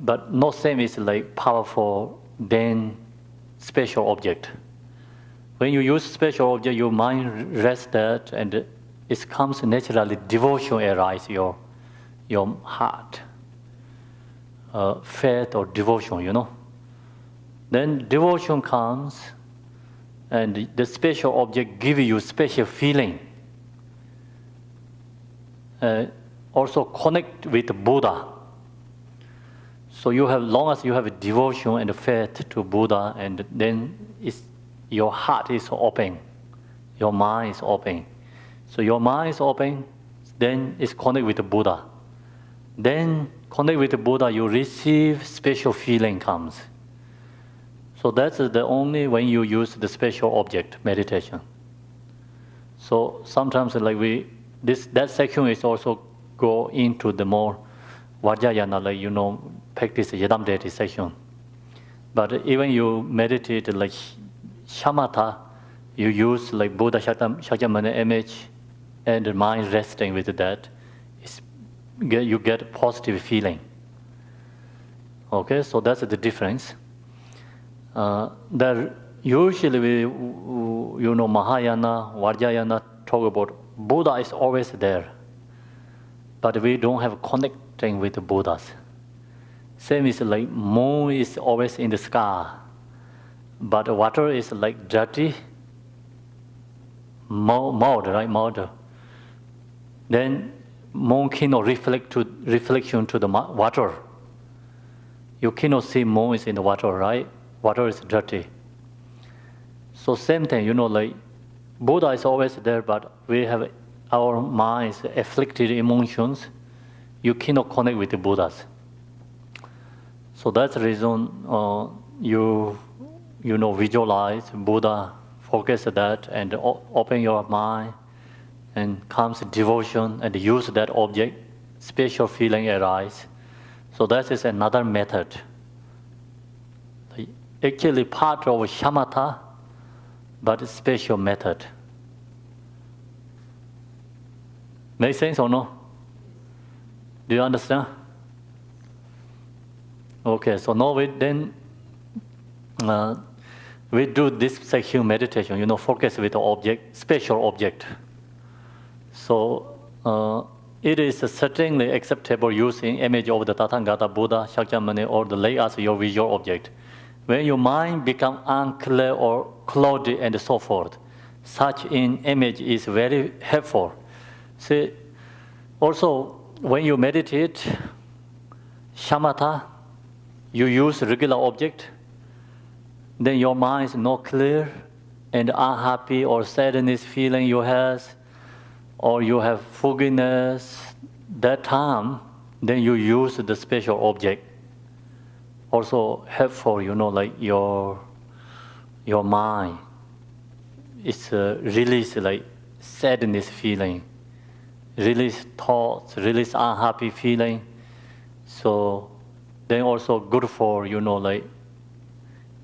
but not same is like powerful than special object. When you use special object, your mind rests that, and it comes naturally. Devotion arises your heart, faith or devotion. Then devotion comes, and the special object gives you special feeling. Also connect with Buddha. So long as you have a devotion and a faith to Buddha, and then your heart is open, your mind is open. So your mind is open, then it's connect with the Buddha. Then connect with the Buddha, you receive special feeling comes. So that's the only when you use the special object meditation. So sometimes like that section is also go into the more Vajrayana, like practice Yadam deity section. But even you meditate like Shamatha, you use like Buddha Shakyamuni image, and the mind resting with that, you get positive feeling. Okay, so that's the difference. That usually Mahayana, Vajrayana talk about Buddha is always there, but we don't have connecting with the Buddhas. Same is like moon is always in the sky, but water is like dirty, mud, right? Mud. Then moon cannot reflection to the water. You cannot see moon is in the water, right? Water is dirty. So same thing, like Buddha is always there, but we have our minds afflicted emotions. You cannot connect with the Buddhas. So that's the reason you visualize Buddha, focus that and open your mind and comes devotion and use that object, special feeling arise. So that is another method. Actually part of Shamatha, but special method. Make sense or no? Do you understand? Okay, so now we do this section meditation, focus with the object, special object. So it is certainly acceptable using image of the Tathagata, Buddha, Shakyamuni, or the lay as your visual object. When your mind becomes unclear or cloudy and so forth, such an image is very helpful. See, also when you meditate, Shamatha, you use regular object, then your mind is not clear and unhappy or sadness feeling you have, or you have fogginess, that time, then you use the special object. Also helpful, like your mind. It's release like sadness feeling, release thoughts, release unhappy feeling. So then also good for, like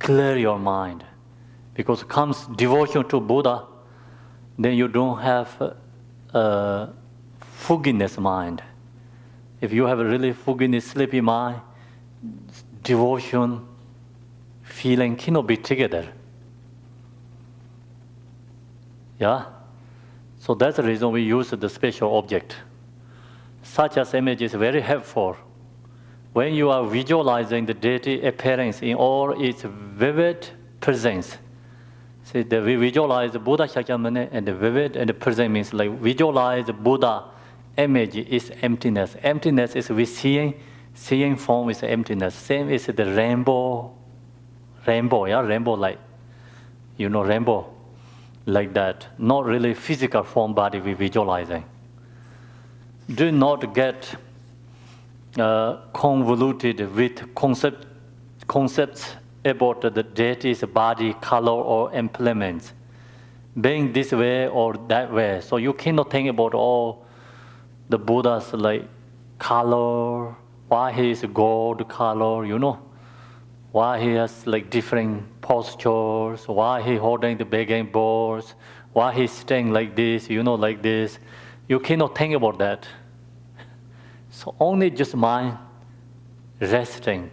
clear your mind. Because comes devotion to Buddha, then you don't have fogginess mind. If you have a really fogginess, sleepy mind, devotion, feeling cannot be together. Yeah? So that's the reason we use the special object. Such as image is very helpful. When you are visualizing the deity appearance in all its vivid presence. See, we visualize the Buddha Shakyamuni and the vivid and the present means like visualize the Buddha image is emptiness. Emptiness is we seeing form is emptiness. Same is the rainbow, yeah, rainbow like, rainbow like that. Not really physical form body we visualizing. Do not get convoluted with concepts about the deity's body, color, or implements, being this way or that way. So you cannot think about all the Buddha's like color, why he is gold color, why he has like different postures, why he holding the begging bowls, why he's staying like this, like this. You cannot think about that. So only just mind resting,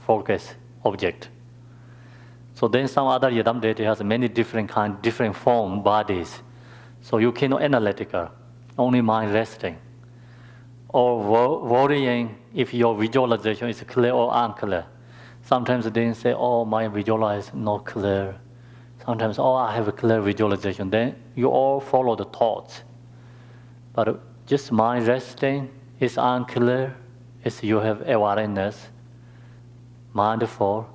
focus, object. So then some other Yadam deity has many different form, bodies. So you cannot analytical, only mind resting. Or worrying if your visualization is clear or unclear. Sometimes they say, oh, my visualization is not clear. Sometimes, oh, I have a clear visualization. Then you all follow the thoughts. But just mind resting is unclear, is you have awareness, mindful,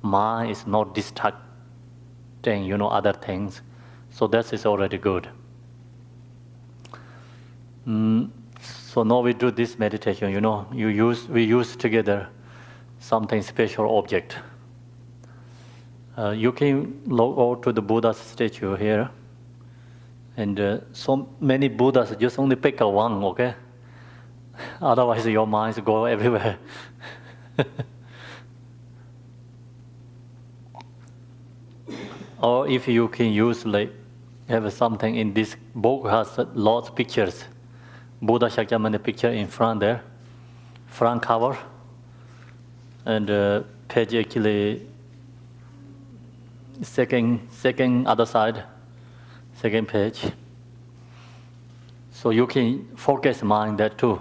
mind is not distracting, other things. So that is already good. So now we do this meditation, we use together something special object. You can go to the Buddha's statue here, and so many Buddhas, just only pick a one, okay? Otherwise your minds go everywhere. Or if you can use have something in this book has lots of pictures. Buddha Shakyamuni picture in front there, front cover, and page actually second other side, second page. So you can focus mind there too.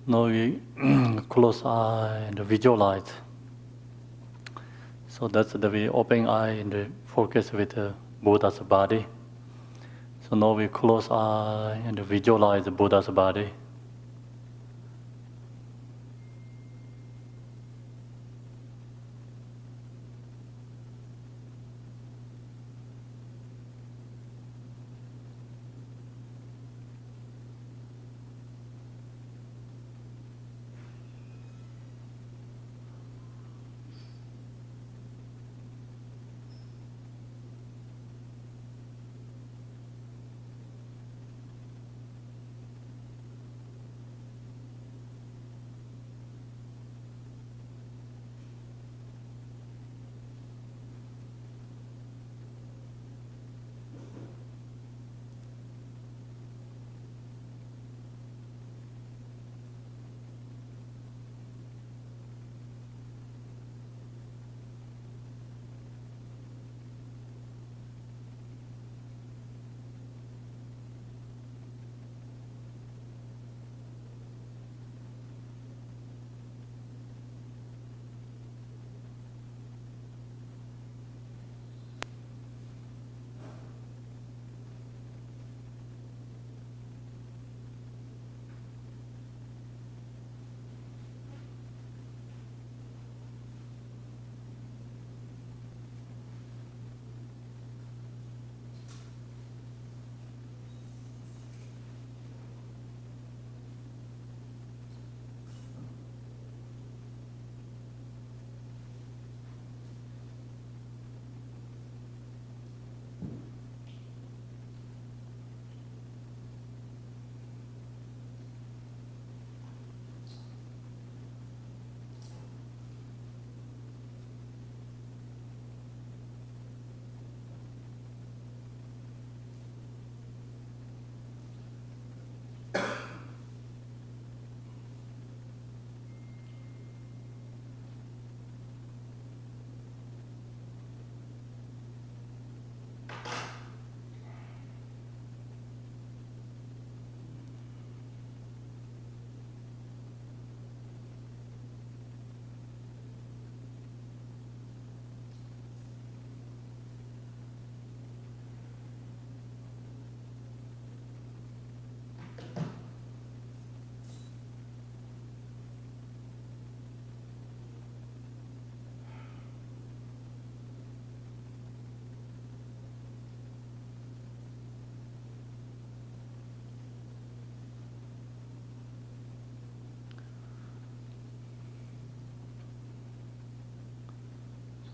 Now we close eye and visualize. So that's the way open eye and focus with the Buddha's body. So now we close eye and visualize the Buddha's body.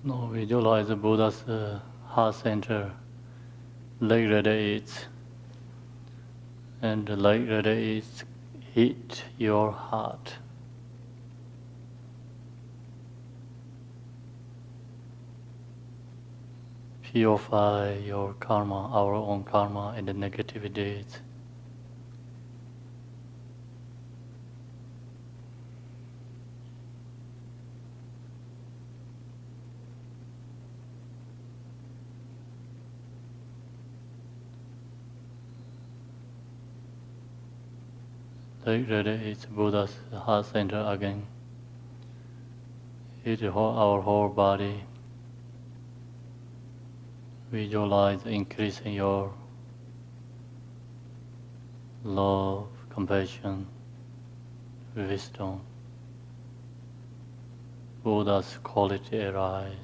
Now visualize the Buddha's heart center, leg radiates, and the leg radiates hit your heart. Purify your karma, our own karma, and the negative deeds. Leg radiates Buddha's heart center again. Hit our whole body. Visualize increasing your love, compassion, wisdom. Buddha's quality arise.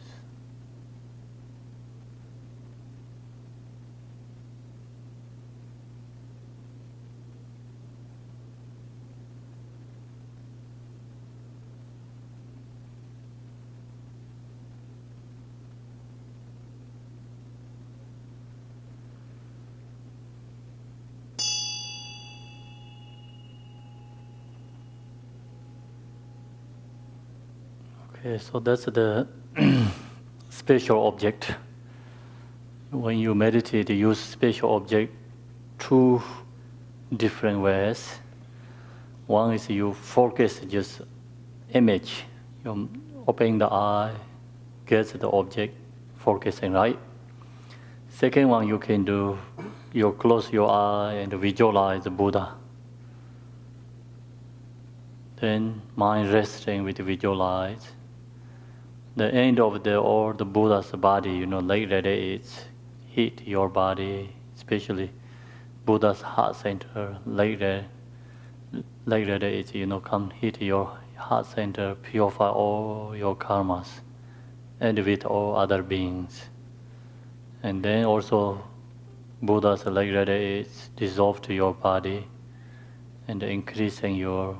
Okay, so that's the special object. When you meditate, you use special object two different ways. One is you focus just image. You open the eye, get the object, focusing, right? Second one you can do, you close your eye and visualize the Buddha. Then mind resting with visualize. The end of the Buddha's body, like that is hit your body, especially Buddha's heart center, like that is, come hit your heart center, purify all your karmas, and with all other beings. And then also Buddha's like that is dissolved to your body and increasing your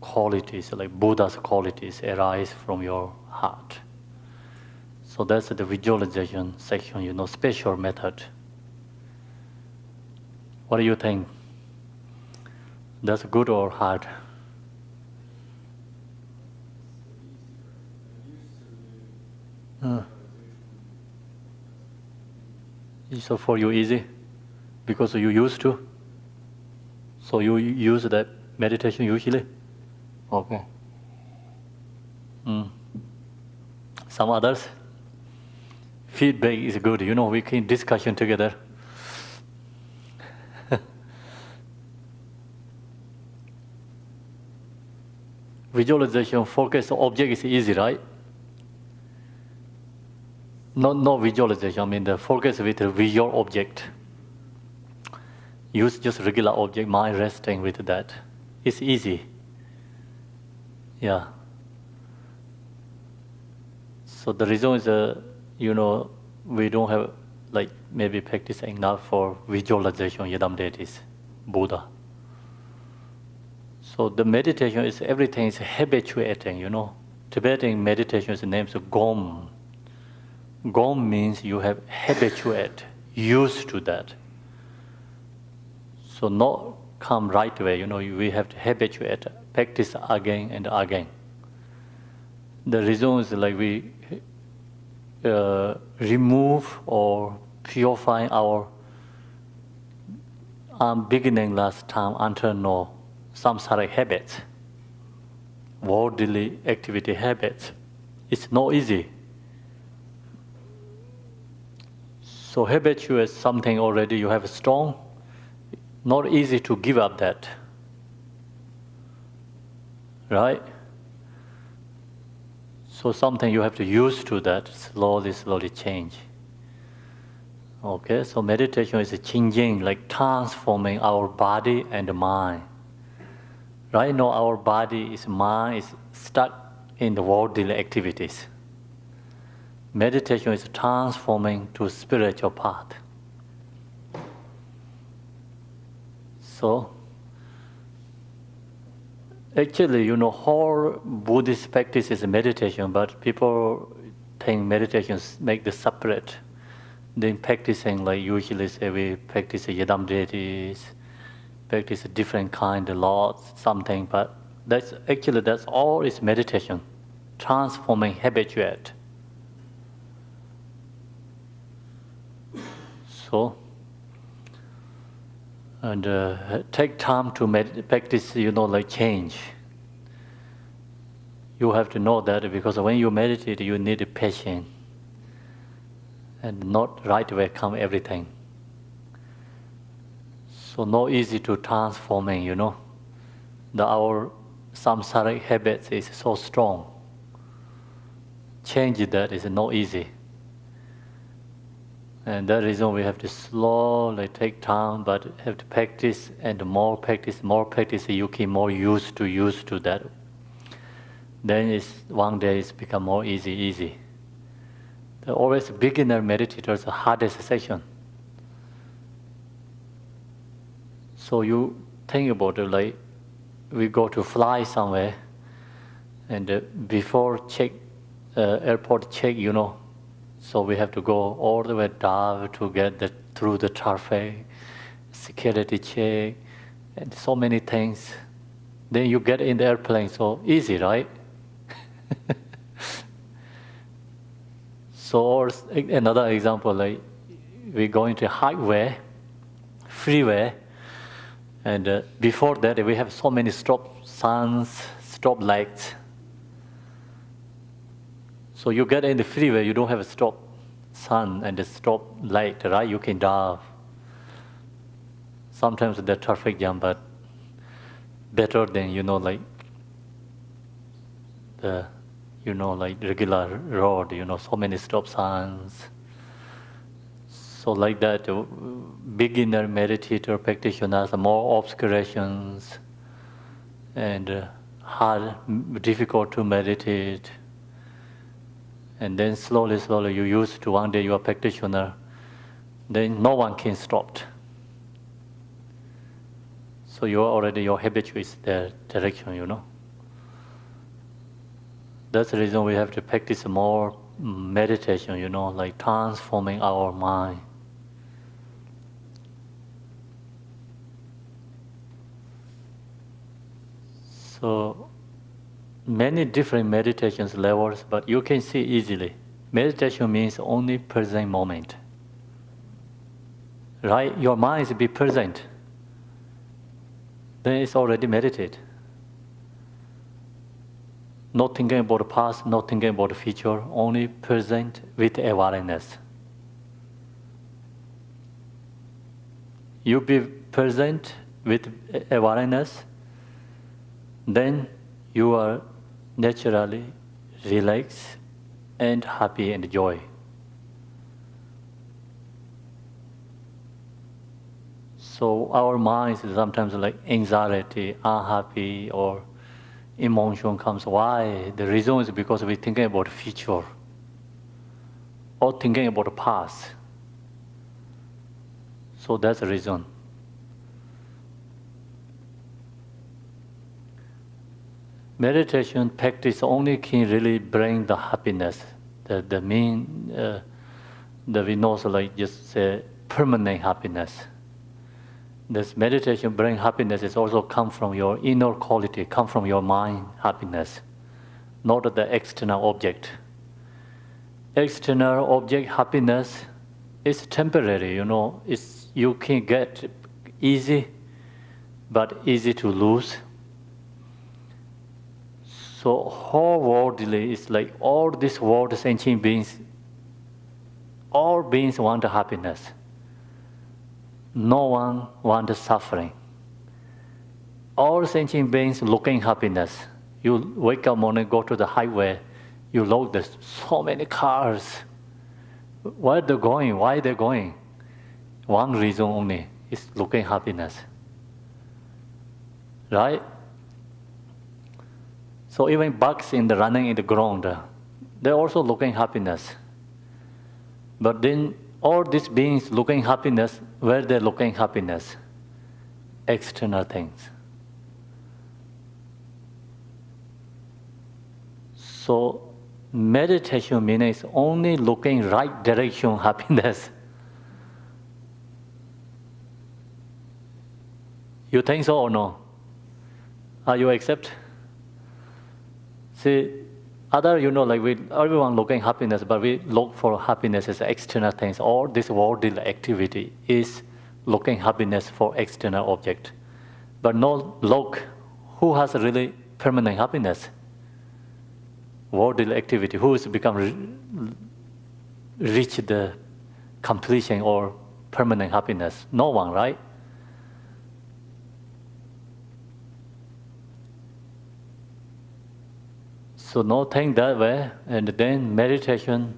qualities, like Buddha's qualities arise from your heart. So that's the visualization section, special method. What do you think? That's good or hard? So for you easy? Because you used to? So you use that meditation usually? Okay. Some others? Feedback is good, we can discussion together. Visualization, focus on object is easy, right? No visualization, the focus with a visual object. Use just regular object, mind resting with that. It's easy. Yeah. So the reason is, we don't have, maybe practice enough for visualization, Yadam deities, Buddha. So the meditation is, everything is habituating, Tibetan meditation is named Gom. Gom means you have habituate, used to that. So not come right away, we have to habituate, practice again and again. The reason is we remove or purify our beginning last time until no samsaric habits, worldly activity habits. It's not easy. So habituate something already you have strong, not easy to give up that. Right? So something you have to use to that, slowly change. Okay, so meditation is changing, transforming our body and mind. Right now our mind is stuck in the worldly activities. Meditation is transforming to spiritual path. So, actually, whole Buddhist practice is meditation, but people think meditation make the separate. Then practicing, usually say we practice Yadam deities, practice a different kind of laws, something, but that's all is meditation, transforming habituate. So, and take time to practice, change. You have to know that because when you meditate, you need patience. And not right away come everything. So not easy to transforming, our samsaric habits is so strong. Change that is not easy. And that reason we have to slowly take time, but have to practice and more practice, you keep more used to that. Then one day it's become more easy. The always beginner meditators, the hardest session. So you think about it, we go to fly somewhere, and before airport check, so we have to go all the way down to get through the traffic, security check, and so many things. Then you get in the airplane, so easy, right? So, or another example, we're going to highway, freeway, and before that we have so many stop signs, stop lights. So you get in the freeway, you don't have a stop sign and a stop light, right? You can drive. Sometimes the traffic jam, but better than, the, like regular road, so many stop signs. So like that, beginner meditator practitioners have more obscurations and difficult to meditate. And then slowly you used to, one day you are a practitioner, then no one can stop. So your habitual is the direction, That's the reason we have to practice more meditation, like transforming our mind. So many different meditations levels, but you can see easily. Meditation means only present moment. Right? Your mind is be present. Then it's already meditate. Not thinking about the past, not thinking about the future, only present with awareness. You be present with awareness, then you are naturally relaxed and happy and joy. So our minds sometimes like anxiety, unhappy, or emotion comes. Why? The reason is because we're thinking about the future or thinking about the past. So that's the reason. Meditation practice only can really bring the happiness. The mean, we know, so like just say permanent happiness. This meditation bring happiness is also come from your inner quality, come from your mind happiness, not the external object. External object happiness is temporary, It's, you can get easy, but easy to lose. So whole worldly is like all this world sentient beings, all beings want happiness. No one wants suffering. All sentient beings looking happiness. You wake up morning, go to the highway, you look, there's so many cars. Where they're going? Why they're going? One reason only is looking happiness. Right? So even bugs running in the ground, they're also looking happiness. But then all these beings looking happiness, where they're looking happiness? External things. So meditation means only looking right direction happiness. You think so or no? Are you accept? See, other, like everyone looking happiness, but we look for happiness as external things. All this worldly activity is looking happiness for external object. But no look, who has really permanent happiness? Worldly activity, who has become reach the completion or permanent happiness? No one, right? So no think that way, and then meditation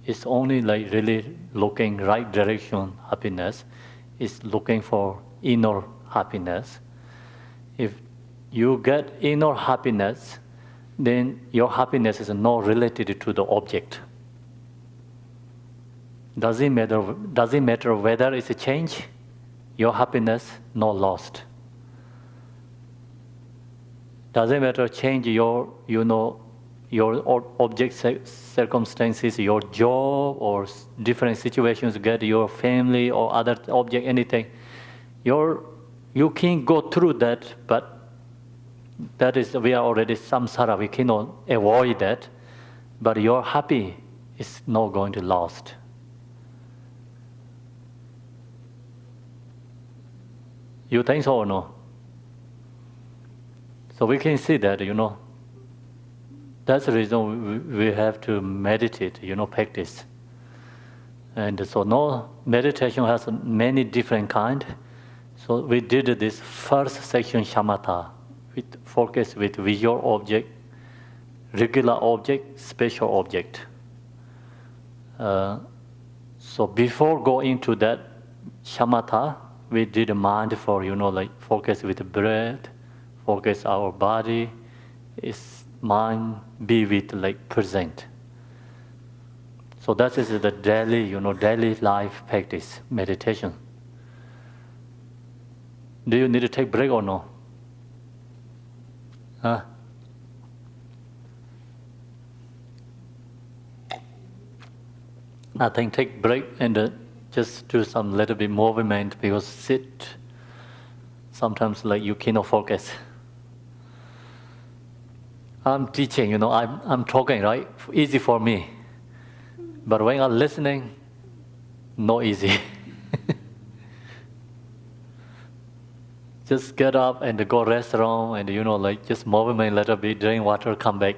is only like really looking right direction happiness, is looking for inner happiness. If you get inner happiness, then your happiness is not related to the object. Doesn't matter whether it's a change, your happiness not lost. Doesn't matter change your object circumstances, your job or different situations, get your family or other object, anything. You can go through that, but that is, we are already samsara, we cannot avoid that. But your happy is not going to last. You think so or no? So we can see that, That's the reason we have to meditate, practice. And so no, meditation has many different kind. So we did this first section, Shamatha, with focus with visual object, regular object, special object. So before going to that shamatha, we did a mindful, like focus with the breath, focus our body, is mind be with like present. So that is the daily, daily life practice, meditation. Do you need to take break or no? Huh? I think take break and just do some little bit movement because sit, sometimes like you cannot focus. I'm teaching, I'm talking, right? Easy for me. But when I'm listening, not easy. Just get up and go restaurant and like just movement a little bit, drink water, come back.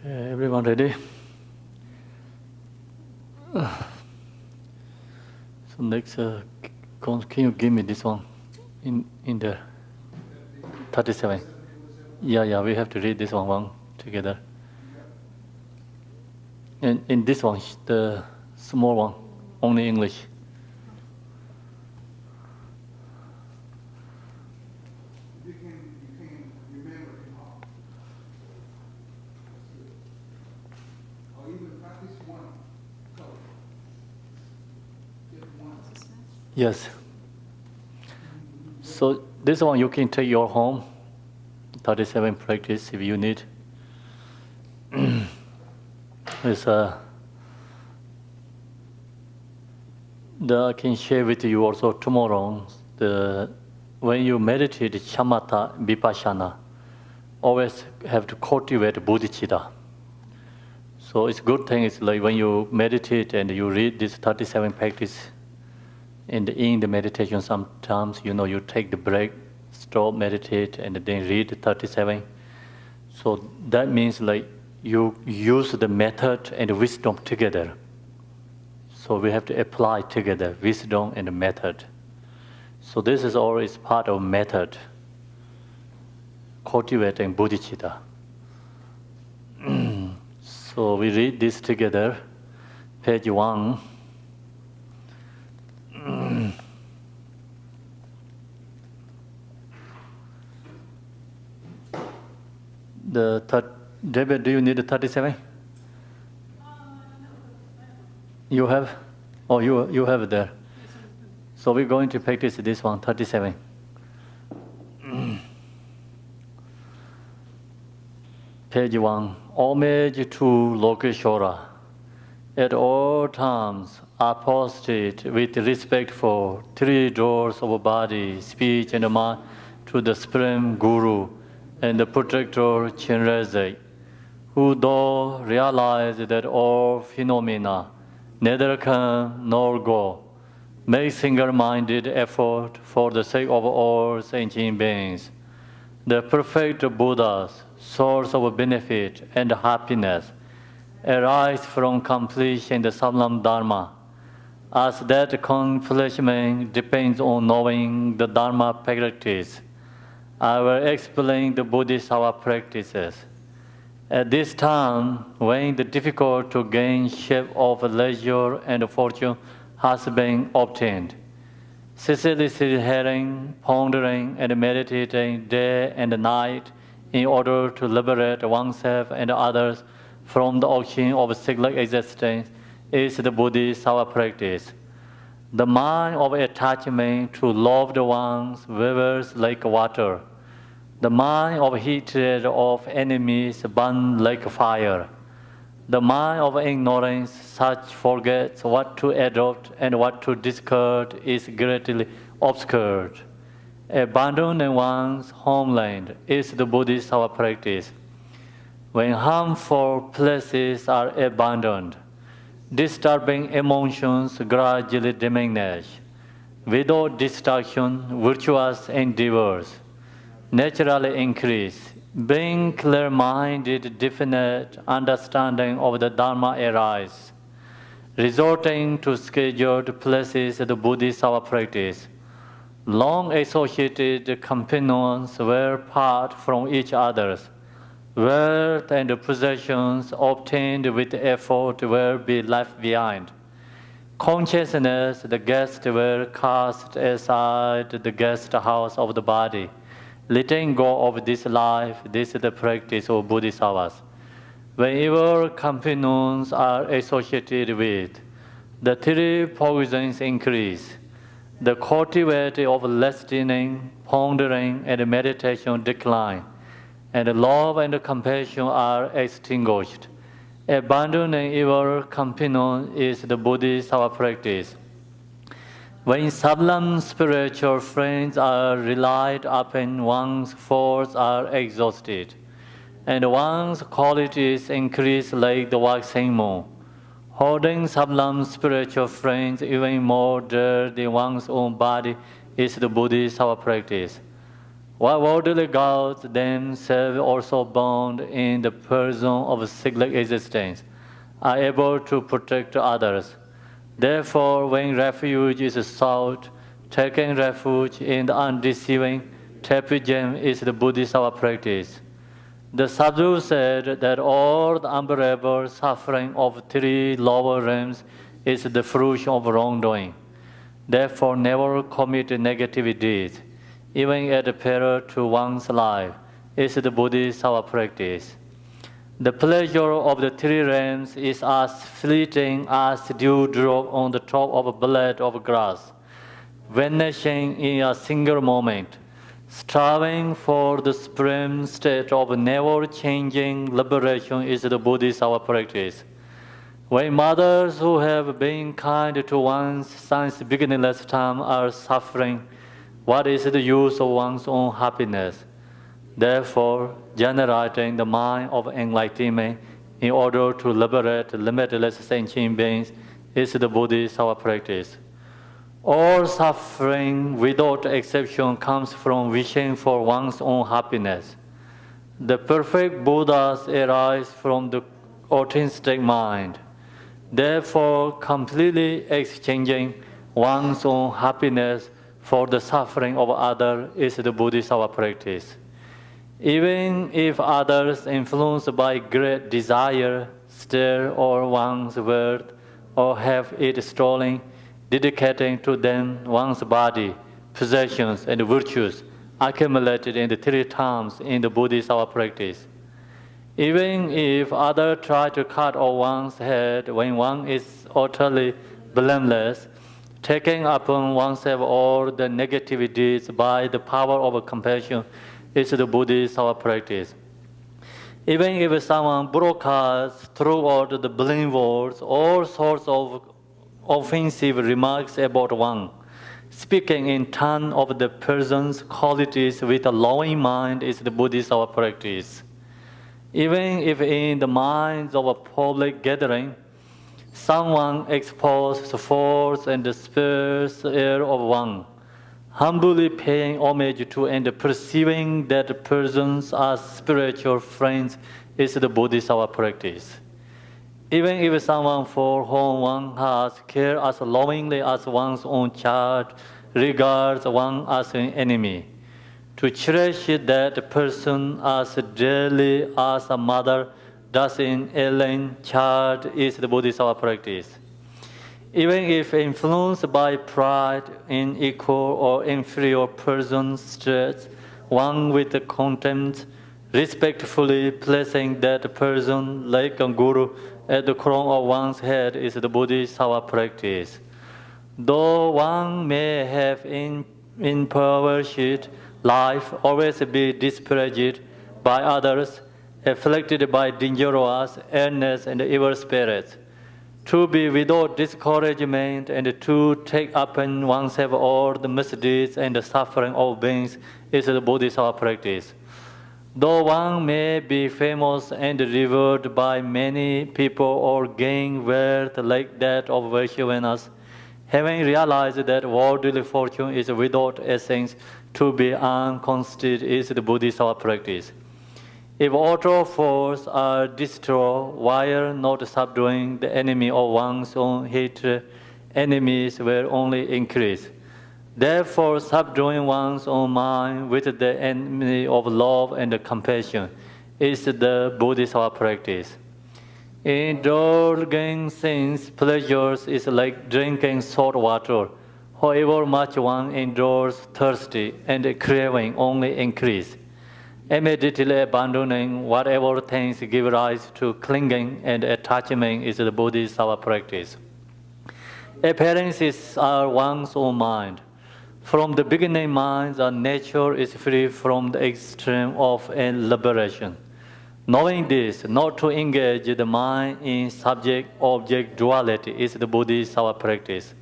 Okay, everyone ready? So next, can you give me this one in there? 37. Yeah, we have to read this one together. And in this one, the small one, only English. You can remember it all. Or even practice one color. Just one. Yes. So this one you can take your home, 37 practice if you need. It's I can share with you also tomorrow. When you meditate Shamatha, Vipassana, always have to cultivate bodhicitta. So it's good thing is like when you meditate and you read this 37 practice, and in the meditation sometimes you take the break, stop, meditate, and then read 37. So that means like you use the method and wisdom together. So we have to apply together wisdom and method. So this is always part of method, cultivating bodhicitta. So we read this together, page 1. David, do you need the 37? You have? Oh, you have it there. So we're going to practice this one, 37. Page 1. Homage to Lokeshwara. At all times, apostate with respect for three doors of body, speech, and mind to the Supreme Guru and the Protector Chenrezig, who though realize that all phenomena neither come nor go, make single-minded effort for the sake of all sentient beings. The perfect Buddhas, source of benefit and happiness, arise from completion the Samlam Dharma, as that accomplishment depends on knowing the Dharma practice. I will explain the Bodhisattva practices. At this time, when the difficult to gain shape of leisure and fortune has been obtained, ceaselessly hearing, pondering, and meditating day and night in order to liberate oneself and others from the ocean of cyclic existence is the Bodhisattva practice. The mind of attachment to loved ones wavers like water. The mind of hatred of enemies burns like fire. The mind of ignorance such forgets what to adopt and what to discard is greatly obscured. Abandoning one's homeland is the Bodhisattva practice. When harmful places are abandoned, disturbing emotions gradually diminish. Without distraction, virtuous endeavors naturally increase. Being clear-minded, definite understanding of the Dharma arises. Resorting to scheduled places the Bodhisattva practice. Long associated companions were apart from each other. Wealth and possessions obtained with effort will be left behind. Consciousness, the guests were cast aside the guest house of the body. letting go of this life, this is the practice of Bodhisattvas. Whenever companions are associated with, the three poisons increase. The cultivation of listening, pondering, and meditation decline, and love and compassion are extinguished. Abandoning evil companion is the Bodhisattva practice. When sublime spiritual friends are relied upon, one's forces are exhausted, and one's qualities increase like the waxing moon. Holding sublime spiritual friends even more dear than one's own body is the Bodhisattva practice. While worldly gods themselves also bound in the person of cyclic existence, are able to protect others. Therefore, when refuge is sought, taking refuge in the undeceiving Tapijam is the Bodhisattva practice. The sadhu said that all the unbearable suffering of three lower realms is the fruit of wrongdoing. Therefore, never commit negative deeds, even at peril to one's life, is the Bodhisattva practice. The pleasure of the three realms is as fleeting as dewdrop on the top of a blade of grass, vanishing in a single moment. Striving for the supreme state of never-changing liberation is the Bodhisattva practice. When mothers who have been kind to one's since beginningless time are suffering, what is the use of one's own happiness? Therefore, generating the mind of enlightenment in order to liberate limitless sentient beings is the Bodhisattva practice. All suffering, without exception, comes from wishing for one's own happiness. The perfect Buddhas arise from the authentic mind. Therefore, completely exchanging one's own happiness for the suffering of others is the Bodhisattva practice. Even if others, influenced by great desire, steal or one's word or have it stolen, dedicating to them one's body, possessions, and virtues accumulated in the three times in the Bodhisattva practice. Even if others try to cut off one's head when one is utterly blameless, taking upon oneself all the negative deeds by the power of compassion is the Bodhisattva practice. Even if someone broadcasts throughout the blind words all sorts of offensive remarks about one, speaking in turn of the person's qualities with a loving mind is the Bodhisattva practice. Even if in the minds of a public gathering, someone exposes the faults and the spurs air of one, humbly paying homage to and perceiving that persons as spiritual friends is the Bodhisattva practice. Even if someone for whom one has cared as lovingly as one's own child regards one as an enemy, to cherish that person as dearly as a mother does an ailing child is the Bodhisattva practice. Even if influenced by pride in equal or inferior persons' traits, one with contempt, respectfully placing that person like a guru at the crown of one's head is the Bodhisattva practice. Though one may have impoverished life, always be disparaged by others, afflicted by dangerous illness and evil spirits, to be without discouragement and to take upon oneself all the misdeeds and the suffering of beings is the Bodhisattva practice. Though one may be famous and revered by many people or gain wealth like that of Vaishyanas, having realized that worldly fortune is without essence, to be unconstant is the Bodhisattva practice. If outer forces are destroyed while not subduing the enemy of one's own hatred, enemies will only increase. Therefore, subduing one's own mind with the enemy of love and compassion is the Bodhisattva practice. Indulging sense pleasures is like drinking salt water, However much one endures thirsty and craving only increase. Immediately abandoning whatever things give rise to clinging and attachment is the Bodhisattva practice. Appearances are one's own mind. From the beginning, mind and nature is free from the extreme of liberation. Knowing this, not to engage the mind in subject-object duality is the Bodhisattva practice.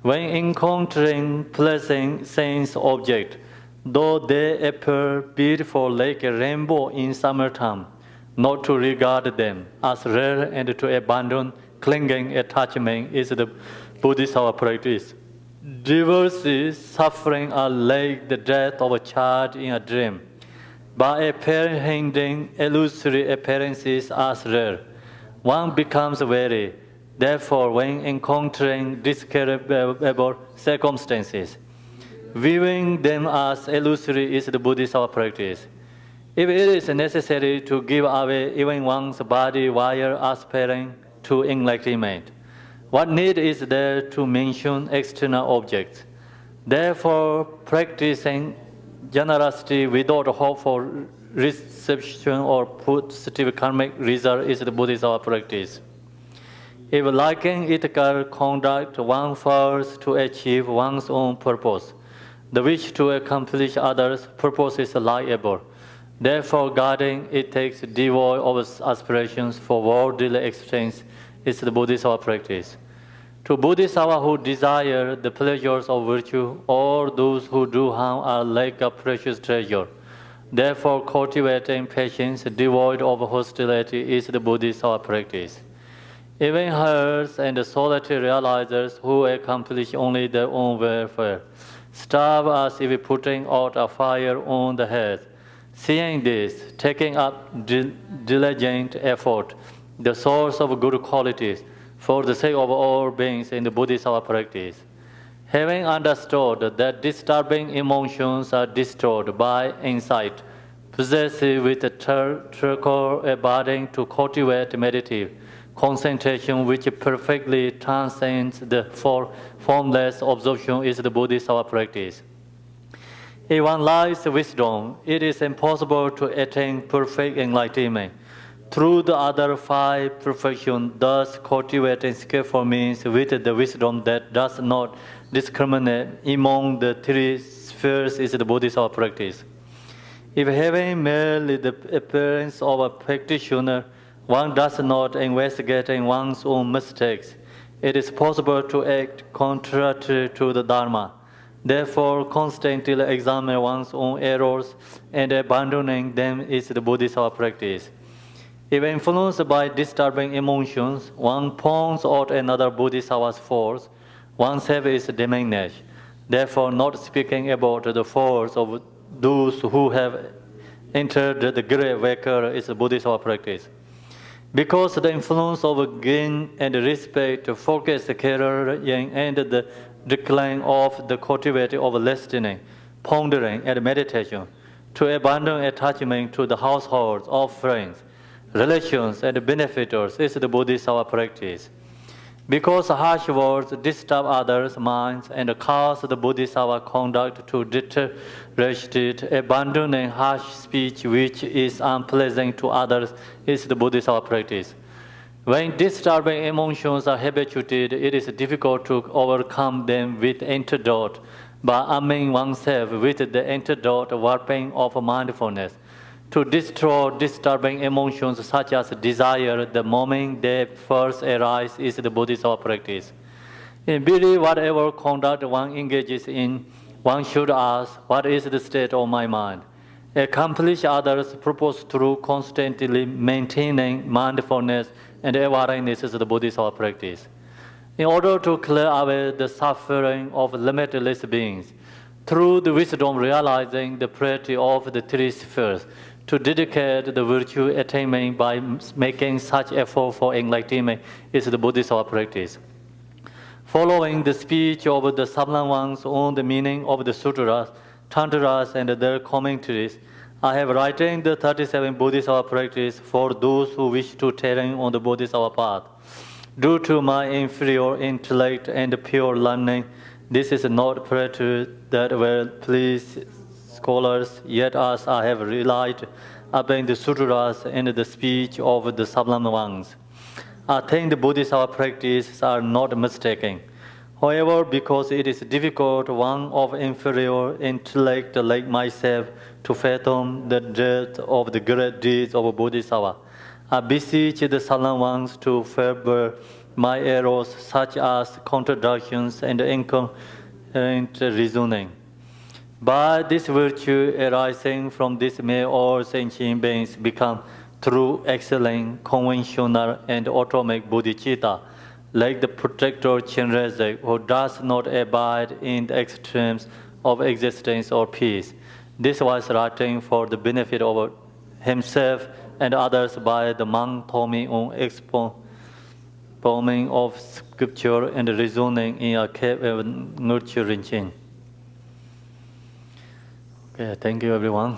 When encountering pleasing sense objects, though they appear beautiful like a rainbow in summertime, not to regard them as rare and to abandon clinging attachment is the Bodhisattva practice. Diverse suffering are like the death of a child in a dream. By apprehending illusory appearances as rare, one becomes weary. Therefore, when encountering discreditable circumstances, viewing them as illusory is the Bodhisattva practice. If it is necessary to give away even one's body while aspiring to enlightenment, what need is there to mention external objects? Therefore, practicing generosity without hope for reception or positive karmic result is the Bodhisattva practice. If liking ethical conduct, one fails to achieve one's own purpose. The wish to accomplish others' purpose is liable. Therefore, guarding ethics devoid of aspirations for worldly exchange is the Bodhisattva practice. To Bodhisattva who desire the pleasures of virtue, or those who do harm are like a precious treasure. Therefore, cultivating patience devoid of hostility is the Bodhisattva practice. Even herds and solitary realizers who accomplish only their own welfare starve as if putting out a fire on the head. Seeing this, taking up diligent effort, the source of good qualities, for the sake of all beings in the Bodhisattva practice. Having understood that disturbing emotions are destroyed by insight, possessive with the turquoise abiding to cultivate meditative concentration which perfectly transcends the formless absorption is the Bodhisattva practice. If one lacks wisdom, it is impossible to attain perfect enlightenment. Through the other five perfections, thus cultivating skillful means with the wisdom that does not discriminate among the three spheres is the Bodhisattva practice. If having merely the appearance of a practitioner, one does not investigate one's own mistakes, it is possible to act contrary to the Dharma. Therefore, constantly examine one's own errors and abandoning them is the Bodhisattva practice. If influenced by disturbing emotions, one points out another Bodhisattva's faults, oneself is diminished. Therefore, not speaking about the faults of those who have entered the great waker is the Bodhisattva practice. Because the influence of gain and respect, focus, caring, and the decline of the cultivation of listening, pondering, and meditation, to abandon attachment to the households of friends, relations, and benefactors is the Bodhisattva practice. Because harsh words disturb others' minds and cause the Bodhisattva conduct to deteriorate, abandoning harsh speech which is unpleasant to others is the Bodhisattva practice. When disturbing emotions are habituated, it is difficult to overcome them with antidote by arming oneself with the antidote weapon of mindfulness. To destroy disturbing emotions such as desire the moment they first arise is the Bodhisattva practice. In really whatever conduct one engages in, one should ask, what is the state of my mind? Accomplish others' purpose through constantly maintaining mindfulness and awareness is the Bodhisattva practice. In order to clear away the suffering of limitless beings, through the wisdom realizing the purity of the three spheres, to dedicate the virtue attainment by making such effort for enlightenment is the Bodhisattva practice. Following the speech of the sublime ones on the meaning of the sutras, tantras, and their commentaries, I have written the 37 Bodhisattva practice for those who wish to tarry on the Bodhisattva path. Due to my inferior intellect and pure learning, This is not prayer that will please scholars, yet as I have relied upon the sutras and the speech of the sublime ones. I think the Bodhisattva practices are not mistaken. However, because it is difficult one of inferior intellect like myself to fathom the depth of the great deeds of Bodhisattva, I beseech the sublime ones to favor my errors such as contradictions and incoherent reasoning. By this virtue arising from this may all sentient beings become true, excellent, conventional, and automatic bodhicitta, like the protector Chenrezig, who does not abide in the extremes of existence or peace. This was writing for the benefit of himself and others by the monk Tommy on expounding of scripture and reasoning in a cave of nurturing chain. Okay, thank you everyone.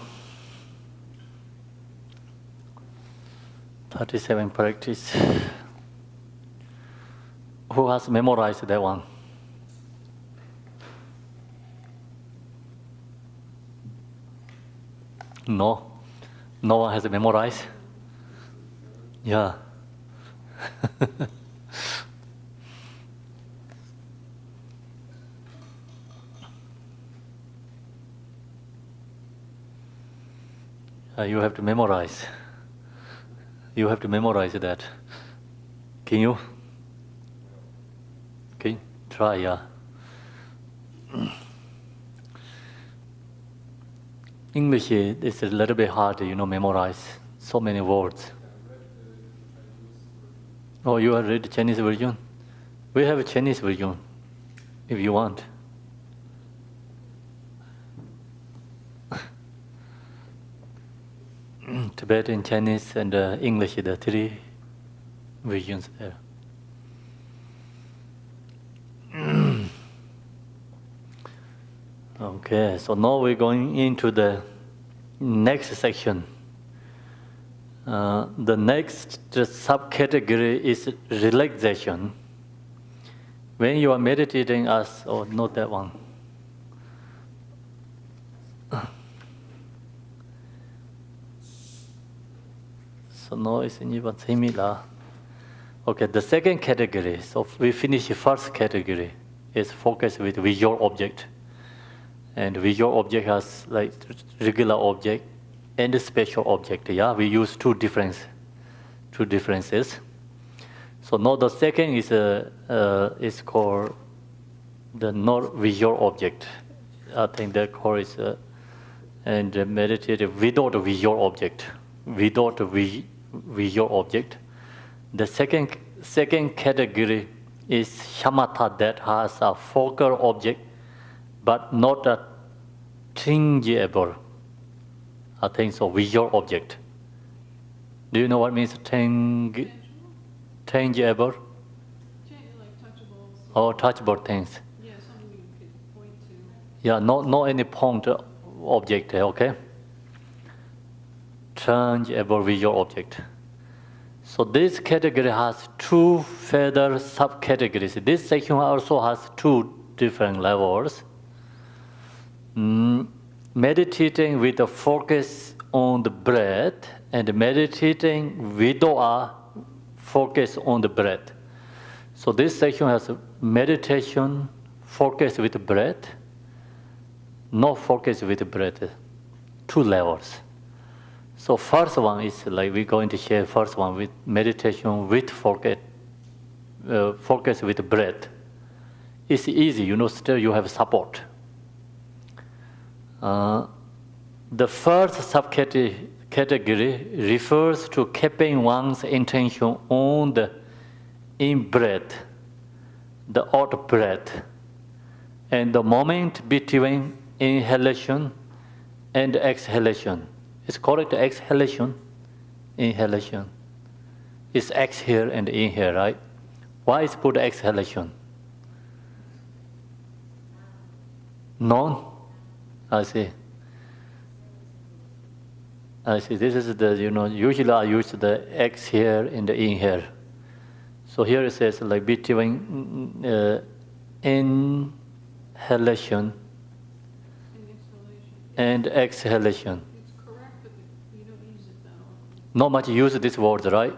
37 practice. Who has memorized that one? No? No one has memorized? Yeah. You have to memorize. You have to memorize that. Can you? Okay, try, yeah. English is a little bit hard, memorize so many words. Oh, you have read the Chinese version? We have a Chinese version, if you want. Tibetan, Chinese, and English, the three versions there. Okay, so now we're going into the next section. The next subcategory is relaxation. When you are meditating not that one. So now it's even similar. Okay, the second category, so we finish the first category, is focus with visual object. And visual object has like regular object and a special object. Yeah, we use two differences. So now the second is called the non-visual object. I think that called is and meditative without a visual object. Without a visual object. The second category is shamatha, that has a focal object but not a tangible. I think so, visual object. Do you know what means tangible? Like touchable. Oh, touchable things. Yeah, something you could point to. Yeah, not any point object, okay? Tangible visual object. So this category has two further subcategories. This section also has two different levels. Meditating with a focus on the breath and meditating without a focus on the breath. So this section has meditation, focus with the breath, no focus with the breath, two levels. So first one is like we're going to share first one with meditation with focus with the breath. It's easy, still you have support. The first subcategory refers to keeping one's intention on the in-breath, the out-breath, and the moment between inhalation and exhalation. It's correct, exhalation, inhalation. It's exhale and inhale, right? Why is put exhalation? None? I see. This is the, usually I use the exhale and the inhale. So here it says like between in inhalation and exhalation. It's correct, but you don't use it that often. Not much use this word, right?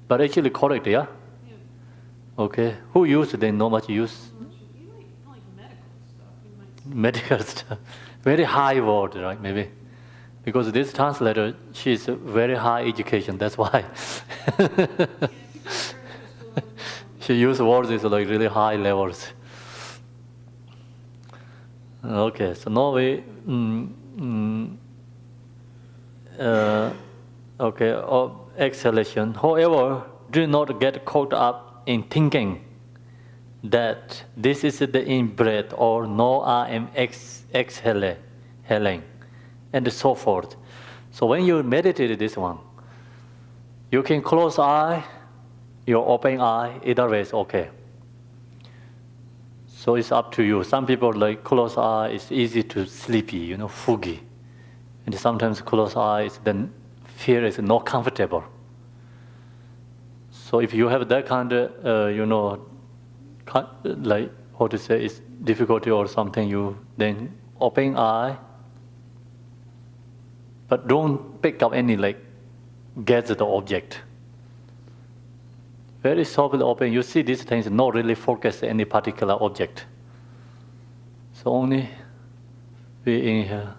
But actually correct, yeah? Yeah. Okay. Who use then? Not much use. You like medical stuff. You might say. Medical stuff. Very high word, right? Maybe. Because this translator, she's very high education, that's why. She uses words is like really high levels. Okay, so now we exhalation. However, do not get caught up in thinking that this is the in-breath or no, I am exhaling, and so forth. So when you meditate this one, you can close eye, your open eye, either way is okay. So it's up to you. Some people like close eye, it's easy to sleepy, foggy. And sometimes close eyes, then fear is not comfortable. So if you have that kind of, like how to say, it's difficulty or something, you then open eye, but don't pick up any gadget or object. Very softly open. You see these things, not really focus any particular object. So only be inhale.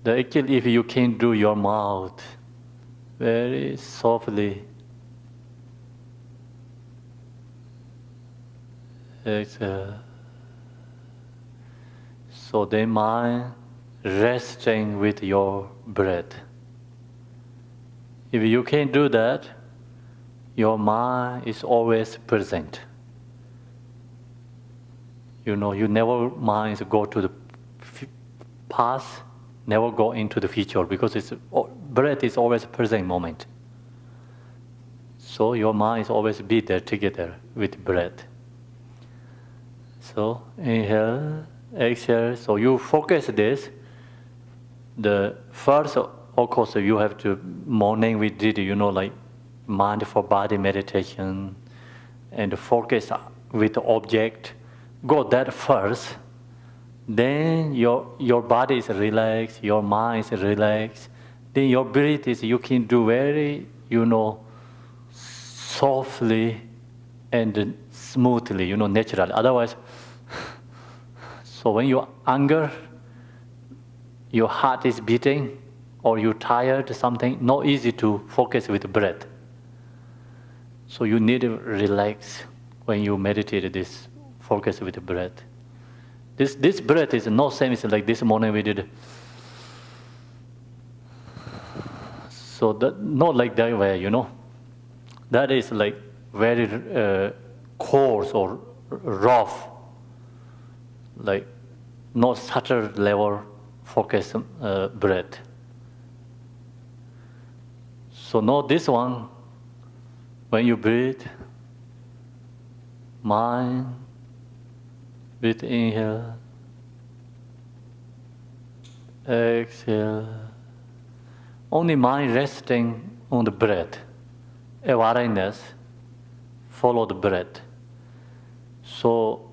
Actually, if you can do your mouth very softly, exhale. So the mind resting with your breath. If you can do that, your mind is always present. You never mind go to the past, never go into the future, because breath is always present moment. So your mind is always be there together with breath. So inhale, exhale. So you focus this. The first, of course, you have to, morning we did, mindful body meditation and focus with the object. Go that first. Then your body is relaxed, your mind is relaxed. Then your breath is, you can do very, softly and smoothly, naturally. Otherwise, so when you anger, your heart is beating, or you're tired, something, not easy to focus with breath. So you need to relax when you meditate this, focus with the breath. This breath is no same as like this morning we did. So that, not like that way, That is like very coarse or rough, like not subtle level focus breath. So now this one, when you breathe, mind, breathe inhale, exhale. Only mind resting on the breath. Awareness, follow the breath. So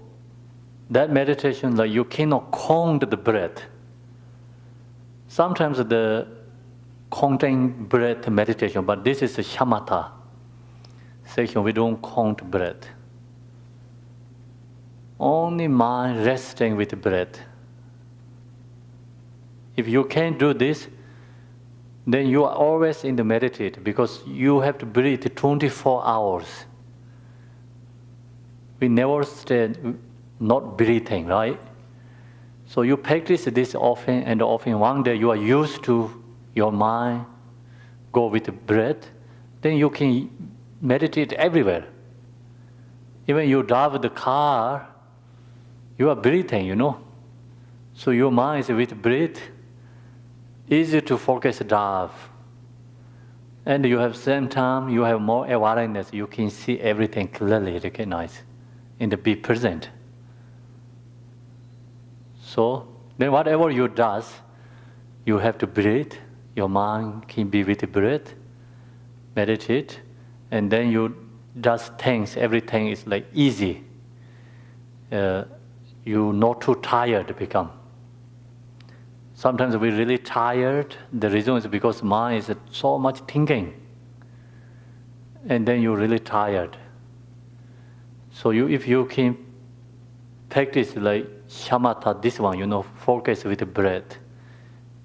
that meditation, you cannot count the breath. Sometimes the counting breath meditation, but this is a Shamatha section. We don't count breath. Only mind resting with breath. If you can't do this, then you are always in the meditate, because you have to breathe 24 hours. We never stay not breathing, right? So you practice this often and often. One day you are used to your mind go with the breath, then you can meditate everywhere. Even you drive the car, you are breathing, So your mind is with breath, easy to focus drive. And you have same time, you have more awareness, you can see everything clearly, recognize, and be present. So then whatever you does, you have to breathe, your mind can be with the breath, meditate, and then you just things, everything is like easy. you not too tired become. Sometimes we're really tired. The reason is because mind is so much thinking. And then you're really tired. So if you can practice like Shamatha, this one, focus with the breath,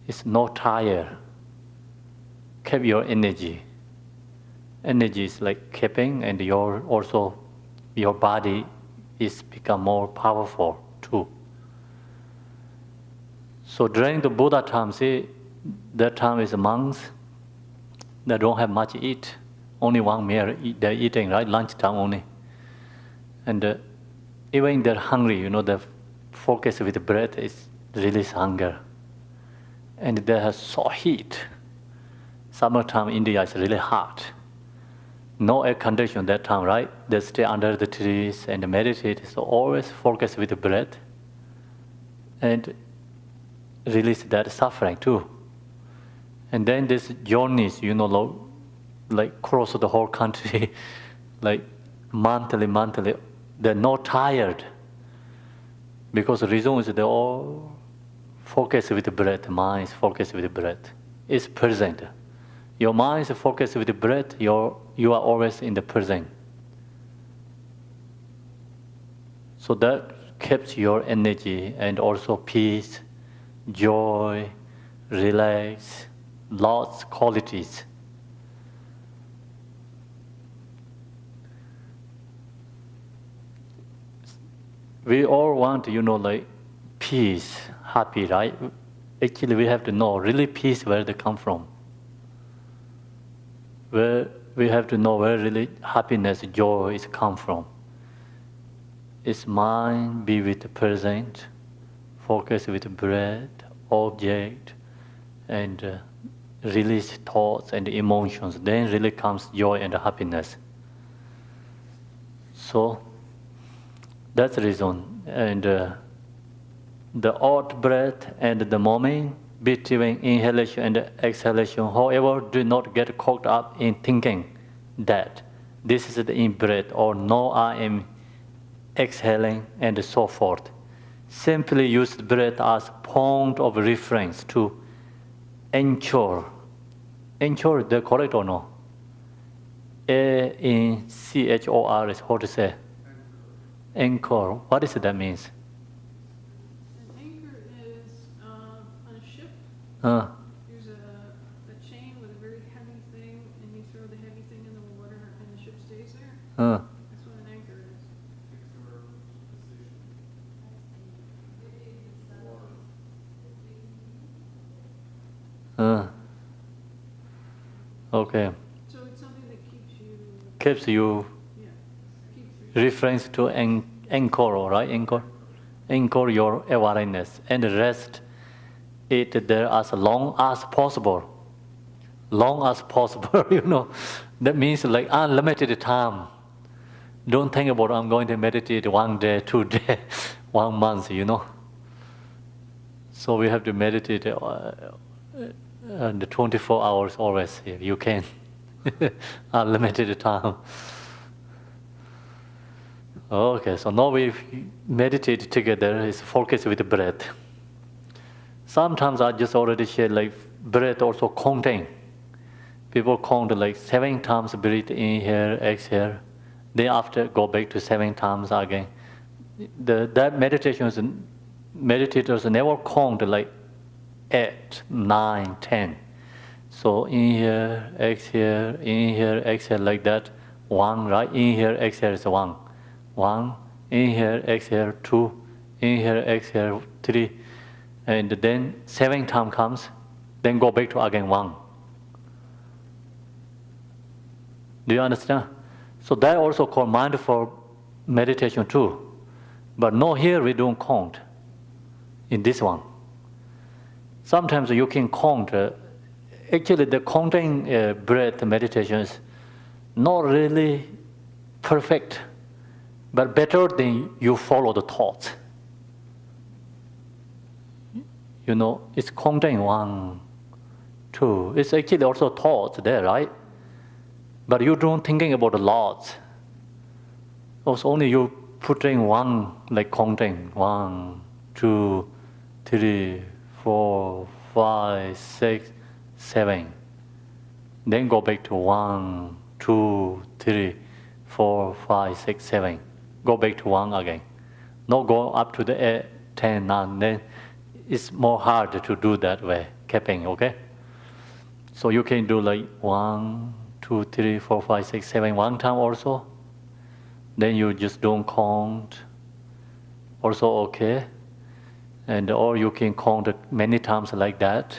it's not tired. Keep your energy. Energy is like keeping, and your body is become more powerful too. So during the Buddha time, see, that time is monks that don't have much to eat. Only one meal they're eating, right? Lunchtime only. And even they're hungry, the focus with the breath is release hunger. And they have so heat. Summertime India is really hot. No air condition that time, right? They stay under the trees and meditate. So always focus with the breath and release that suffering too. And then this journeys, like cross the whole country, like monthly, they're not tired. Because the reason is they all focus with the breath, mind is focused with the breath. It's present. Your mind is focused with the breath, you are always in the present. So that keeps your energy and also peace, joy, relax, lots qualities. We all want, like peace, happy, right? Actually, we have to know really peace where they come from. Where we have to know where really happiness, joy is come from. It's mind, be with the present, focus with the breath, object, and release thoughts and emotions. Then really comes joy and happiness. So that's the reason. And the out breath and the moment between inhalation and exhalation, however, do not get caught up in thinking that this is the in-breath or no, I am exhaling and so forth. Simply use breath as point of reference to ensure. Ensure, the correct or no? A-N-C-H-O-R is how to say? Anchor. What does that mean? An anchor is on a ship. There's a chain with a very heavy thing, and you throw the heavy thing in the water, and the ship stays there. That's what an anchor is. Okay. So it's something that keeps you. Keeps you Yeah. Keeps you. reference to anchor, right? Anchor your awareness and rest it there as long as possible. Long as possible, That means like unlimited time. Don't think about I'm going to meditate 1 day, 2 days, 1 month, So we have to meditate the 24 hours always if you can. Unlimited time. Okay, so now we meditate together, is focus with the breath. Sometimes I just already shared like breath also counting. People count like 7 times breathe in here, exhale. Then after go back to 7 times again. That meditators never count like 8, 9, 10. So inhale, exhale like that. 1, right? Inhale, exhale is 1. 1, inhale, exhale, 2, inhale, exhale, 3. And then 7 times comes, then go back to again 1. Do you understand? So that also called mindful meditation too. But no, here we don't count in this one. Sometimes you can count. Actually, the counting breath meditation is not really perfect, but better than you follow the thoughts. It's counting 1, 2. It's actually also thoughts there, right? But you don't thinking about the lots. Also only you putting one, like counting, 1, 2, 3, 4, 5, 6, 7. Then go back to 1, 2, 3, 4, 5, 6, 7. Go back to 1 again. Not go up to the 10, 9. Then it's more hard to do that way, capping, okay? So you can do like 1, 2, 3, 4, 5, 6, 7 one time also. Then you just don't count. Also okay. And or you can count many times like that.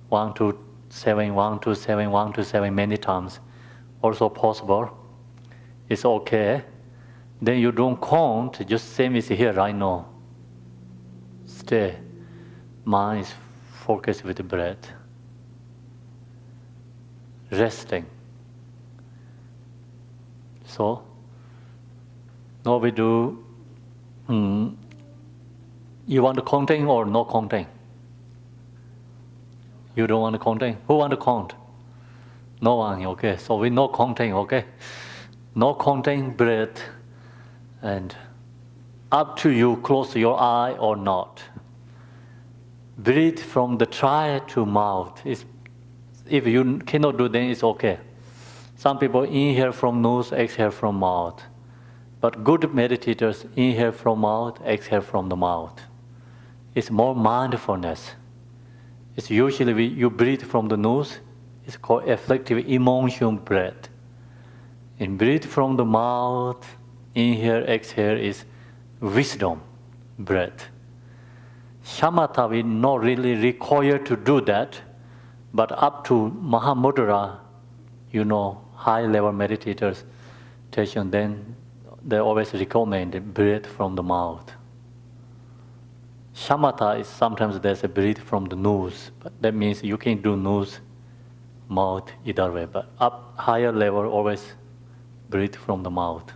1 to 7, 1 to 7, 1 to 7 many times. Also possible. It's okay. Then you don't count, just same as here right now. Stay. Mind is focused with the breath. Resting. So, now we do, you want to counting or no counting? You don't want to counting? Who want to count? No one, okay. So we no counting, okay? No counting breath. And up to you, close your eye or not. Breathe from the throat to mouth. If you cannot do then it's okay. Some people inhale from nose, exhale from mouth. But good meditators inhale from mouth, exhale from the mouth. It's more mindfulness. It's usually you breathe from the nose. It's called affective emotion breath. And breathe from the mouth, inhale, exhale is wisdom breath. Shamatha we not really required to do that, but up to Mahamudra, high level meditators, then they always recommend breathe from the mouth. Shamatha is sometimes there's a breathe from the nose, but that means you can do nose, mouth, either way. But up higher level, always breathe from the mouth.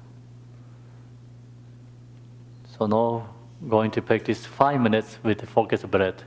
So now going to practice 5 minutes with focused breath.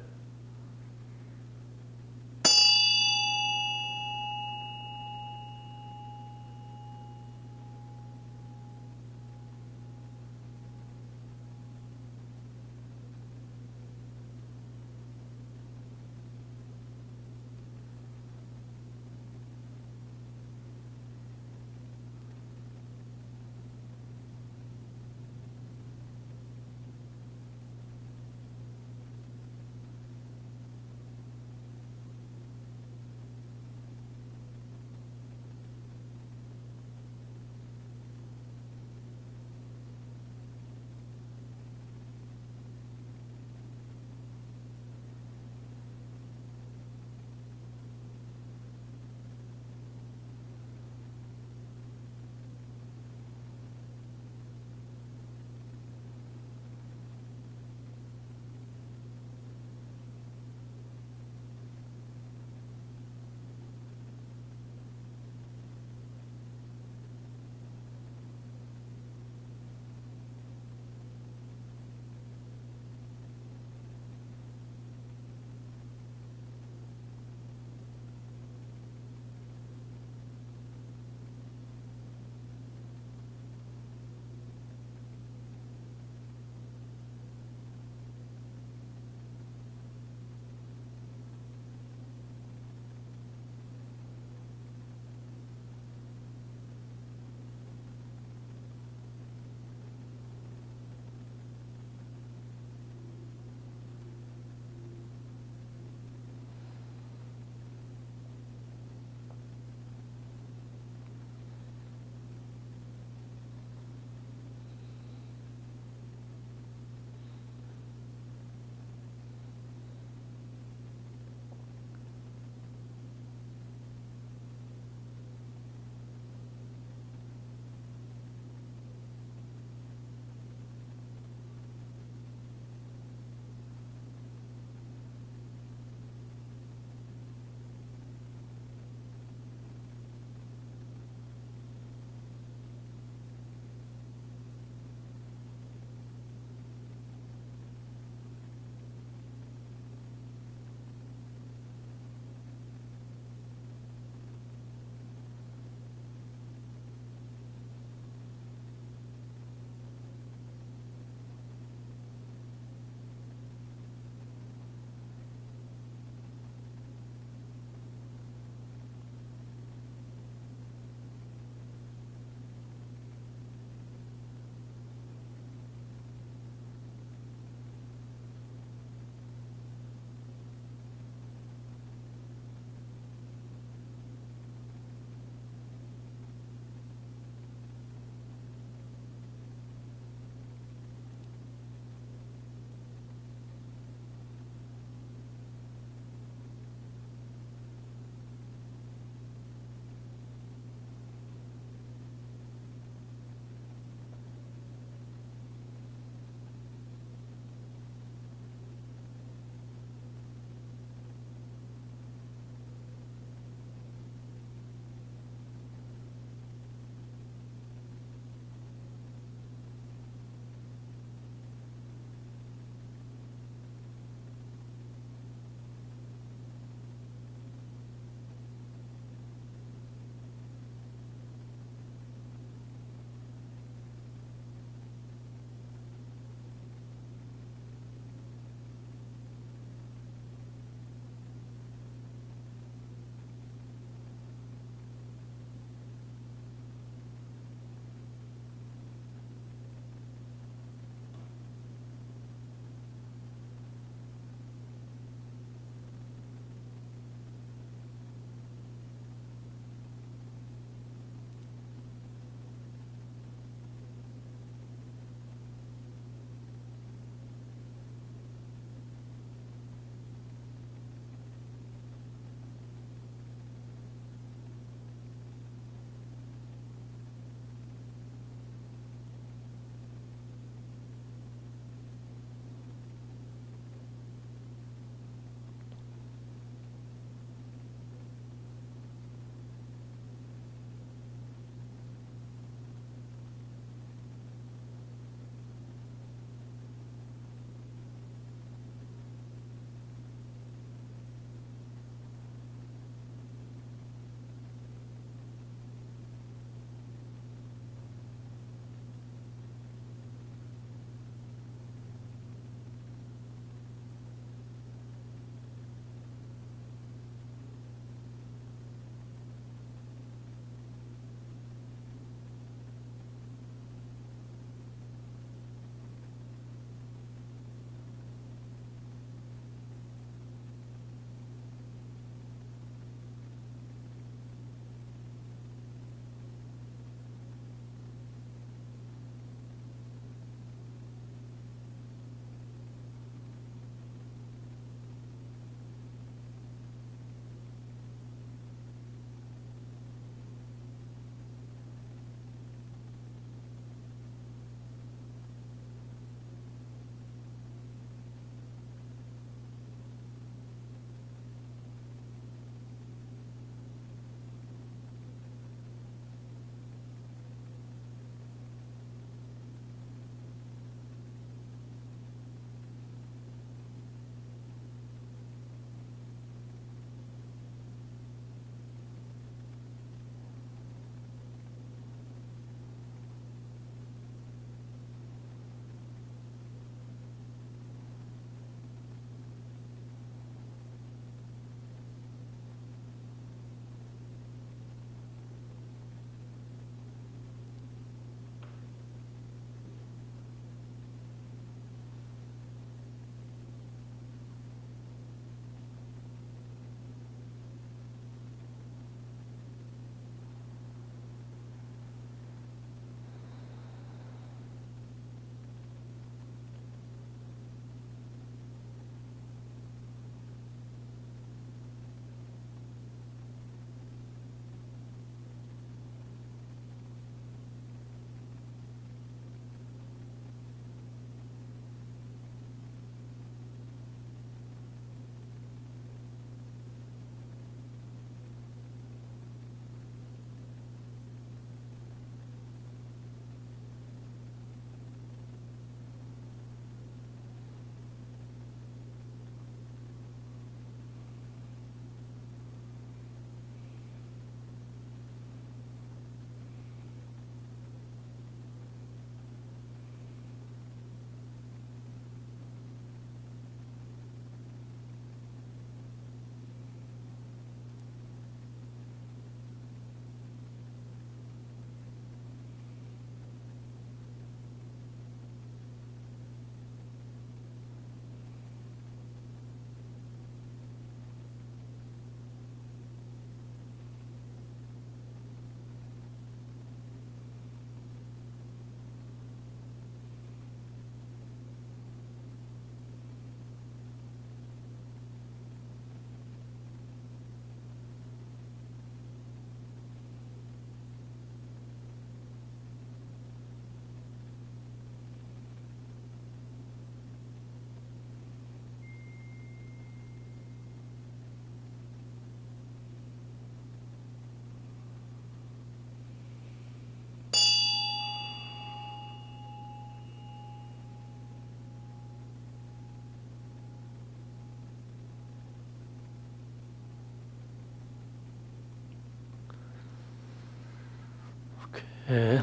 Okay.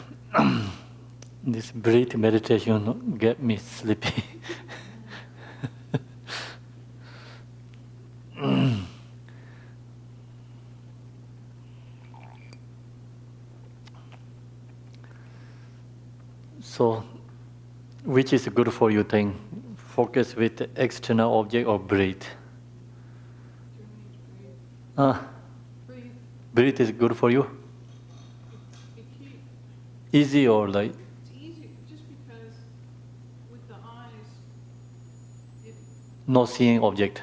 This breath meditation get me sleepy. So, which is good for you think? Focus with external object or breathe? Breathe. Breathe is good for you? It keep, Easy or like? it's easy just because with the eyes, it Not seeing object.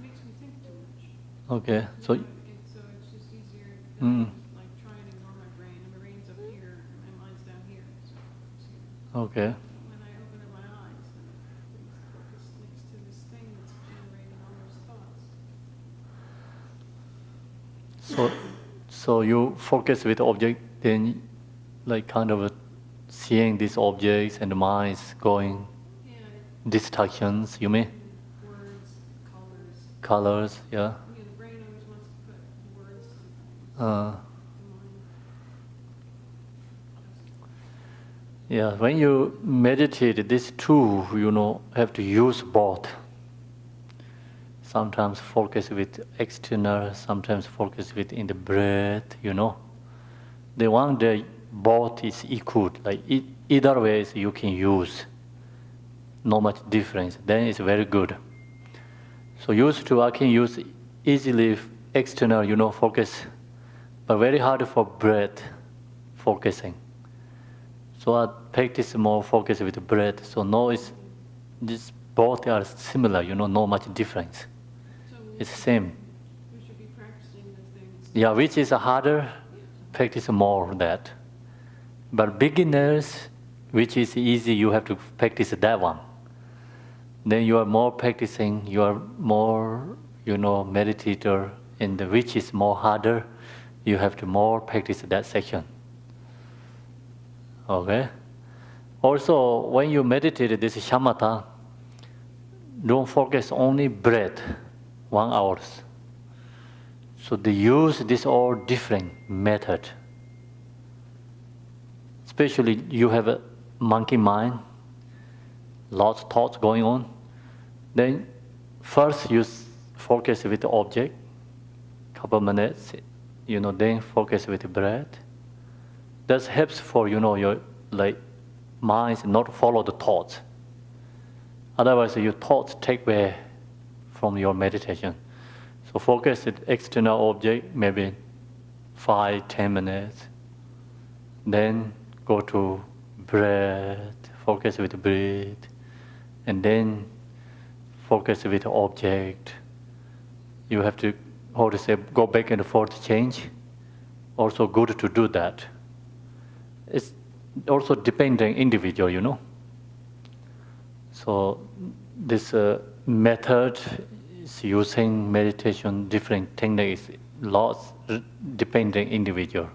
makes me think too much. Okay. So, So it's just easier Mm. to like try and ignore my brain. And my brain's up here and my mind's down here. So it's here. okay. When I open up my eyes, then things focus next to this thing that's generating all those thoughts. So you focus with object, then like kind of seeing these objects and the minds going Yeah, distractions, you mean? words, colors. Colors, yeah. Yeah, the brain always wants to put words to things. Uh, The mind yeah, when you meditate, these two, have to use both. Sometimes focus with external, sometimes focus with in the breath, The one that both is equal, like either ways you can use, no much difference, then it's very good. So used to, I can use easily external, focus, but very hard for breath focusing. So I practice more focus with breath. So no, this both are similar, no much difference. So It's same. we should be practicing the things. Yeah, which is harder, practice more that. But beginners, which is easy, you have to practice that one. Then you are more practicing, you are more, meditator, and which is more harder, you have to more practice that section. Okay? Also, when you meditate this shamatha, don't focus only breath, 1 hour. So they use this all different method. Especially you have a monkey mind, lots of thoughts going on. Then first you focus with the object, couple minutes, then focus with the breath. That helps for your minds not follow the thoughts. Otherwise, your thoughts take away from your meditation. So focus with external object, maybe 5-10 minutes. Then go to breath, focus with breath, and then focus with the object. You have to, go back and forth change. Also good to do that. It's also depending individual, So this method is using meditation, different techniques, lots depending individual.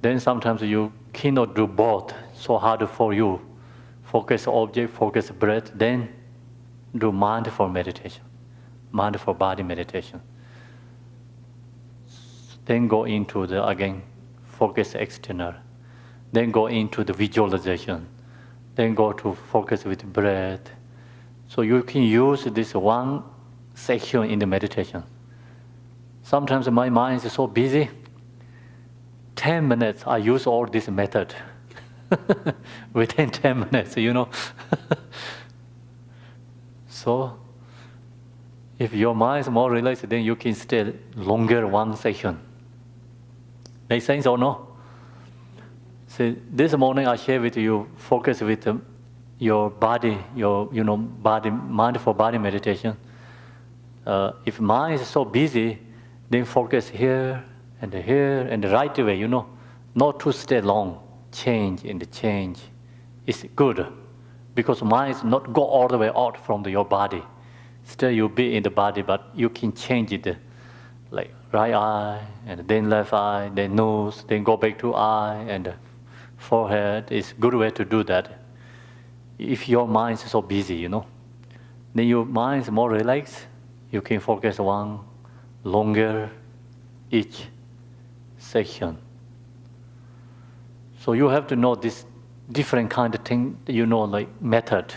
Then sometimes you cannot do both, so hard for you. Focus object, focus breath, then do mindful meditation, mindful body meditation. Then go into again, focus external. Then go into the visualization. Then go to focus with breath. So you can use this one section in the meditation. Sometimes my mind is so busy, 10 minutes I use all this method. Within 10 minutes, So, if your mind is more relaxed, then you can stay longer one section. Make sense or no? See, this morning I share with you, focus with your body, your body, mindful body meditation. If mind is so busy, then focus here and the right way, not to stay long. Change and the change is good, because mind is not go all the way out from your body. Still you be in the body, but you can change it, like right eye and then left eye, then nose, then go back to eye and forehead. Is good way to do that. If your mind is so busy, then your mind is more relaxed. You can focus one longer each section. So you have to know this different kind of thing, like method.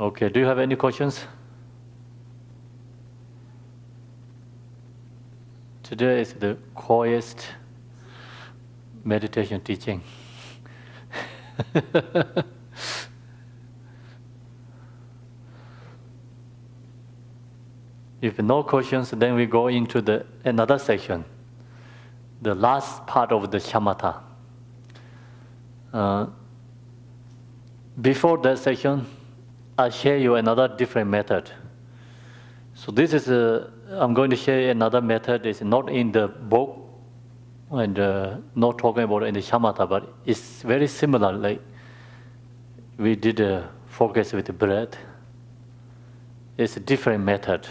Okay, do you have any questions? Today is the quietest meditation teaching. If no questions, then we go into another section, the last part of the Shamatha. Before that section, I'll share you another different method. So this is I'm going to share another method. It's not in the book and not talking about in the Shamatha, but it's very similar. Like we did focus with the breath. It's a different method.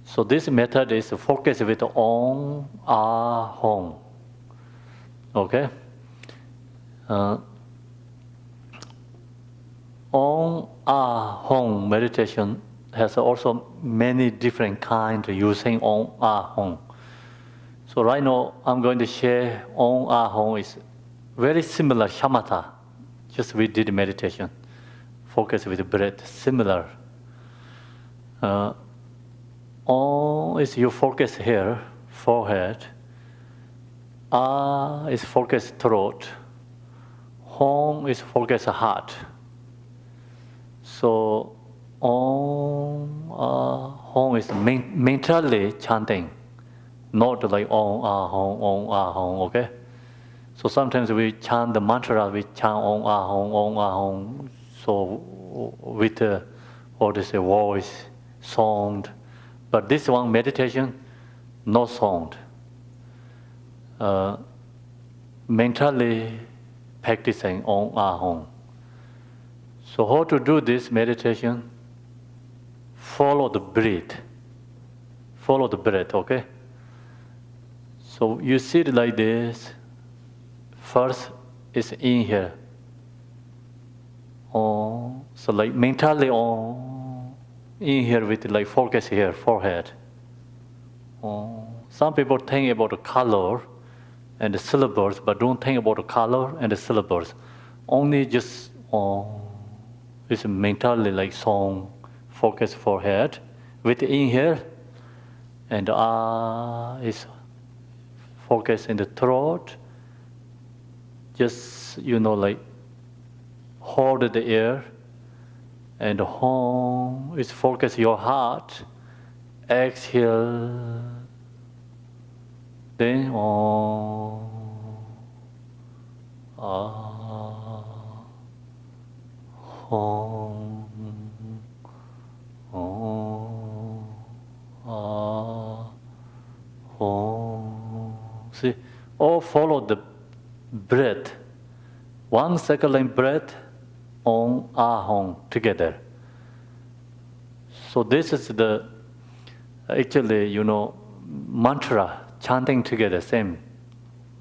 So this method is focus with Om, Ah, Hong. Okay? Om, Ah, Hong meditation has also many different kinds using Om, Ah, Hong. So right now I'm going to share Om, Ah, Hong is very similar Shamatha. Just we did meditation. Focus with the breath, similar. Om is you focus here, forehead. Ah is focus throat. Hong is focus heart. So Om, Ah, Hong is mentally chanting, not like Om, Ah, Hong, okay? So sometimes we chant the mantra, we chant Om, Ah, Hong. So with voice, sound. But this one meditation, no sound. Mentally practicing Om, Ah, Hong. So how to do this meditation? Follow the breath. Follow the breath, okay? So you sit like this. First is in here. Om. So like mentally Om. In here with like focus here, forehead. Some people think about the color and the syllables, but don't think about the color and the syllables. Only just it's mentally like song, focus forehead. With in here, and is focus in the throat. Just like hold the air. And Hong is focus your heart. Exhale. Then Om. Ah. Hong. Om. Ah. Hong. See, all follow the breath. 1 second line breath. Om, Ah, Hong together. So this is actually, mantra, chanting together, same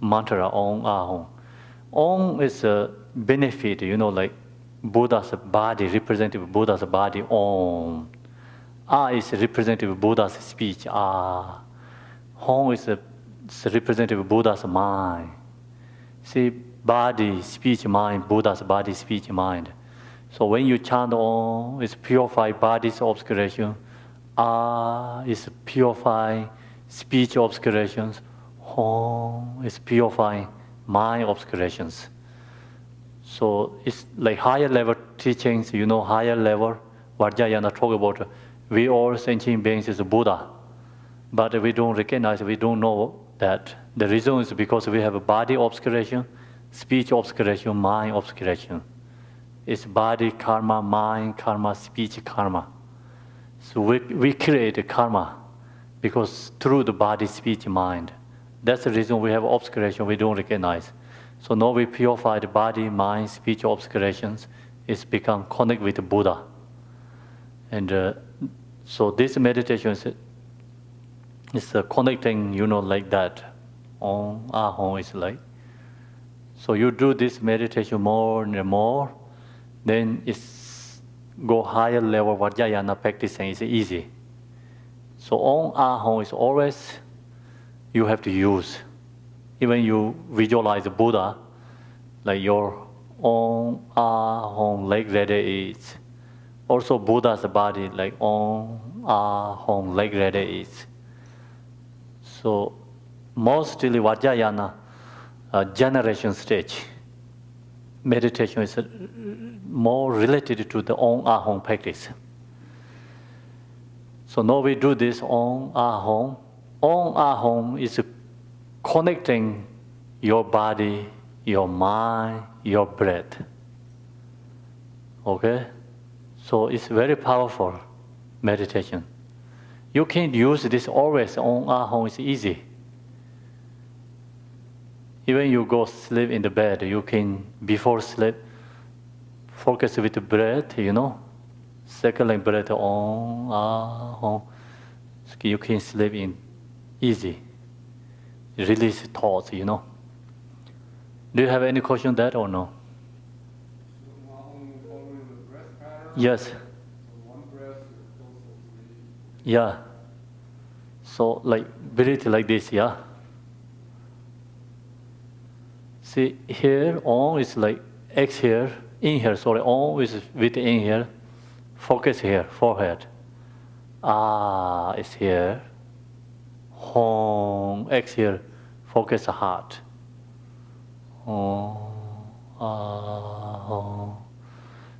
mantra, Om, Ah, Hong. Om is a benefit, like Buddha's body, representative Buddha's body, Om. Ah is representative Buddha's speech, Ah. Hong is a representative Buddha's mind. See, body, speech, mind, Buddha's body, speech, mind. So when you chant Om, it's purify body's obscuration. Ah is purify speech obscurations. Hong is purifying mind obscurations. So it's like higher level teachings, higher level. Vajrayana talk about we all sentient beings is Buddha. But we don't recognize, we don't know that. The reason is because we have a body obscuration, speech obscuration, mind obscuration. It's body karma, mind karma, speech karma. So we create a karma because through the body, speech, mind. That's the reason we have obscuration we don't recognize. So now we purify the body, mind, speech obscurations. It's become connect with the Buddha. And so this meditation is connecting, like that. Om, Ah, Hong is like. So you do this meditation more and more, then it's go higher level Vajrayana practicing is easy. So Om Ahom is always you have to use. Even you visualize the Buddha, like your Om Ahom like that is. Also Buddha's body like Om Ahom like that is. So mostly Vajrayana generation stage, meditation is more related to the Om Ahom practice. So now we do this Om Ahom. Om Ahom is connecting your body, your mind, your breath. Okay? So it's very powerful meditation. You can use this always. Om Ahom is easy. Even you go sleep in the bed, you can, before sleep, focus with the breath, Second line breath, Om Ahom. You can sleep in easy. Release thoughts, Do you have any question on that or no? Following the breath pattern? Yes. So one breath, it goes to three. Yeah. So breathe like this, yeah? See, here, Om is like exhale, inhale, sorry, Om is with inhale, focus here, forehead. Ah is here. Hong, exhale, focus heart. Om, Hong.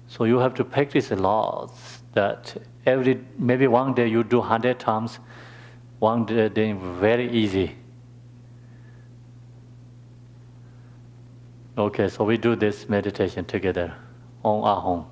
So you have to practice a lot that maybe one day you do 100 times, one day then very easy. Okay, so we do this meditation together. Om Ahom.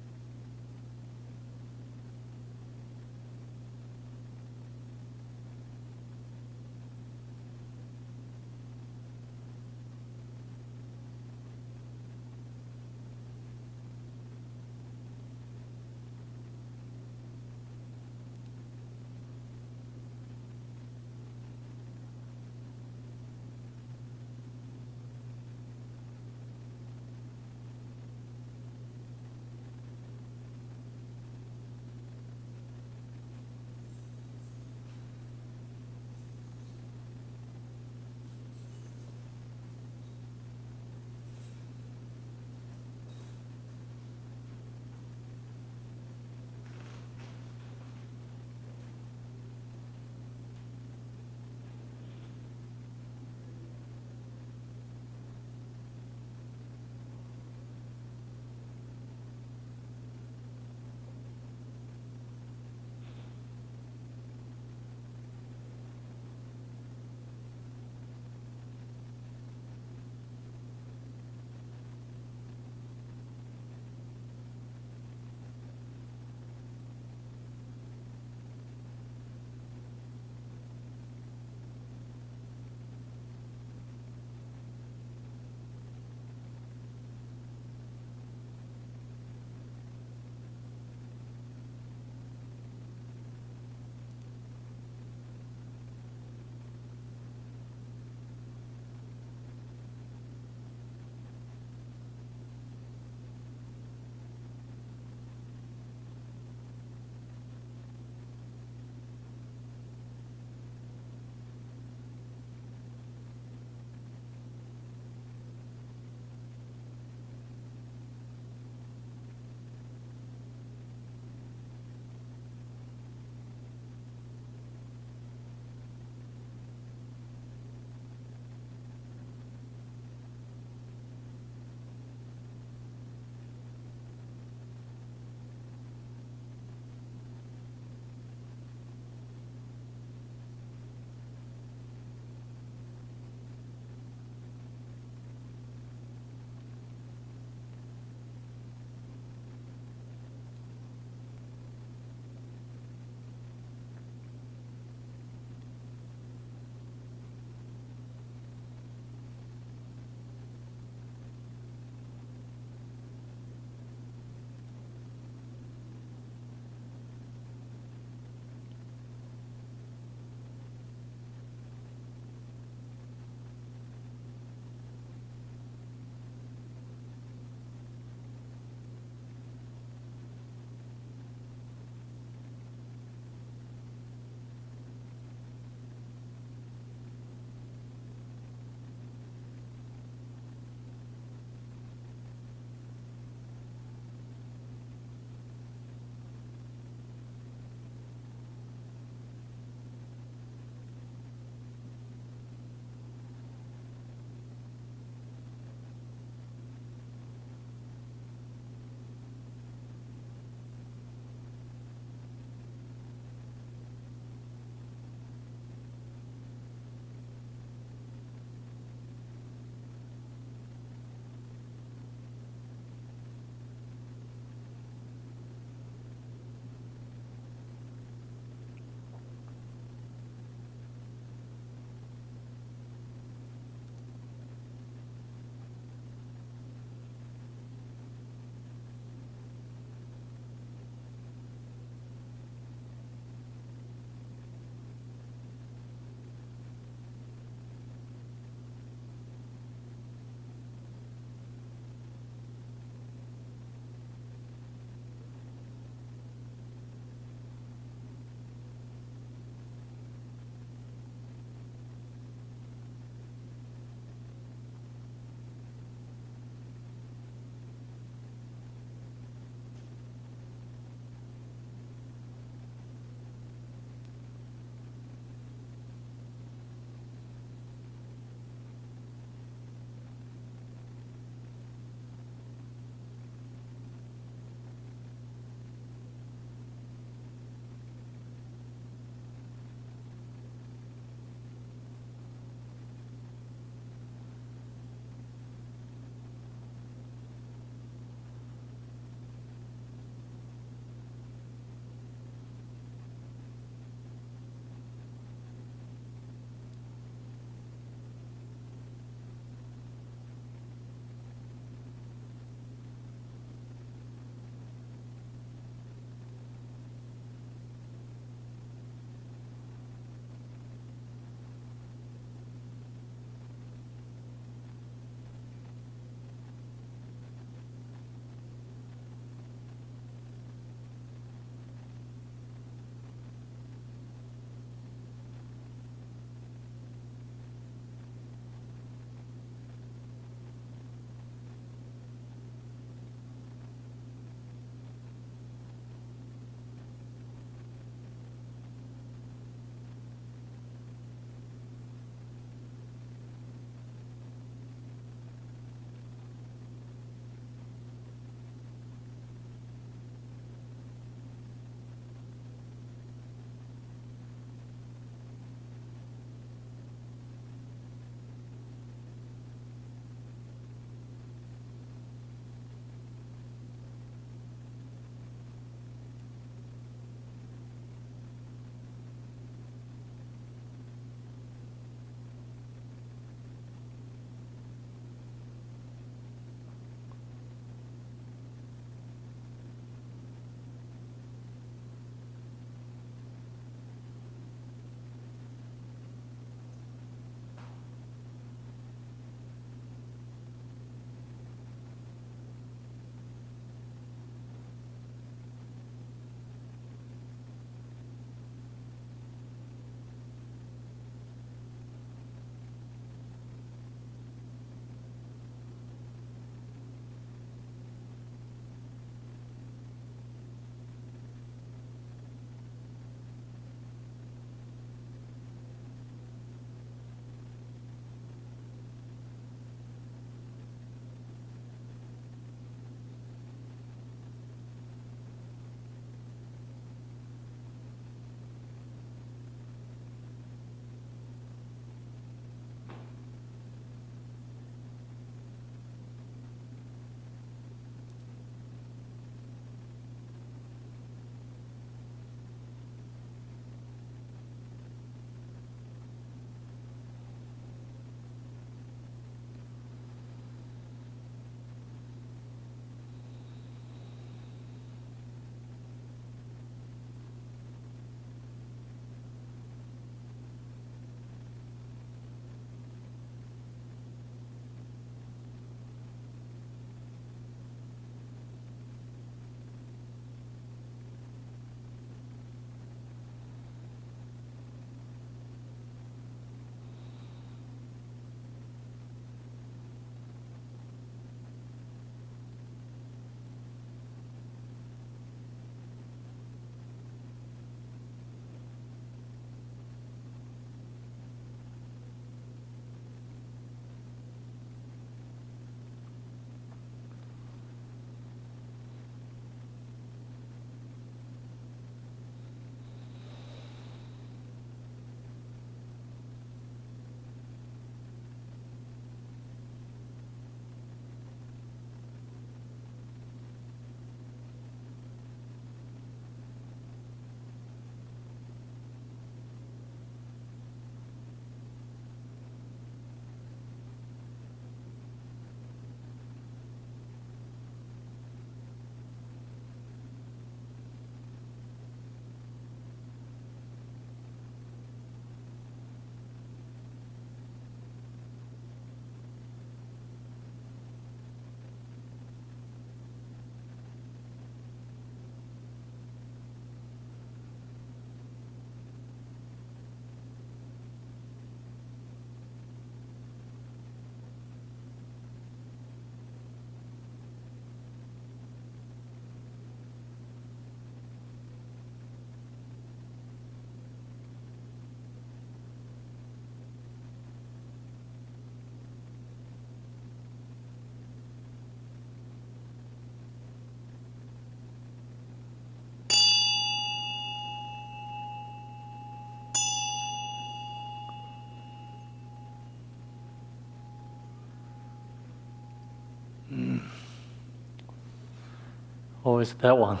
or is that one? I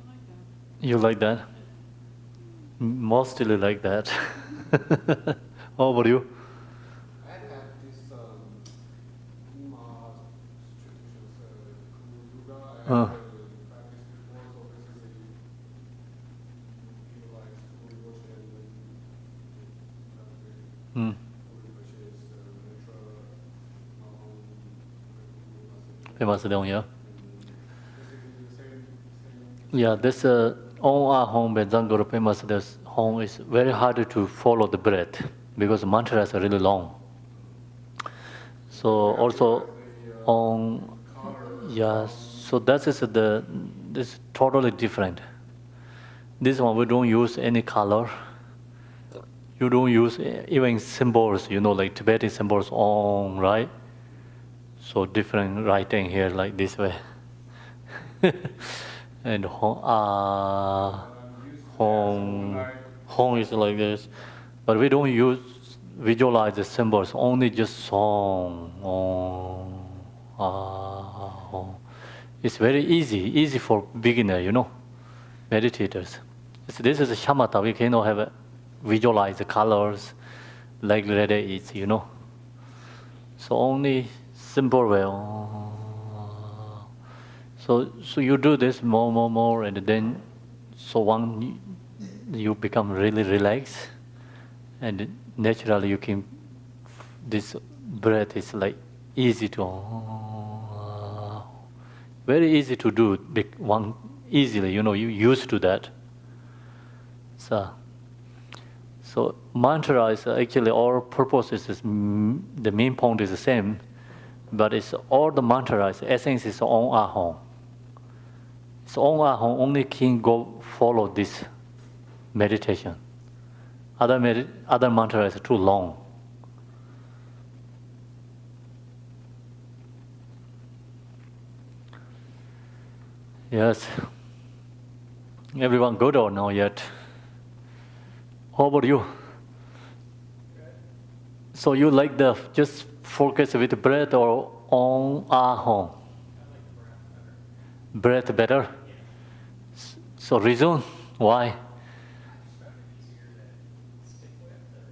like that. You like that? Mostly like that. How about you? I had this Ima traditions, Kuru Yoga. I Uh. had practiced before, so basically you like Kuru Yoga and then Mm. Kuru Yoga is natural, Vipassana, yeah. basically the same. Yeah, this on our home when Zanguru famous this home is very hard to follow the breath because mantras are really long. So also on yeah, so that is this totally different. This one we don't use any color. You don't use even symbols, like Tibetan symbols on, right? So different writing here like this way. And home is like this, but we don't use visualize the symbols, only just song. Home. It's very easy for beginner, meditators. This is a shamatha. We cannot have visualize the colors like letter is, So only simple way. So you do this more, and then so one you become really relaxed, and naturally you can. This breath is like easy to, very easy to do. One easily, you used to that. So mantra is actually our purpose is the main point is the same, but it's all the mantras. Essence is on ahong. So on ahong only can go follow this meditation. Other mantra is too long. Yes. Everyone good or not yet? How about you? So you like the just focus with the breath or on ahong? Breath better? So reason why?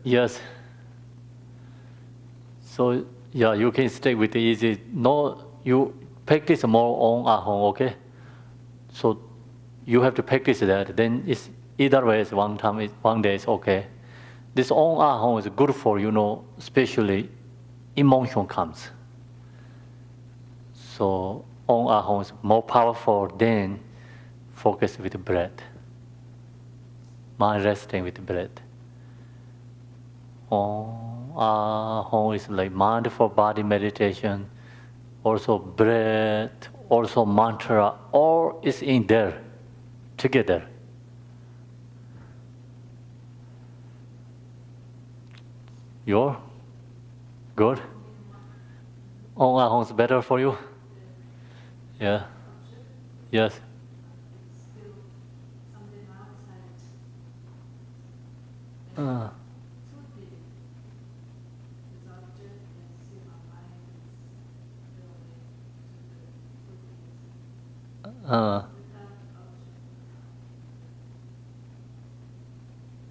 Yes. So yeah, you can stay with the easy. No, you practice more on ahong, okay? So you have to practice that. Then it's either way. It's one day is okay. This on ahong is good for especially emotion comes. So on ahong is more powerful than focus with the breath. Mind resting with the breath. On ahong is like mindful body meditation, also breath, also mantra, all is in there together. You're good? On ahong is better for you? Yeah. Yes.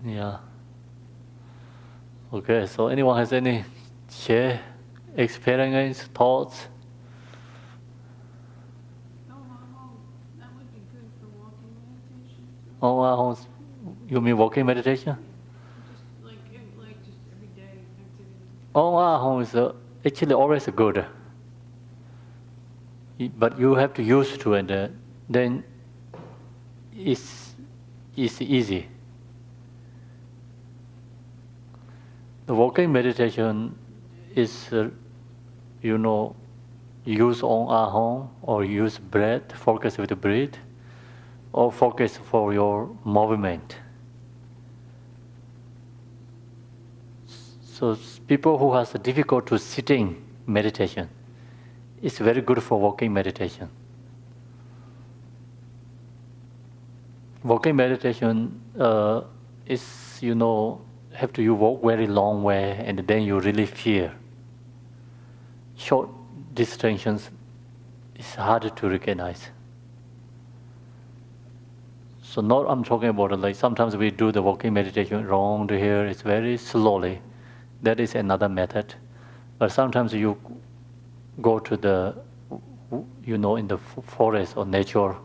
Yeah. Okay, so anyone has any share experience, thoughts? That would be good for walking meditation. Oh, you mean walking meditation? Just like just everyday activity. Oh, is actually always good. But you have to use to it, then it's easy. The walking meditation is, use on ahong or use breath, focus with the breath, or focus for your movement. So people who has a difficult to sitting meditation, it's very good for walking meditation. Walking meditation is, have to you walk very long way and then you really feel. Short distinctions is harder to recognize. So not I'm talking about like sometimes we do the walking meditation wrong to here, it's very slowly. That is another method. But sometimes you go to the, in the forest or nature,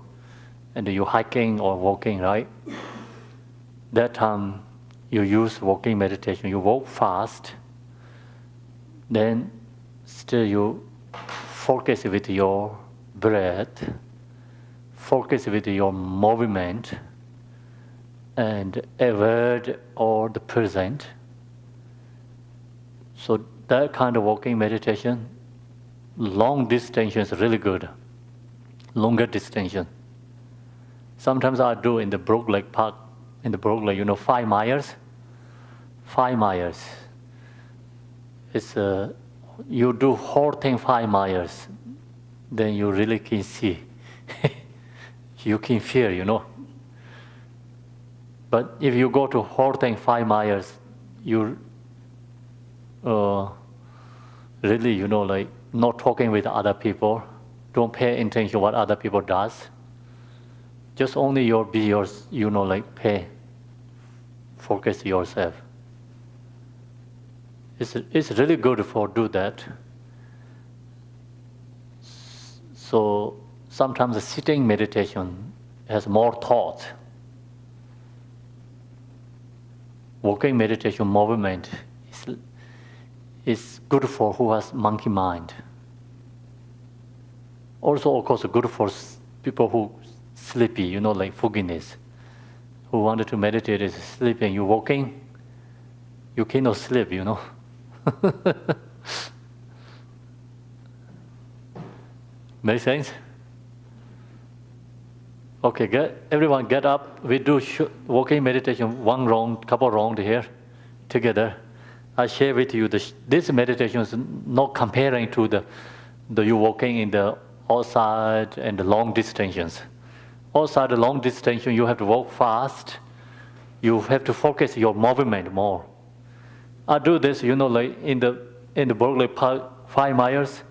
and you're hiking or walking, right? That time you use walking meditation. You walk fast, then still you focus with your breath, focus with your movement, and avoid all the present. So that kind of walking meditation, long distance is really good. Longer distance. Sometimes I do in the Brook Lake Park, in the Brook Lake, 5 miles. 5 miles. It's you do whole thing 5 miles, then you really can see. You can feel, But if you go to whole thing 5 miles, you really, like not talking with other people, don't pay attention what other people does. Just only be yours, pay, focus yourself. It's really good for do that. So sometimes the sitting meditation has more thoughts. Walking meditation movement is good for who has monkey mind. Also, of course, good for people who sleepy, like fogginess, who wanted to meditate is sleeping. You walking, you cannot sleep, Make sense? Okay, everyone get up. We do walking meditation, one round, couple round here, together. I share with you this meditation is not comparing to the you walking in the outside and the long distances. Outside the long distance, you have to walk fast. You have to focus your movement more. I do this, like in the Berkeley Park, 5 miles.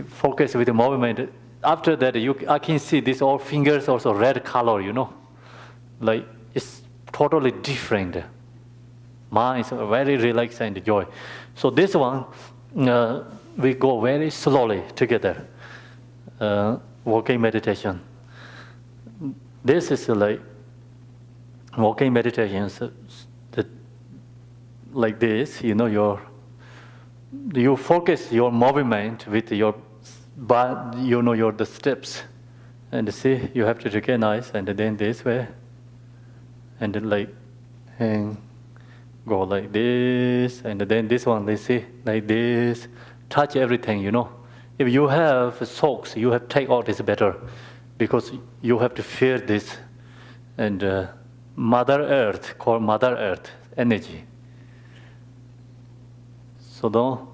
Focus with the movement. After that, I can see these all fingers also red color, like it's totally different. Mind is very relaxed and joy. So this one, we go very slowly together. Walking meditation. This is like walking meditation. Like this, you focus your movement with your body, the steps, and see you have to recognize, and then this way, and then and go like this, and then this one, they see like this, touch everything, If you have socks, you have take out this better, because you have to feel this, and Mother Earth, called Mother Earth energy. So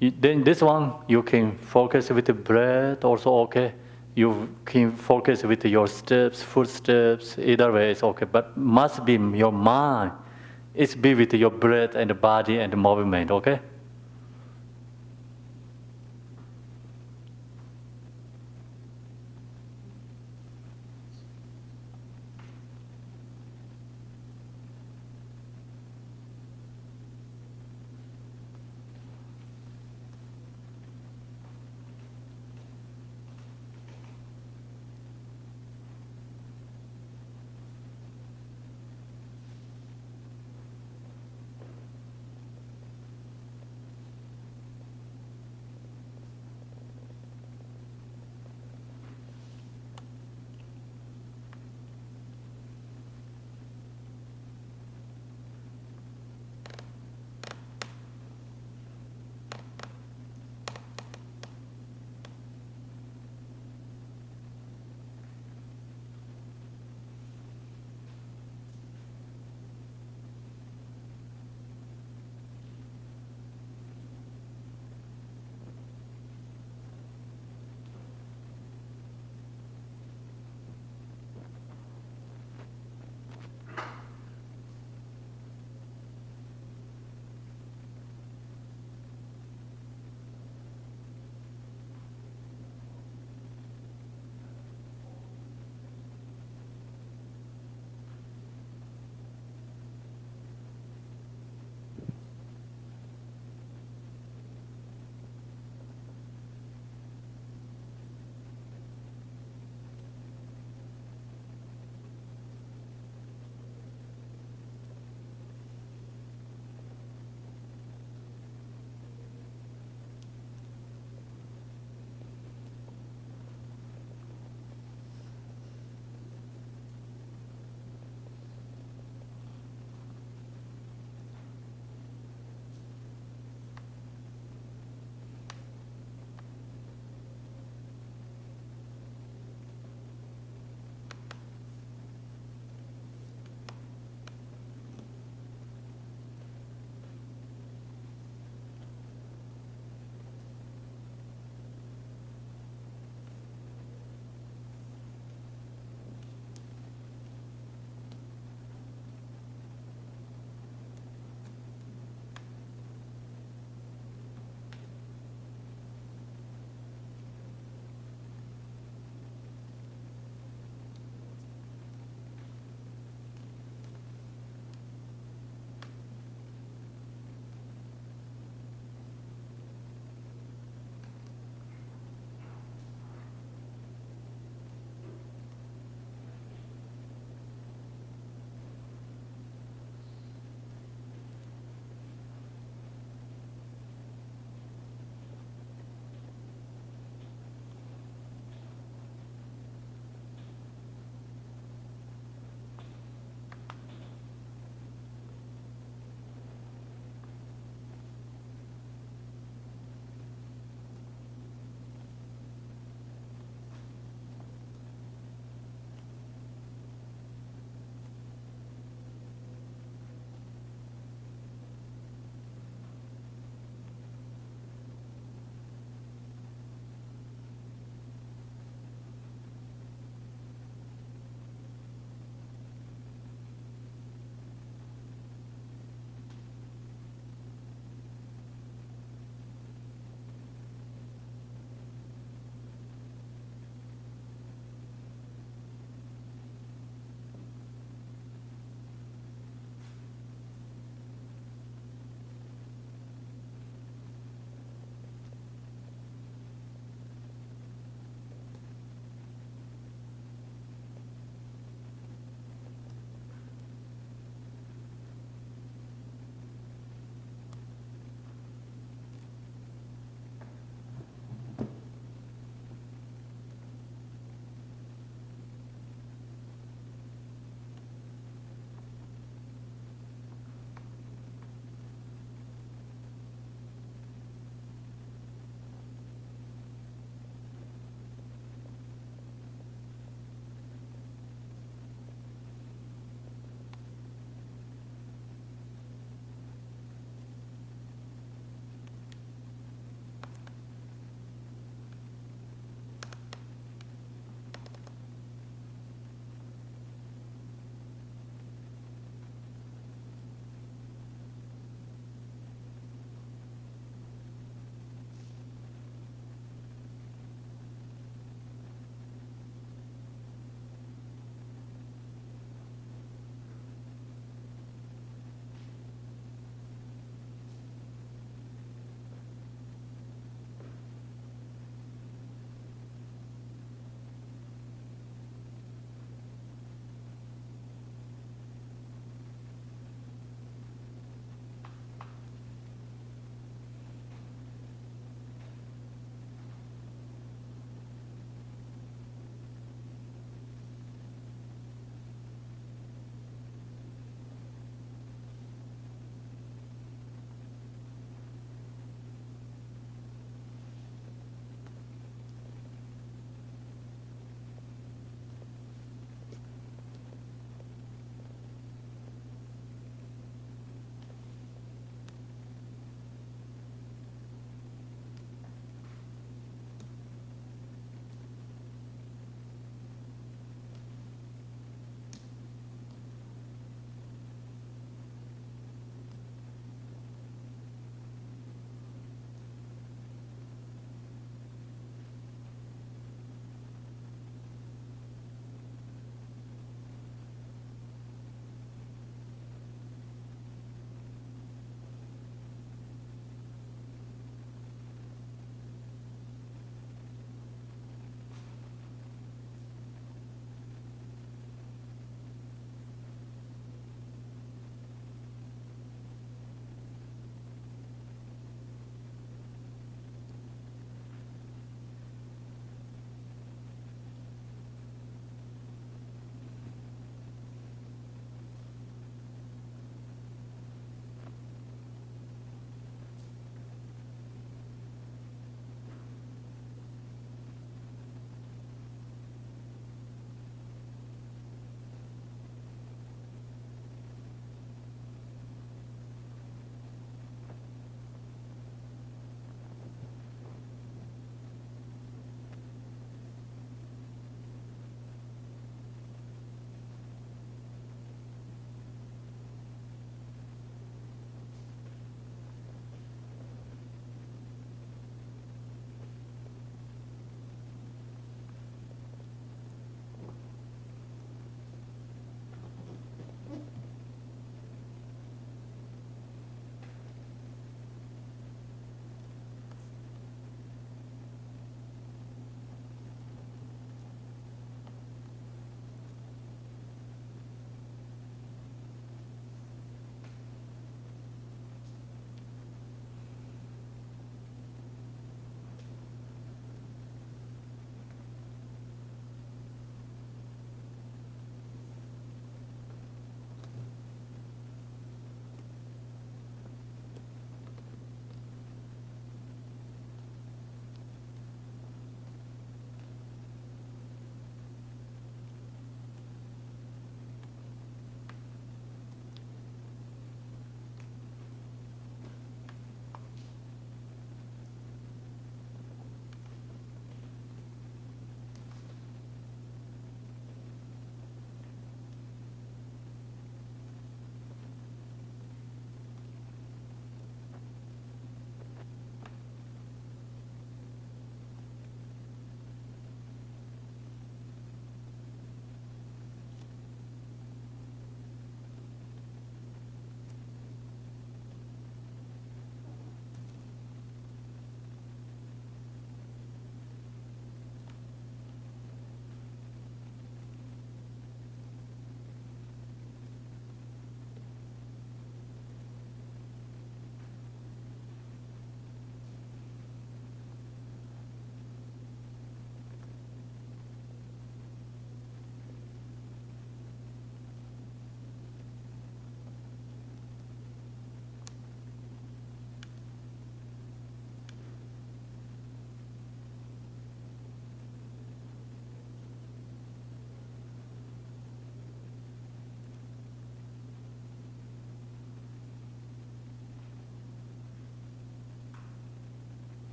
then this one, you can focus with the breath, also okay. You can focus with your steps, footsteps, either way it's okay, but must be your mind. It's be with your breath and the body and the movement, okay?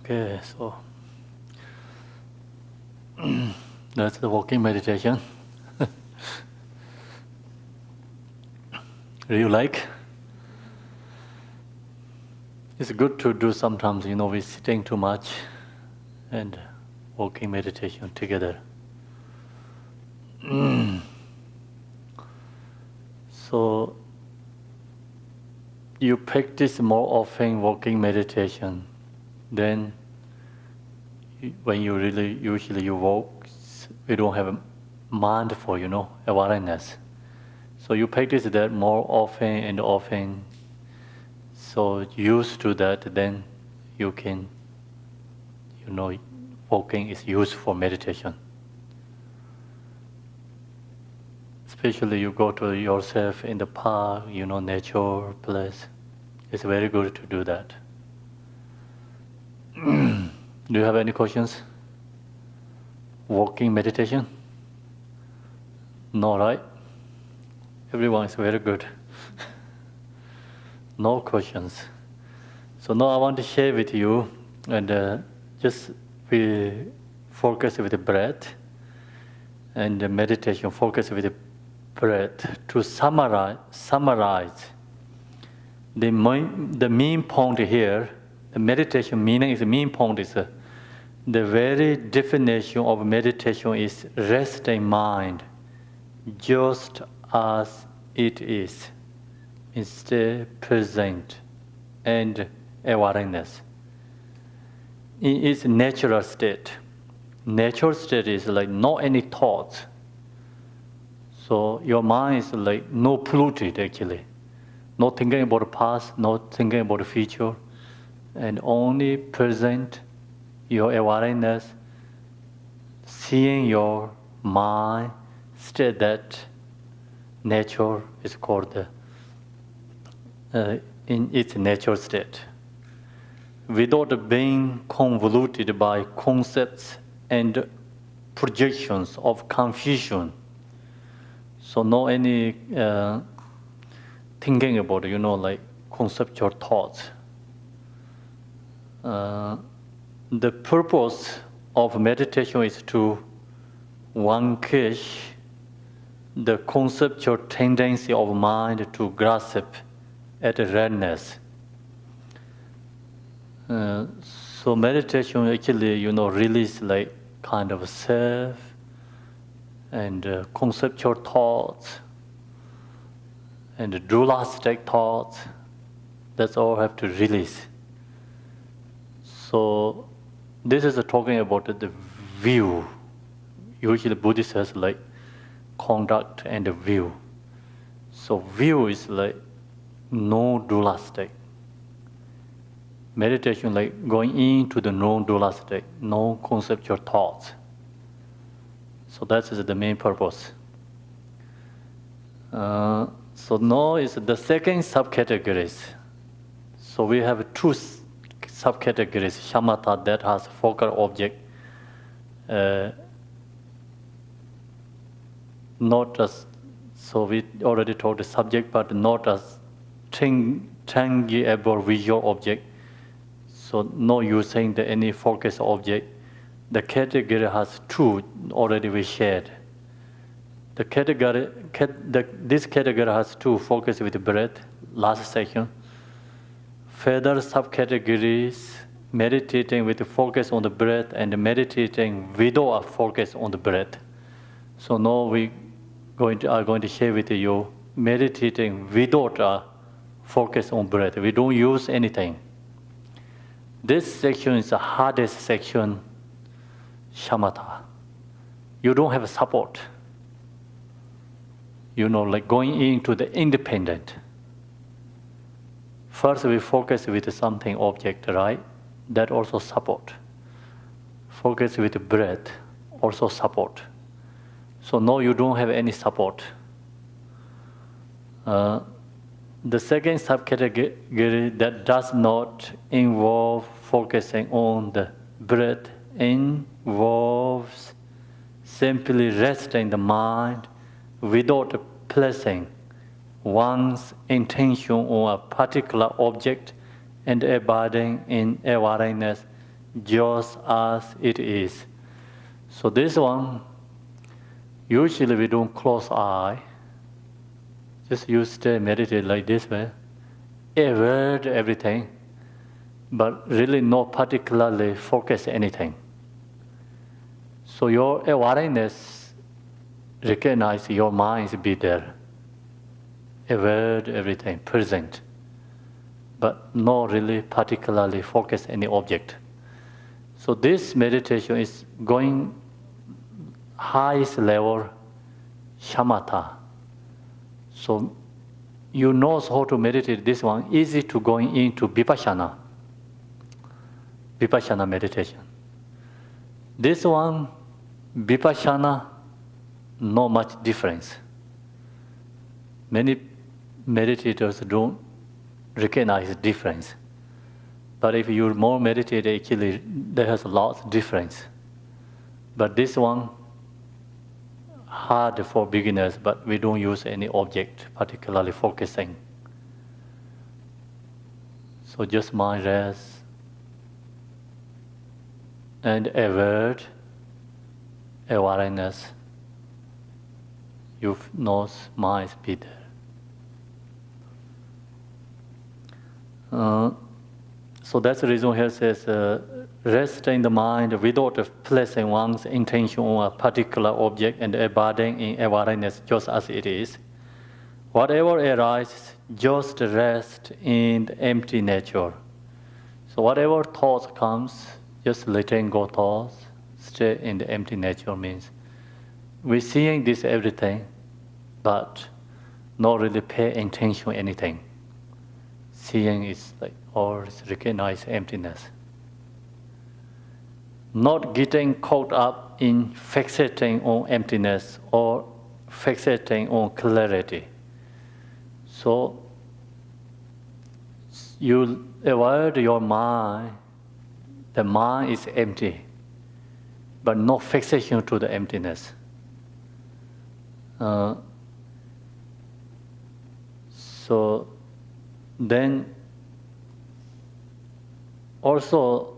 Okay, so that's the walking meditation. Do you like? It's good to do sometimes, we're sitting too much and walking meditation together. So you practice more often walking meditation, then when you usually you walk, we don't have a mind for, awareness. So you practice that more often and often. So used to that, then you can, walking is used for meditation. Especially you go to yourself in the park, nature place. It's very good to do that. Do you have any questions? Walking meditation? No, right? Everyone is very good. No questions. So now I want to share with you, and just we focus with the breath, and the meditation focus with the breath to summarize the main point here. The meditation meaning is the main point is the very definition of meditation is rest in mind, just as it is, instead present and awareness in its natural state. Natural state is like no any thoughts. So your mind is like no polluted actually. Not thinking about the past, not thinking about the future, and only present your awareness, seeing your mind state. That nature is called in its natural state, without being convoluted by concepts and projections of confusion. So no any thinking about, like conceptual thoughts. The purpose of meditation is to vanquish the conceptual tendency of mind to grasp at redness. So meditation actually, release like kind of self and conceptual thoughts and dualistic thoughts. That's all have to release. So this is talking about the view. Usually Buddhist has like conduct and view. So view is like no dualistic. Meditation like going into the non-dualistic, no conceptual thoughts. So that is the main purpose. So now is the second subcategories. So we have two subcategories: shamatha, that has focal object, not as, so we already told the subject, but not as tangible visual object. So no using any focus object. The category has two, already we shared. This category has two: focus with breath, last section. Further subcategories: meditating with focus on the breath and meditating without a focus on the breath. So now we are going to share with you meditating without a focus on breath. We don't use anything. This section is the hardest section, shamatha. You don't have a support. Like going into the independent. First we focus with something object, right? That also support. Focus with the breath, also support. So now you don't have any support. The second subcategory that does not involve focusing on the breath involves simply resting the mind without placing one's intention on a particular object and abiding in awareness just as it is. So this one, usually we don't close eye. Just you stay meditate like this way. Aware everything, but really not particularly focus anything. So your awareness recognize your mind is be there. Aware everything, present, but not really particularly focus any object. So this meditation is going highest level, Shamatha. So you know how to meditate this one, easy to going into Vipassana meditation. This one, Vipassana, not much difference. Many meditators don't recognize difference. But if you more meditate, actually, there has a lot of difference. But this one, hard for beginners, but we don't use any object, particularly focusing. So just mind rest and awareness. You know mind be there. So that's the reason here says, rest in the mind without placing one's intention on a particular object and abiding in awareness just as it is. Whatever arises, just rest in the empty nature. So whatever thoughts comes, just letting go thoughts, stay in the empty nature means we're seeing this everything, but not really pay attention to anything. Seeing is like, or recognize emptiness. Not getting caught up in fixating on emptiness or fixating on clarity. So you aware your mind, the mind is empty, but no fixation to the emptiness. So then also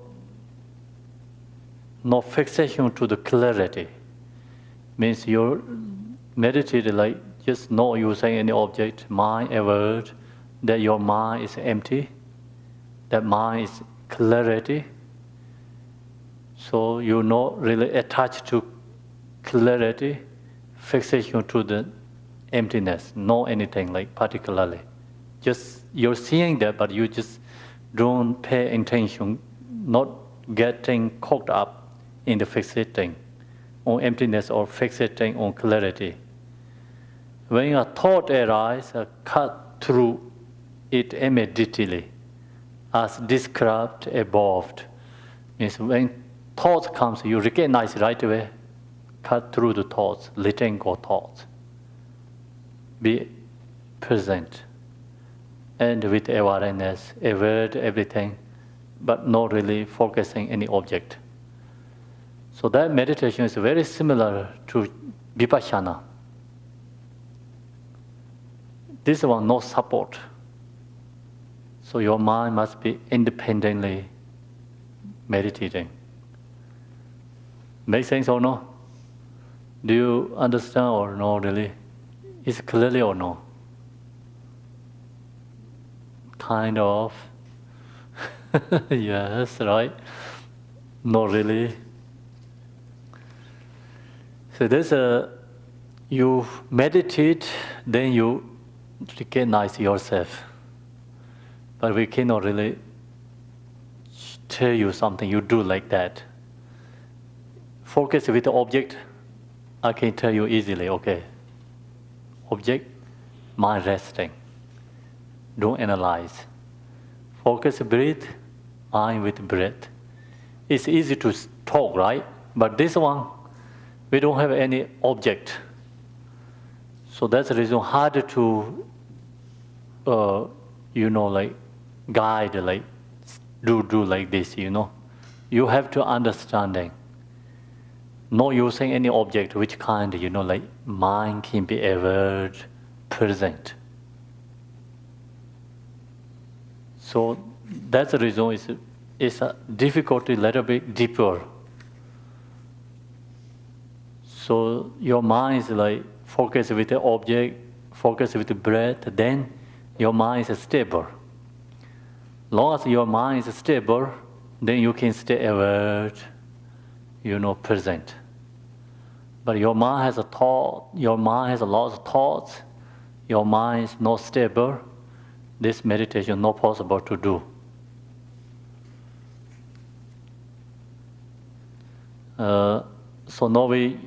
no fixation to the clarity. Means you meditate like just not using any object, mind aware that your mind is empty, that mind is clarity. So you're not really attached to clarity, fixation to the emptiness, no anything like particularly. Just you're seeing that, but you just don't pay attention, not getting caught up in the fixating on emptiness or fixating on clarity. When a thought arises, cut through it immediately, as described above. Means when thought comes, you recognize right away, cut through the thoughts, letting go thoughts. Be present. And with awareness, aware everything, but not really focusing any object. So that meditation is very similar to Vipassana. This one no support. So your mind must be independently meditating. Make sense or no? Do you understand or no really? Is it clearly or no? Kind of. Yes, right? Not really. So there's you meditate, then you recognize yourself. But we cannot really tell you something, you do like that. Focus with the object, I can tell you easily, okay. Object, mind resting. Don't analyze. Focus breathe, mind with breath. It's easy to talk, right? But this one, we don't have any object. So that's the reason harder to, like guide, like do like this, You have to understanding. Not using any object, which kind, like mind can be ever present. So that's the reason is it's a difficulty a little bit deeper. So your mind is like focused with the object, focused with the breath, then your mind is stable. Long as your mind is stable, then you can stay alert, present. But your mind has a thought, your mind has a lot of thoughts, your mind is not stable, this meditation is not possible to do. So now we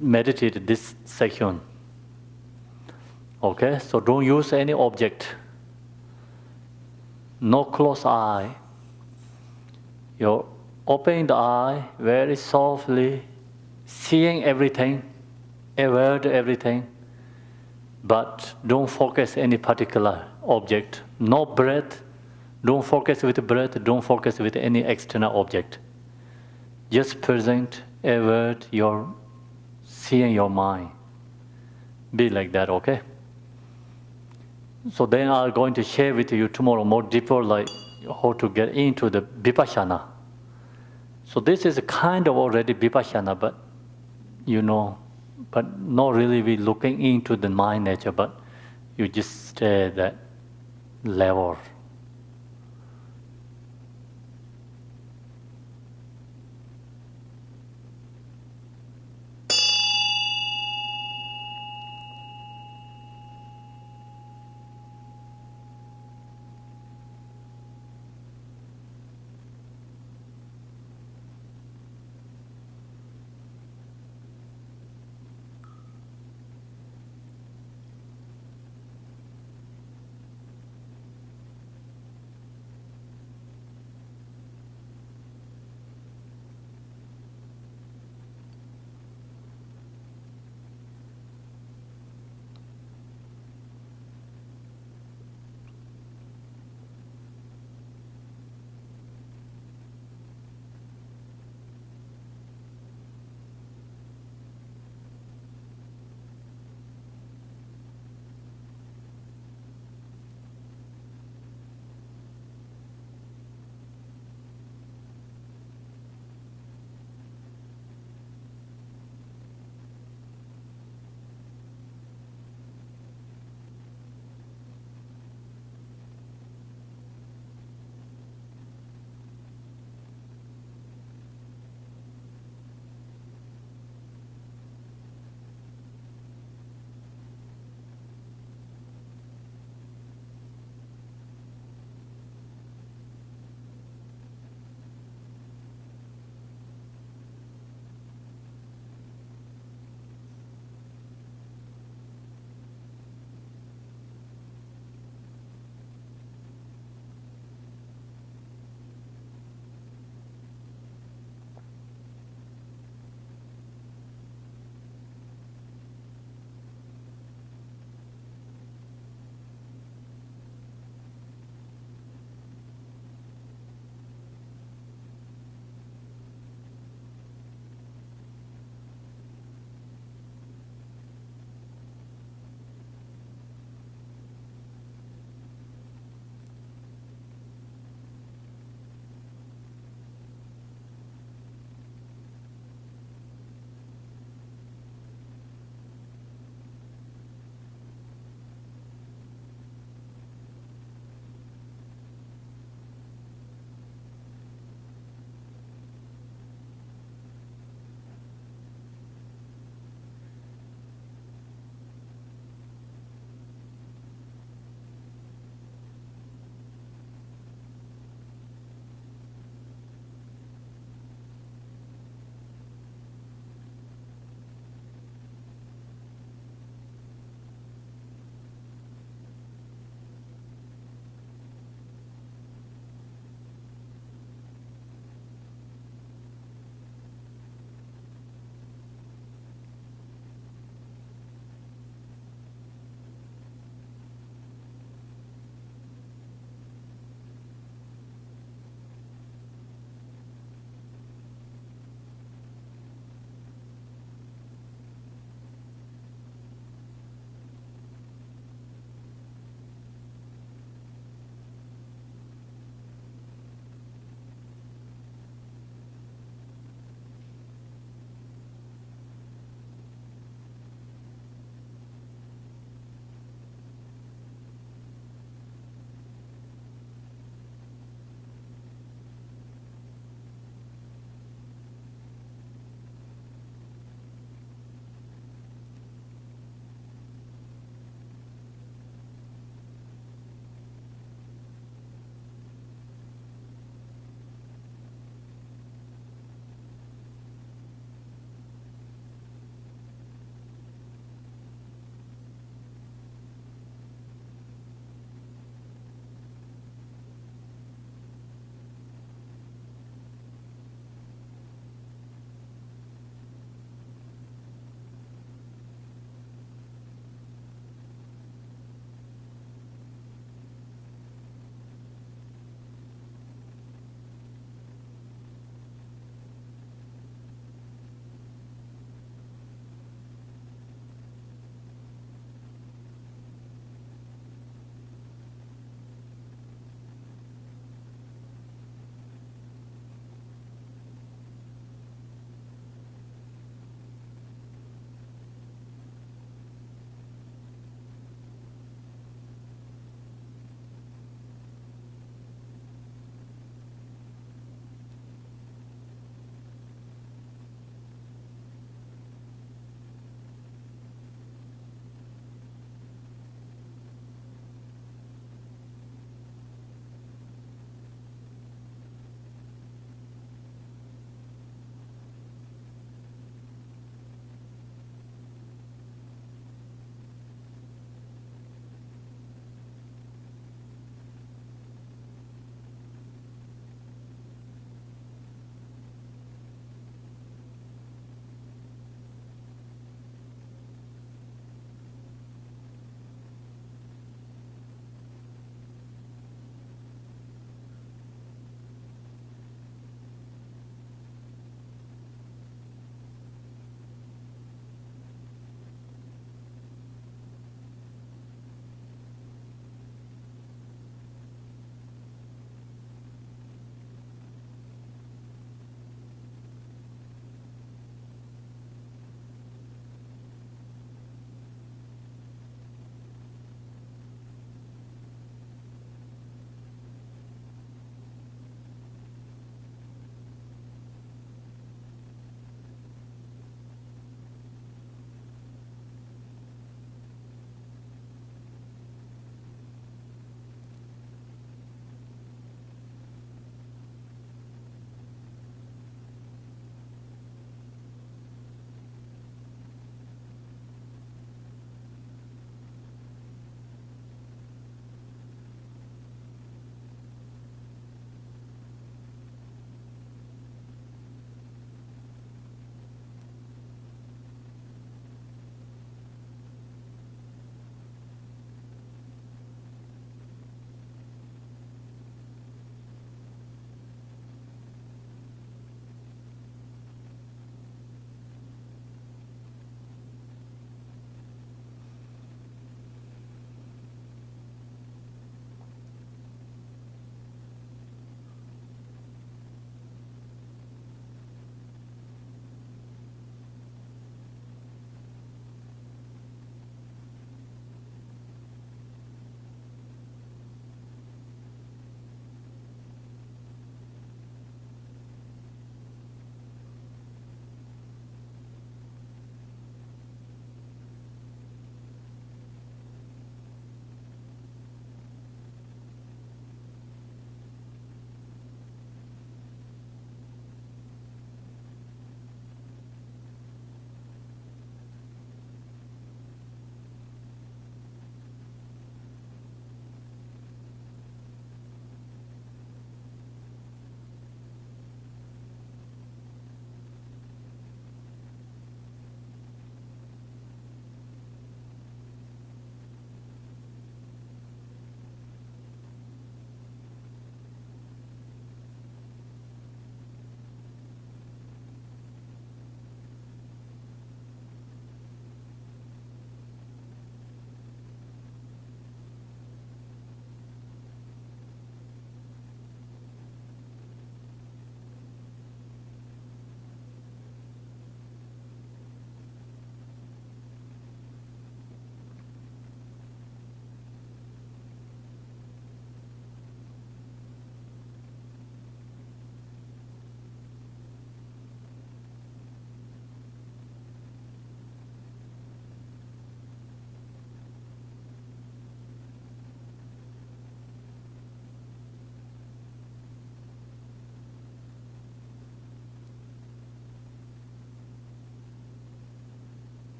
meditate this section. Okay, so don't use any object. No close eye. You open the eye very softly, seeing everything, aware to everything, but don't focus any particular object. No breath. Don't focus with the breath. Don't focus with any external object. Just present, aware, your seeing your mind. Be like that, okay? So then I'm going to share with you tomorrow more deeper, like how to get into the Vipassana. So this is a kind of already Vipassana, but but not really we looking into the mind nature, but you just stay at that level.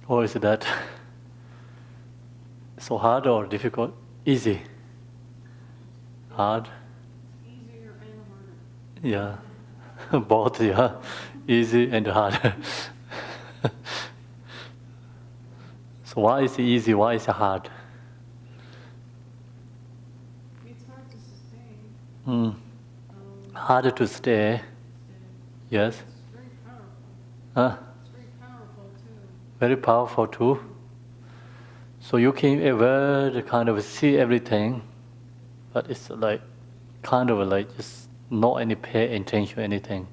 Or is that so hard or difficult? Easy. Hard. Easier and harder. Yeah. Both, yeah. Easy and hard. So why is it easy? Why is it hard? It's hard to sustain. Harder to stay. Yes. It's very powerful. Huh? It's very powerful too. Very powerful too. So you can ever kind of see everything, but it's like kind of like just not any pay attention to anything.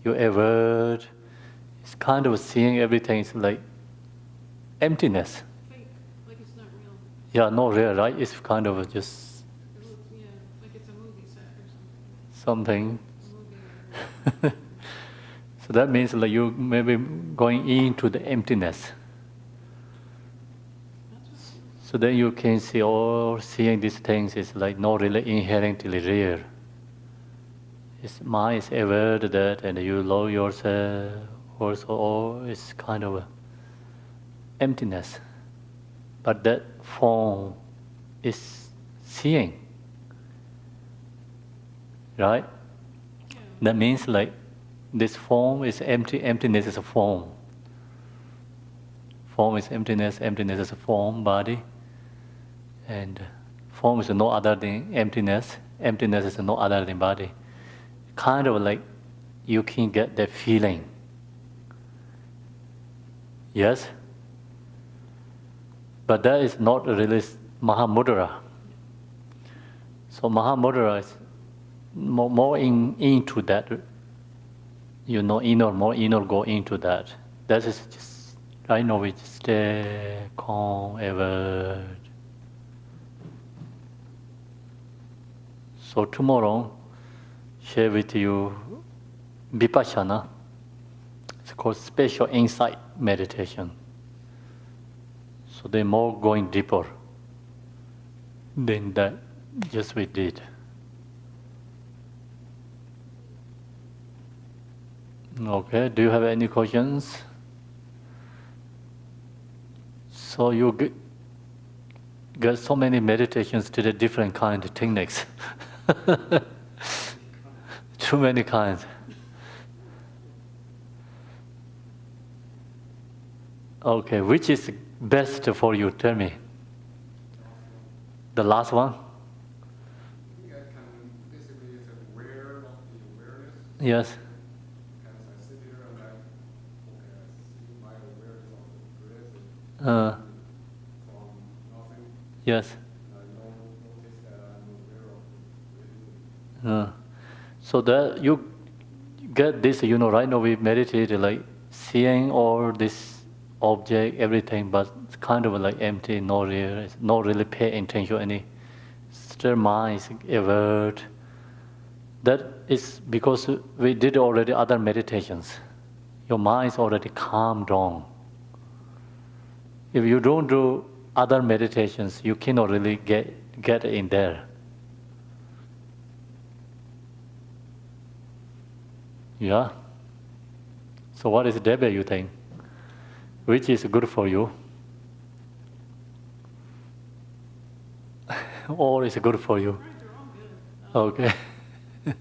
You ever, it's kind of seeing everything. It's like emptiness. Fake, like it's not real. Yeah, not real, right? It's kind of just It looks, yeah, like it's a movie set or something. something. A movie or So that means like you maybe going into the emptiness. So then you can see all seeing these things is like not really inherently real. It's mind is aware of that, and you love yourself also, or it's kind of emptiness. But that form is seeing, right? Yeah. That means like this form is empty, emptiness is a form. Form is emptiness, emptiness is a form, body. And form is no other than emptiness, emptiness is no other than body. Kind of like you can get that feeling. Yes? But that is not really Mahamudra. So Mahamudra is more into that. You know, more inner go into that. That is just, right now we just stay calm ever. So tomorrow, share with you Vipassana. It's called special insight meditation. So they're more going deeper than that just we did. Okay, do you have any questions? So you get so many meditations to the different kind of techniques. Too many kinds. Okay, which is best for you? Tell me. The last one? I think I can basically it's aware of the awareness. Yes. As I sit here and I see my awareness of the breath Uh, from nothing. yes. I notice that I'm aware of the breathing. So that you get this, right now we meditate like seeing all this object, everything, but it's kind of like empty, not real, not really pay attention to any. Still mind is alert. That is because we did already other meditations. Your mind is already calmed down. If you don't do other meditations, you cannot really get in there. Yeah? So what is Debe, you think? Which is good for you? All is good for you? Right, they're all good. Okay. Right,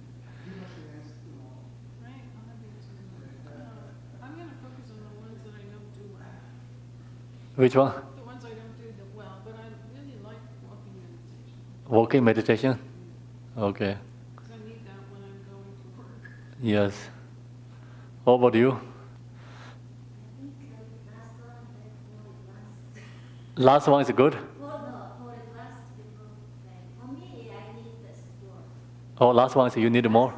I'll have the answer. I'm going to focus on the ones that I don't do well. Which one? The ones I don't do that well, but I really like walking meditation. Walking meditation? Okay. Because I need that when I'm going to work. Yes. How about you? Last one is good? Oh, last one is you need more?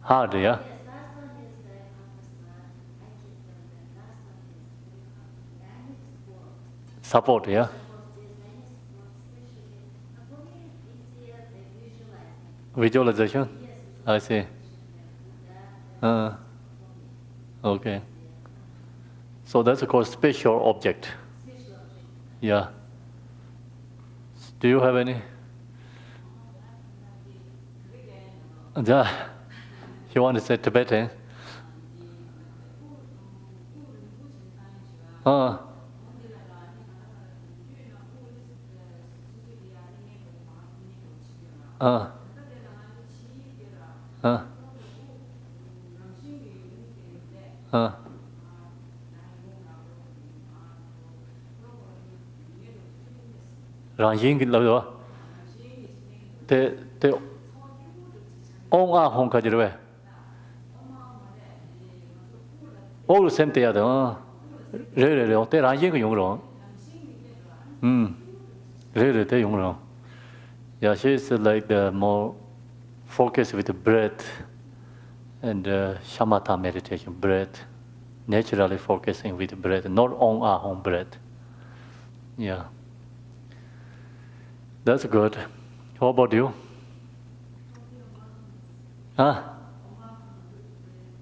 Hard, yeah? Support, yeah? Visualization? I see. Okay. So that's called special object. Yeah. Do you have any? Yeah. You want to say Tibetan? 랑싱 러도 대 옹아 홍까지로 왜 올 셈때야 돼 레레레 어때 랑싱 그 용으로 레레 대 용으로 yeah she's like the more focus with the breath and shamatha meditation breath naturally focusing with the breath not on our own breath yeah that's good how about you huh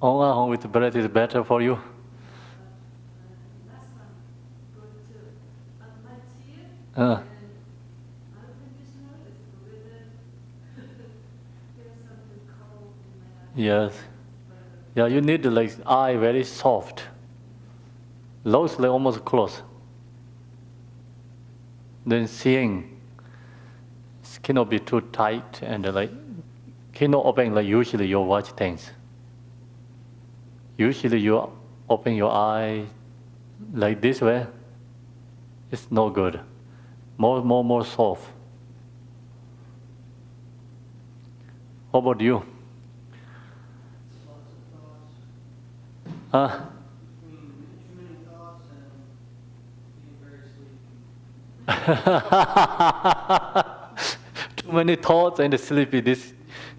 on our own with the breath is better for you yes yeah you need like eye very soft nose like almost close then seeing cannot be too tight and like cannot open like usually you watch things usually you open your eye like this way it's no good more soft how about you Too many thoughts and being very sleepy. Too many thoughts and sleepy. This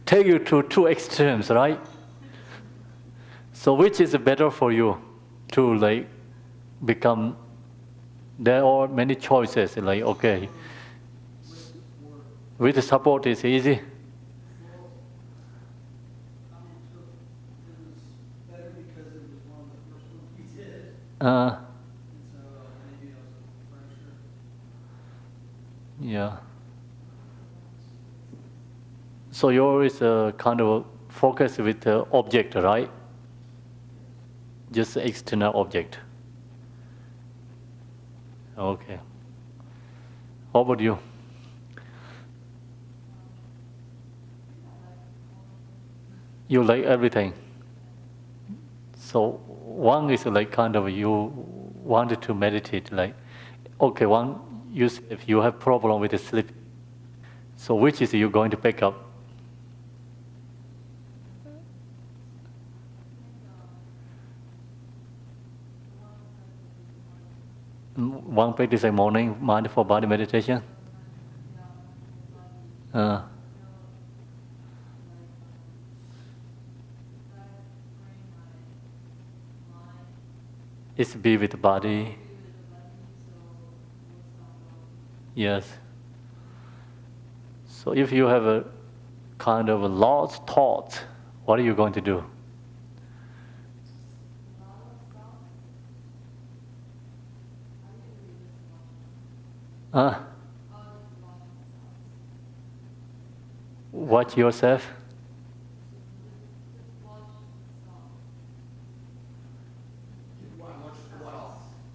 take you to two extremes, right? So which is better for you to like become? There are many choices. Like okay, with the support is easy. Yeah. So yours is a kind of focus with the object, right? Just external object. Okay. How about you? You like everything. So one is like kind of you wanted to meditate, like okay, one if you have problem with the sleep. So which is you going to pick up? One practice in morning mindful body meditation. It's be with the body. Yes. So if you have a kind of a lost thought, what are you going to do? Watch yourself.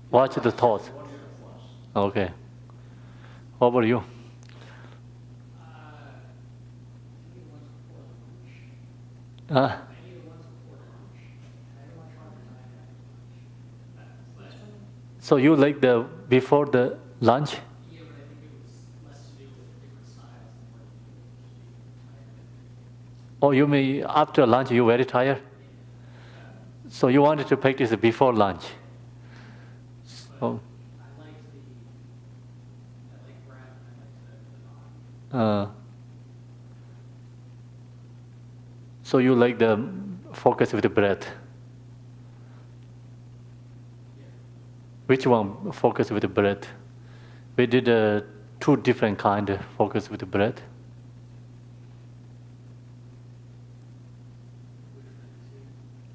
Watch the thoughts. Okay. What about you? So you like the before the lunch? Yeah, but I think it was less to do with different styles and more to do with Oh, you mean after lunch you very tired? So you wanted to practice before lunch? So, I like breath and I like the so you like the focus with the breath? Yeah. Which one focus with the breath? We did two different kind of focus with the breath.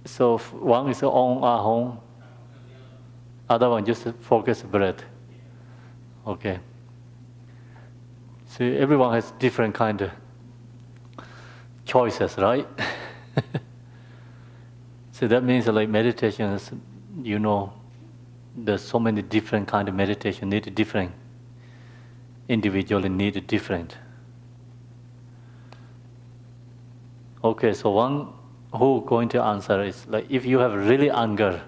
So one is on ahong, other one just focus breath. Okay. So everyone has different kind of choices, right? So that means like meditation is, there's so many different kind of meditation, need different. Individually need different. Okay, so one who going to answer is like, if you have really anger,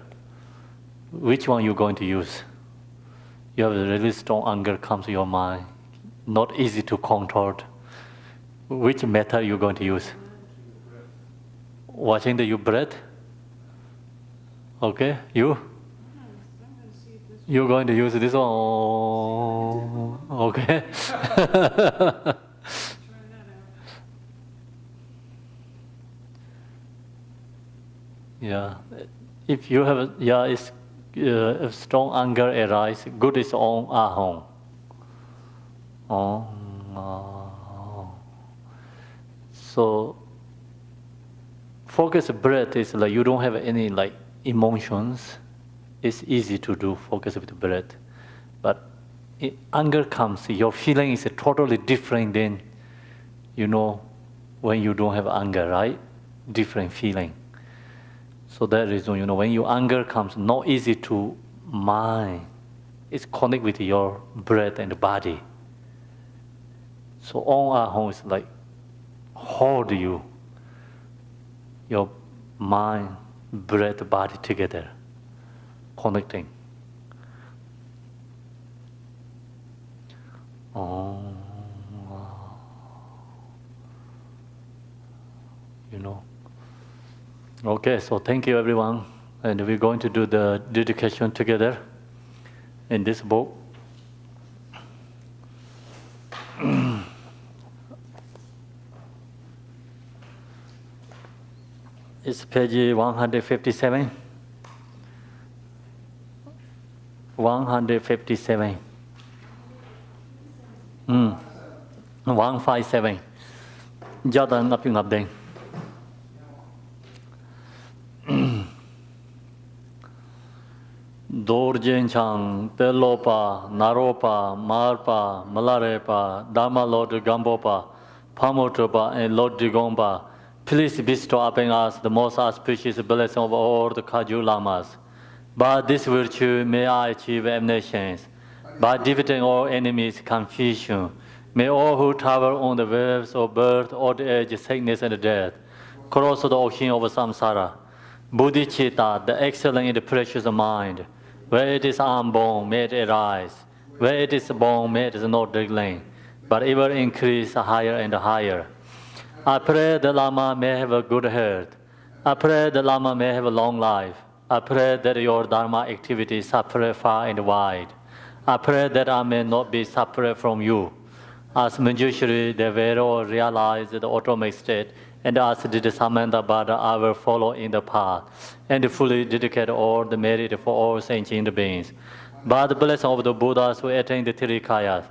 which one you going to use? You have a really strong anger comes to your mind, not easy to control. Which method you going to use? Watching your breath? Okay, you? You're going to use this one? Okay. Yeah, if you have, if strong anger arises, good is on ahong. So, focus breath is like you don't have any like emotions. It's easy to do focus with the breath, but anger comes. Your feeling is totally different than, when you don't have anger, right? Different feeling. So that reason, when your anger comes, not easy to mind. It's connect with your breath and the body. So on ahong is like hold you, your mind, breath, body together, connecting. Okay, so thank you everyone, and we're going to do the dedication together in this book. It's page 157. 157. 157. Jordan up in update. Dorjen Chang, Pelopa, Naropa, Marpa, Malarepa, Dharma Lord Gambopa, Pamotropa, and Lord Digomba, please bestow upon us the most auspicious blessing of all the Kaju Lamas. By this virtue may I achieve omniscience. By defeating all enemies, confusion, may all who travel on the waves of birth, old age, sickness, and death cross the ocean of samsara. Bodhicitta, the excellent and precious mind, where it is unborn, may it arise. Where it is born, may it not decline, but ever increase higher and higher. I pray the Lama may have a good health. I pray the Lama may have a long life. I pray that your Dharma activities spread far and wide. I pray that I may not be separate from you. As Manjushri, the Vero realized the automatic state, and as did Samantha Bada, I will follow in the path and fully dedicate all the merit for all sentient beings. By the blessing of the Buddhas who attain the three kayas,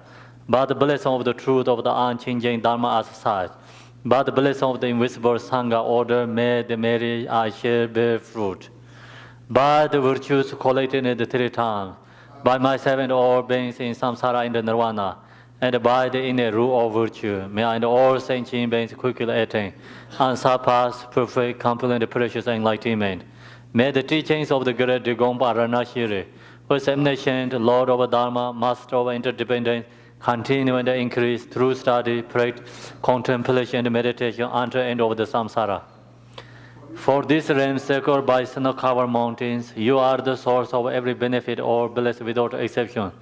by the blessing of the truth of the unchanging Dharma as such, by the blessing of the invisible Sangha order, may the merit I share bear fruit. By the virtues collected in the three times, by myself and all beings in samsara and the nirvana, and by the inner rule of virtue, may I and all sentient beings quickly attain and surpass perfect, complete, and precious enlightenment. May the teachings of the great Digompa Ranashiri, who is omniscient, Lord of Dharma, Master of interdependence, continue and increase through study, practice, contemplation, and meditation until the end of the samsara. For this realm sacred by snow-covered mountains, you are the source of every benefit or bliss without exception.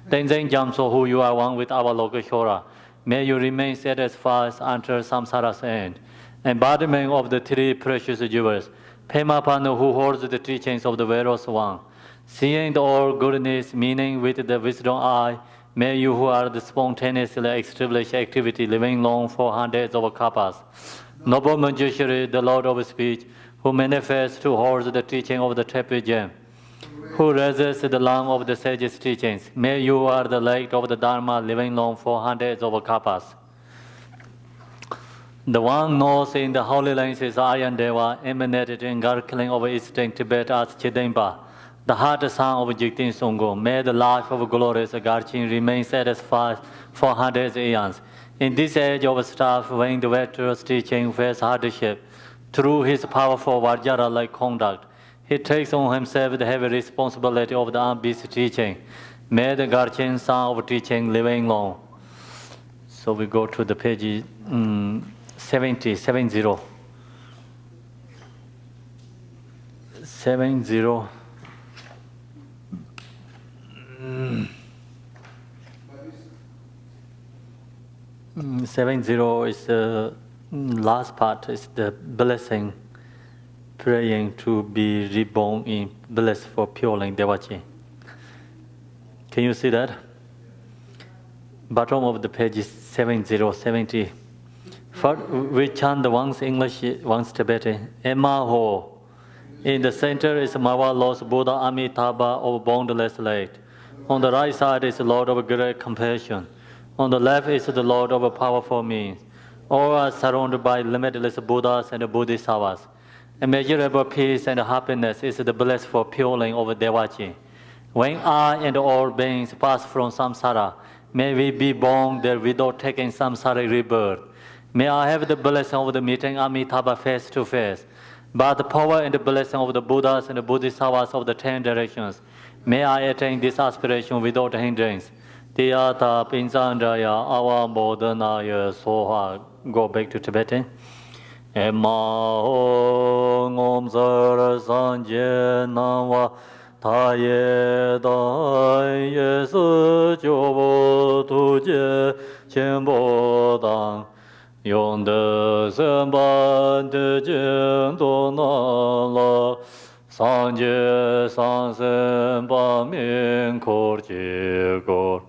Tenzin Jamso, who you are one with our Lokeshwara, may you remain satisfied until samsara's end. Embodiment of the three precious jewels, Pemapano, who holds the teachings of the Veros One, seeing all goodness, meaning with the wisdom eye, may you who are the spontaneously established activity living long for hundreds of kapas. Noble Manjushri, the Lord of Speech, who manifests to hold the teaching of the Tepe Gem, who raises the lamp of the sage's teachings, may you are the light of the Dharma living long for hundreds of kapas. The one knows in the holy lands is Ayan Deva, emanated in gargling of eastern Tibet as Chidempa, the heart son of Jigtin Songo. May the life of glorious Garchin remain satisfied for hundreds of eons. In this age of strife, when the virtuous teaching face hardship, through his powerful Vajra-like conduct, He takes on himself the heavy responsibility of the unbeast teaching. May the guardian son of teaching living long. So we go to the page 70. 70. Seven zero is the last part, is the blessing, praying to be reborn in bliss for pureling devotee. Can you see that? Bottom of the page is 70. First, we chant once English, once Tibetan. Emma Ho. In the center is Mava Buddha Amitabha of boundless light. On the right side is the Lord of great compassion. On the left is the Lord of powerful means. All are surrounded by limitless Buddhas and Bodhisattvas. Immeasurable peace and happiness is the blissful pureling of devotee. When I and all beings pass from samsara, may we be born there without taking samsara rebirth. May I have the blessing of the meeting Amitabha face to face. By the power and the blessing of the Buddhas and the Bodhisattvas of the 10 directions, may I attain this aspiration without hindrance. Tiyata Pinsandaya Avambodanaya Soha. Go back to Tibetan. Emma Om Sara Sanje Nama Taye Dai Yesu Jobo Tuje Chenpo Dang Yong De Senpan De Jing Do Na La Sanje San Senpa Min Kor Chi Kor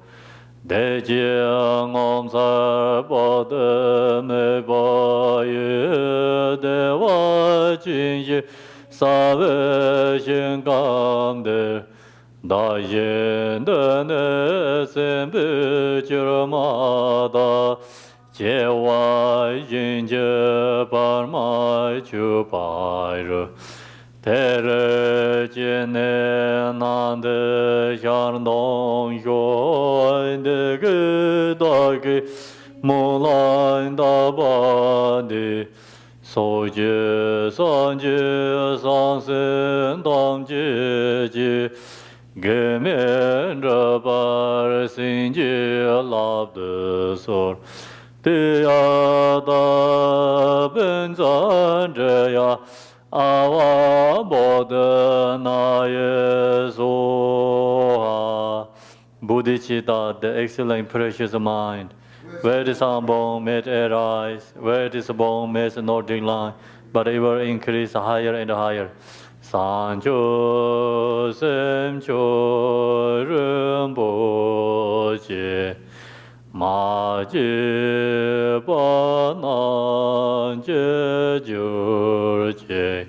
Đại diện Om Sar Bồ Đề Mê Bà Yê Đề Vá Chính Yi Sa Vê Xin Cam Đề Đại diện Đề Nê Sen Bê Chir Ma Đà Chế Vá Yin Chế Par Mai Chu Pai Rơ Thế rê chế nê nàn đê xár nông yoi đê kê đà kê mô lan đà bà đê sô chế san sen tam chế chế ghê mên rơ bà sinh chế lạp đê sôr tê yá đà bên zan rê yá Ava Bodhana Yesoha. Bodhicitta, the excellent precious mind. Where the sun bone may arise, where this bone may not decline, but it will increase higher and higher. Sancho Semcho Rinpoche Ma Je Ba Nan Je Jur Je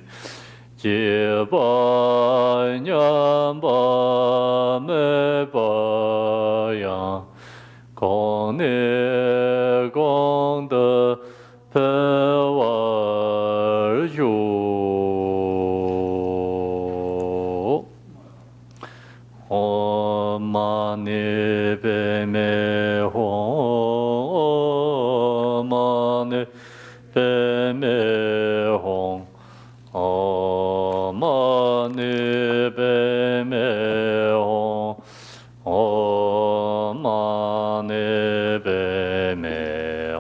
Je Ba Nyan Ba Me Ba Yang Gong Ne Gong De Pe War Yu Om Mani Pe Me Hong Mani Pe Me Hong Om Mani Pe Me Hong Om Mani Pe Me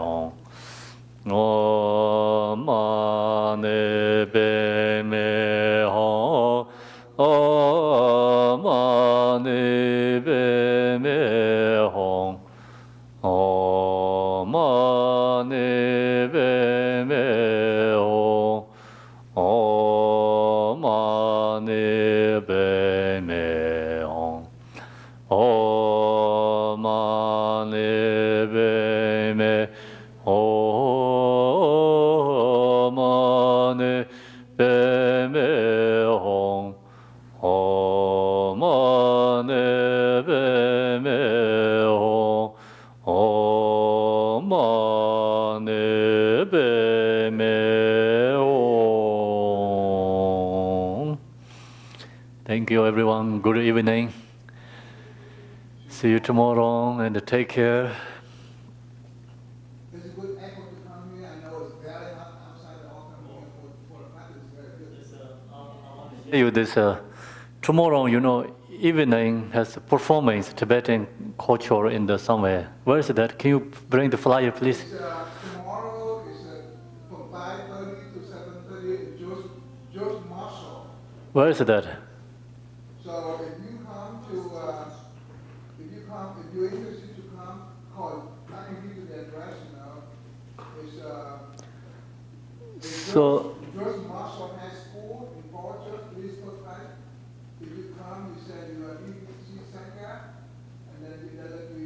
Hong Om Mani Pe Me Hong Om Mani Pe Me Hong Om Mani Pe Me Hong Om Mani Pe Me Hong Om Mani Pe Me Om Mani Pe Me Hong Om Mani Pe Me Hong Om Mani Pe Me Hong. Thank you everyone. Good evening. See you tomorrow and take care. It's a good effort to come here. I know it's very hot outside the altar for the practice. It's very good. you this tomorrow, evening has a performance Tibetan culture in the somewhere. Where is that? Can you bring the flyer, please? Tomorrow is from 5:30 to 7:30 in George Marshall. Where is that? So if you're interested to come, call. I can give you the address. So. George Marshall High School in Porter, Bristol Type. If you come, you say you are EBC Sangha, and then we let you